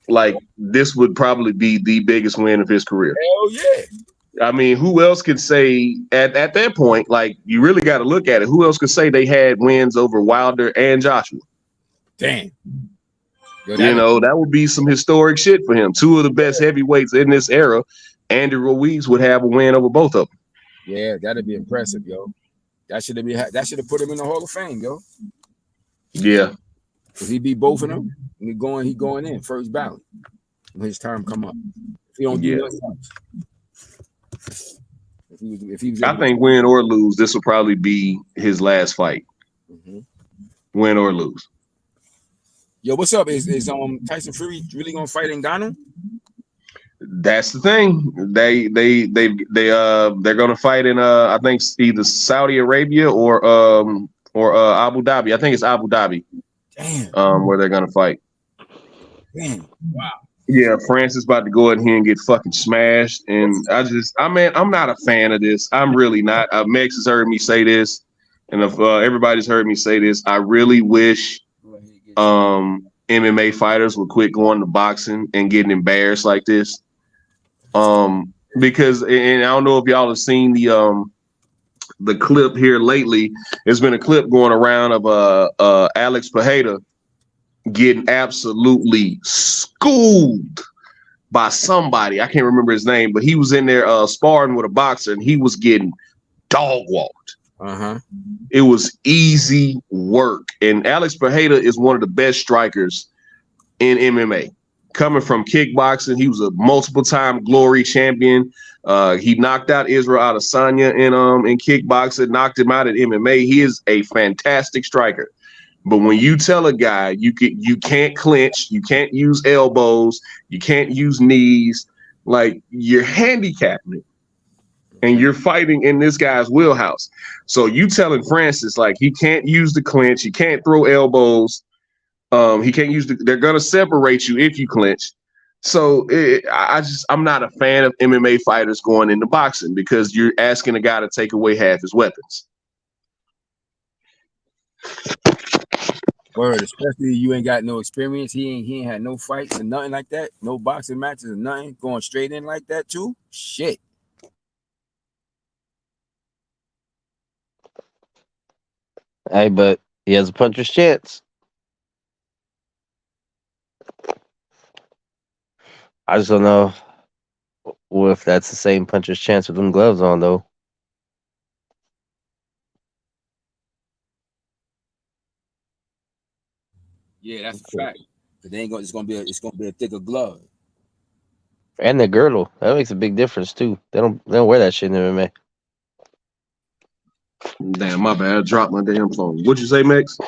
Like, this would probably be the biggest win of his career. Hell yeah. I mean, who else could say at that point, like, you really got to look at it. Who else could say they had wins over Wilder and Joshua? Damn. That would be some historic shit for him. Two of the best heavyweights in this era. Andy Ruiz would have a win over both of them. Yeah, that'd be impressive, yo. That should have put him in the Hall of Fame, yo. Yeah. If he beat both of them, he going in first ballot when his term come up. If he don't do nothing else. I think win or lose, this will probably be his last fight. Win or lose. Yo, what's up? Is Tyson Fury really gonna fight Ngannou? That's the thing. They're gonna fight in I think either Saudi Arabia or Abu Dhabi. I think it's Abu Dhabi. Damn. Where they're gonna fight. Damn. Wow. Yeah, France is about to go in here and get fucking smashed. And I'm not a fan of this. I'm really not. Mex has heard me say this, and if everybody's heard me say this, I really wish MMA fighters would quit going to boxing and getting embarrassed like this. Because and I don't know if y'all have seen the clip here lately. There's been a clip going around of Alex Pereira getting absolutely schooled by somebody. I can't remember his name, but he was in there sparring with a boxer and he was getting dog walked. It was easy work. And Alex Pereira is one of the best strikers in MMA. Coming from kickboxing, he was a multiple-time Glory champion. He knocked out Israel Adesanya in kickboxing, knocked him out at MMA. He is a fantastic striker. But when you tell a guy you can't clinch, you can't use elbows, you can't use knees, like, you're handicapping it. And you're fighting in this guy's wheelhouse. So you telling Francis, like, he can't use the clinch, he can't throw elbows, he can't use they're gonna separate you if you clinch. So I'm not a fan of MMA fighters going into boxing because you're asking a guy to take away half his weapons. Word, especially you ain't got no experience. He ain't had no fights and nothing like that. No boxing matches and nothing. Going straight in like that too. Shit. Hey, but he has a puncher's chance. I just don't know if that's the same puncher's chance with them gloves on, though. Yeah, that's a fact. But they ain't gonna. It's gonna be a thicker glove. And the girdle, that makes a big difference too. They don't wear that shit in MMA. Damn, my bad. I dropped my damn phone. What'd you say, Max?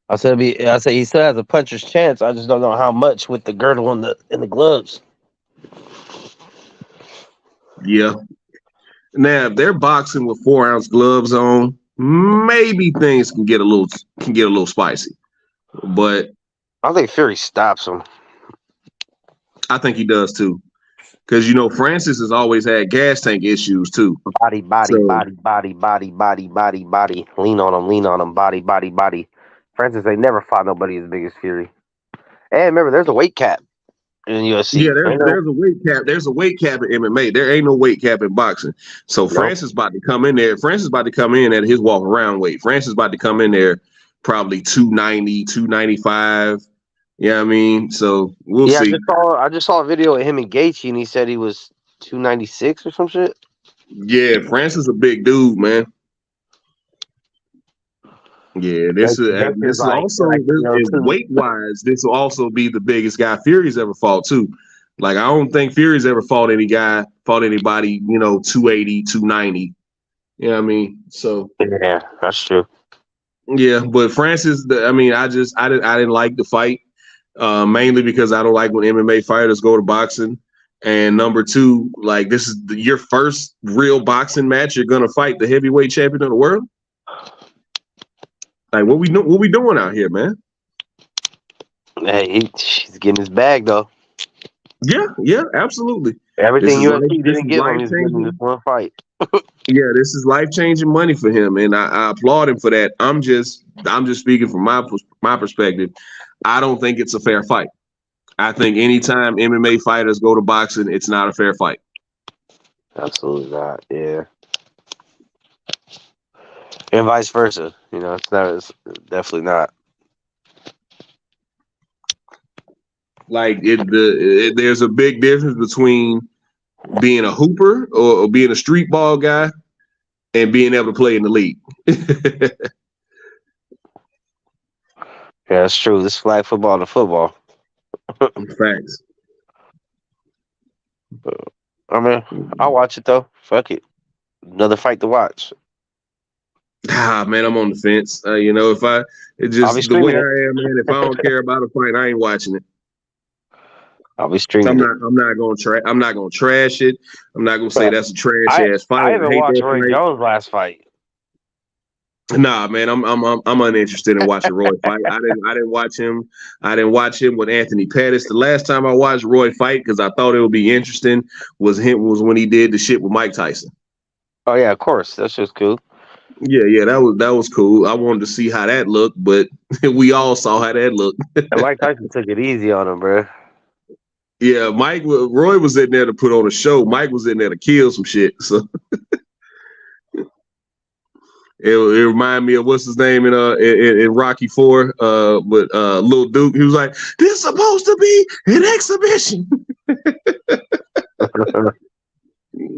I said he still has a puncher's chance. I just don't know how much with the girdle and the gloves. Yeah. Now, if they're boxing with 4-ounce gloves on, maybe things can get a little spicy. But I think Fury stops him. I think he does too. Because Francis has always had gas tank issues too. Body. Lean on him. Body. Francis ain't never fought nobody as big as Fury. And remember, there's a weight cap in UFC. Yeah, there's a weight cap. There's a weight cap in MMA. There ain't no weight cap in boxing. So Francis about to come in there. Francis about to come in at his walk around weight. Francis about to come in there probably 290, 295. Yeah, I mean, so we'll see. I just saw a video of him and Gaethje, and he said he was 296 or some shit. Yeah, Francis is a big dude, man. Yeah, this is also weight wise. This will also be the biggest guy Fury's ever fought too. Like I don't think Fury's ever fought anybody, 280, 290. You know what I mean? So yeah, that's true. Yeah, but Francis, I didn't like the fight. Mainly because I don't like when MMA fighters go to boxing, and number two, like this is your first real boxing match. You're gonna fight the heavyweight champion of the world. Like what we doing out here, man? Hey, he's getting his bag though. Yeah, absolutely. Everything UFC didn't give him is getting this one fight. Yeah, this is life-changing money for him, and I applaud him for that. I'm just speaking from my perspective. I don't think it's a fair fight. I think anytime MMA fighters go to boxing, it's not a fair fight. Absolutely not. Yeah, and vice versa. It's definitely not. Like there's a big difference between being a hooper or being a street ball guy and being able to play in the league. Yeah, that's true. This flag football to football. Facts. I mean, I'll watch it though. Fuck it. Another fight to watch. Man, I'm on the fence. The way I am, man. If I don't care about a fight, I ain't watching it. I'll be streaming. I'm not gonna trash it. I'm not gonna say that's a trash ass fight. I haven't watched Roy Jones' last fight. Nah, man, I'm uninterested in watching Roy fight. I didn't watch him. I didn't watch him with Anthony Pettis. The last time I watched Roy fight because I thought it would be interesting was when he did the shit with Mike Tyson. Oh yeah, of course. That's just cool. Yeah, that was cool. I wanted to see how that looked, but we all saw how that looked. And Mike Tyson took it easy on him, bro. Yeah, Roy was in there to put on a show. Mike was in there to kill some shit. So it reminded me of what's his name in Rocky IV with Lil Duke. He was like, "This is supposed to be an exhibition."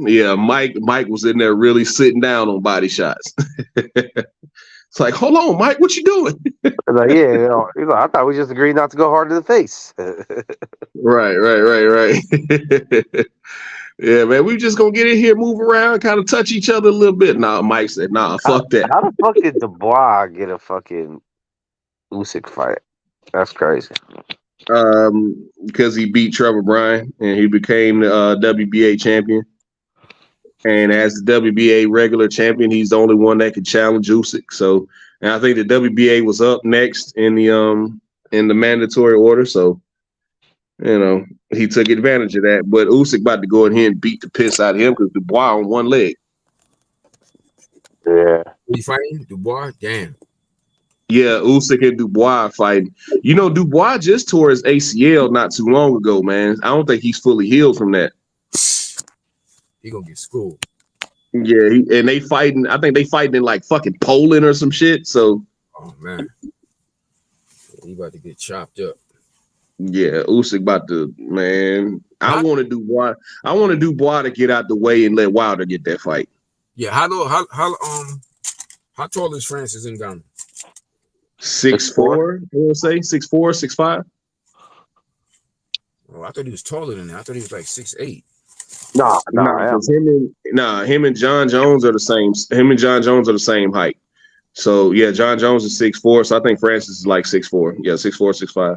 Yeah, Mike was in there really sitting down on body shots. It's like, hold on, Mike, what you doing? Like, yeah, he's like, I thought we just agreed not to go hard to the face. Right. Yeah, man, we just gonna get in here, move around, kind of touch each other a little bit. Nah, Mike said, nah, fuck that. How the fuck did Dubois get a fucking Usyk fight? That's crazy. Because he beat Trevor Bryan and he became the WBA champion. And as the WBA regular champion, he's the only one that could challenge Usyk. So, and I think the WBA was up next in the mandatory order. So, he took advantage of that. But Usyk about to go in here and beat the piss out of him because Dubois on one leg. Yeah. He fighting Dubois? Damn. Yeah, Usyk and Dubois fighting. Dubois just tore his ACL not too long ago, man. I don't think he's fully healed from that. He gonna get schooled. Yeah, and they fighting. I think they fighting in like fucking Poland or some shit. So, oh man, he about to get chopped up. Yeah, Usyk about to, man. I want to Dubois. I want to Dubois to get out the way and let Wilder get that fight. Yeah, how tall is Francis Ngannou? 6'4", I want to say 6'4", 6'5". Oh, I thought he was taller than that. I thought he was like 6'8". Him and John Jones are the same. Him and John Jones are the same height. So yeah, John Jones is 6'4". So I think Francis is like 6'4". Yeah, 6'4", 6'5".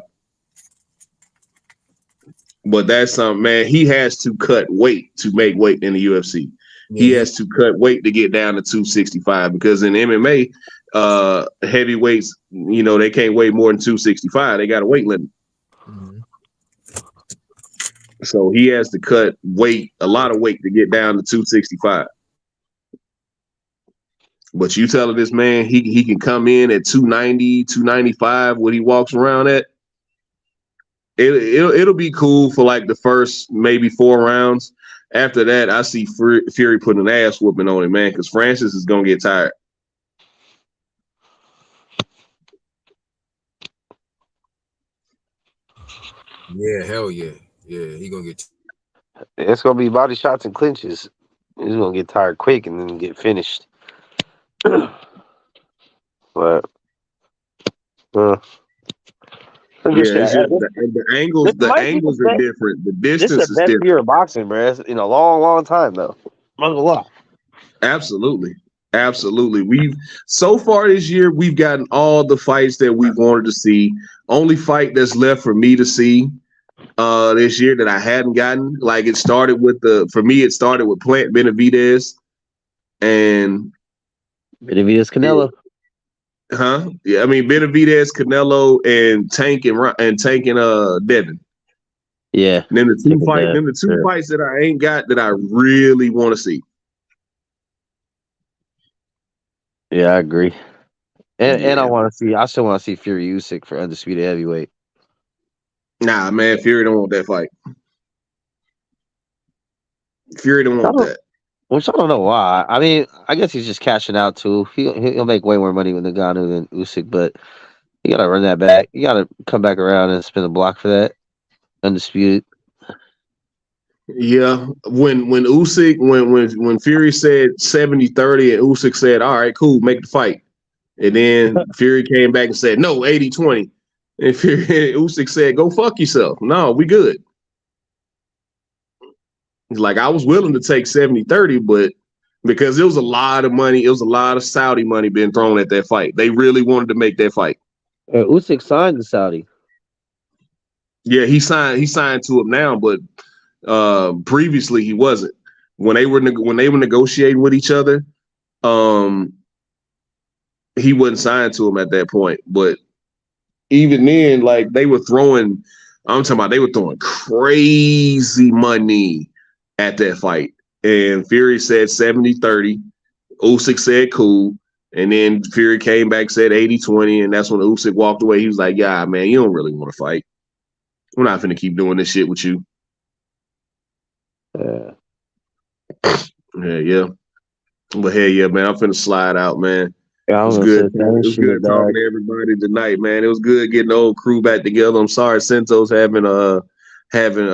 But that's something, man. He has to cut weight to make weight in the UFC. he has to cut weight to get down to 265 because in MMA, heavyweights, you know, they can't weigh more than 265. They got a weight limit. Mhm. So he has to cut weight, a lot of weight to get down to 265. But you telling this man he can come in at 290, 295 when he walks around at, it'll be cool for like the first maybe 4 rounds. After that, I see Fury putting an ass whooping on him, man, because Francis is gonna get tired. Yeah, hell yeah. Yeah, he gonna get It's gonna be body shots and clinches. He's gonna get tired quick and then get finished. But Yeah, it's just the angles. The angles are different. The distance is different. year of boxing, bro. It's in a long, long time though. Absolutely. We've so far this year we've gotten all the fights that we wanted to see. Only fight that's left for me to see this year that I hadn't gotten. Like it started with Plant Benavidez and Benavidez Canelo. Yeah, I mean Benavidez, Canelo, and Tank and Devin. Yeah. And then the two fights that I ain't got that I really want to see. Yeah, I agree. And I still want to see Fury Usyk for undisputed heavyweight. Nah, man, Fury don't want that fight. Fury don't want that. Which I don't know why. I mean, I guess he's just cashing out too. He'll make way more money with Ngannou than Usyk, but you gotta run that back. You gotta come back around and spin the block for that. Undisputed. Yeah. When Fury said 70-30 and Usyk said, all right, cool, make the fight. And then Fury came back and said, no, 80-20. And Usyk said, go fuck yourself. No, we good. He's like, I was willing to take 70-30, but because it was a lot of money, it was a lot of Saudi money being thrown at that fight. They really wanted to make that fight. Usyk signed to Saudi. Yeah, he signed to him now, but previously he wasn't. When they were negotiating with each other, he wasn't signed to him at that point. But even then, like they were throwing crazy money at that fight. And Fury said 70-30. Usyk said cool. And then Fury came back, said 80-20. And that's when Usyk walked away. He was like, yeah, man, you don't really want to fight. We're not finna keep doing this shit with you. Yeah. But hey, yeah, man, I'm finna slide out, man. Yeah, it was good. It was good talking to everybody tonight, man. It was good getting the old crew back together. I'm sorry Sento's having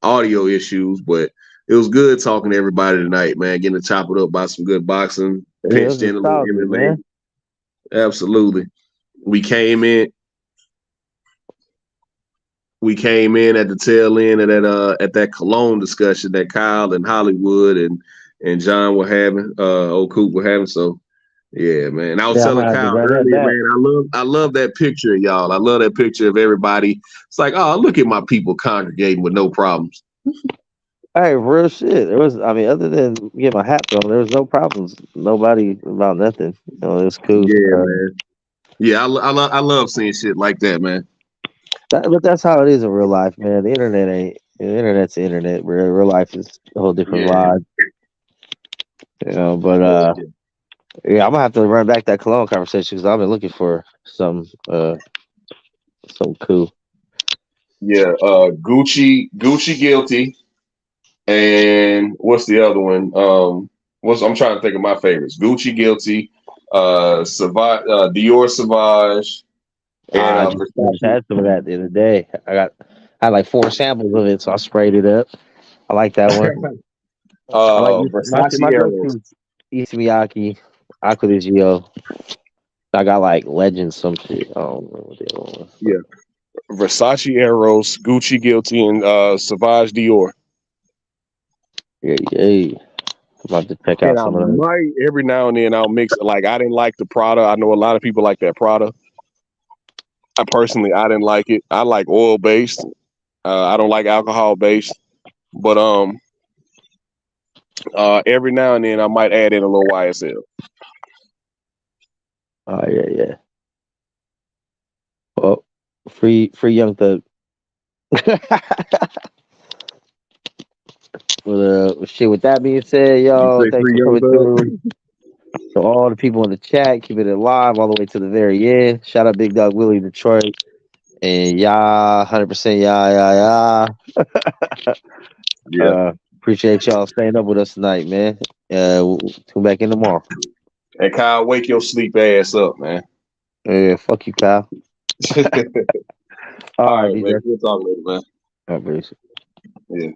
audio issues, but it was good talking to everybody tonight, man. Getting to chop it up by some good boxing, pitched in a little MMA. Man. Absolutely. We came in at the tail end of that Cologne discussion that Kyle and Hollywood and John were having, old Coop were having. So yeah, man. I was telling Kyle earlier, man, I love that picture of y'all. I love that picture of everybody. It's like, oh, look at my people congregating with no problems. Hey, real shit. There was, I mean, other than getting my hat thrown, there was no problems. Nobody about nothing. You know, it was cool. Yeah, man. Yeah, I love seeing shit like that, man. But that's how it is in real life, man. The internet's the internet. Real life is a whole different vibe. You know, but yeah, I'm gonna have to run back that Cologne conversation because I've been looking for some cool. Yeah, Gucci guilty, and what's the other one? I'm trying to think of my favorites. Gucci guilty, Dior Sauvage. And I just had some of that the other day. I had like 4 samples of it, so I sprayed it up. I like that one. My go-to Issey Miyake, Aqua di Gio. I got like Legends, some shit. I don't remember what the other one was. Yeah. Versace Eros, Gucci guilty, and Sauvage Dior. Yeah. I'm about to check out some of them. Every now and then I'll mix it. Like I didn't like the Prada. I know a lot of people like that Prada. I didn't like it. I like oil based. I don't like alcohol based. But Every now and then I might add in a little YSL. Oh yeah. Well, free Young Thug. Well, shit. With that being said, y'all, thanks for coming through. To all the people in the chat, keeping it live all the way to the very end. Shout out Big Dog Willie Detroit. And 100% Yeah. Appreciate y'all staying up with us tonight, man. We'll tune back in tomorrow. And Kyle, wake your sleep ass up, man. Yeah, fuck you, Kyle. All right, man. We'll talk later, man. All right, Yeah.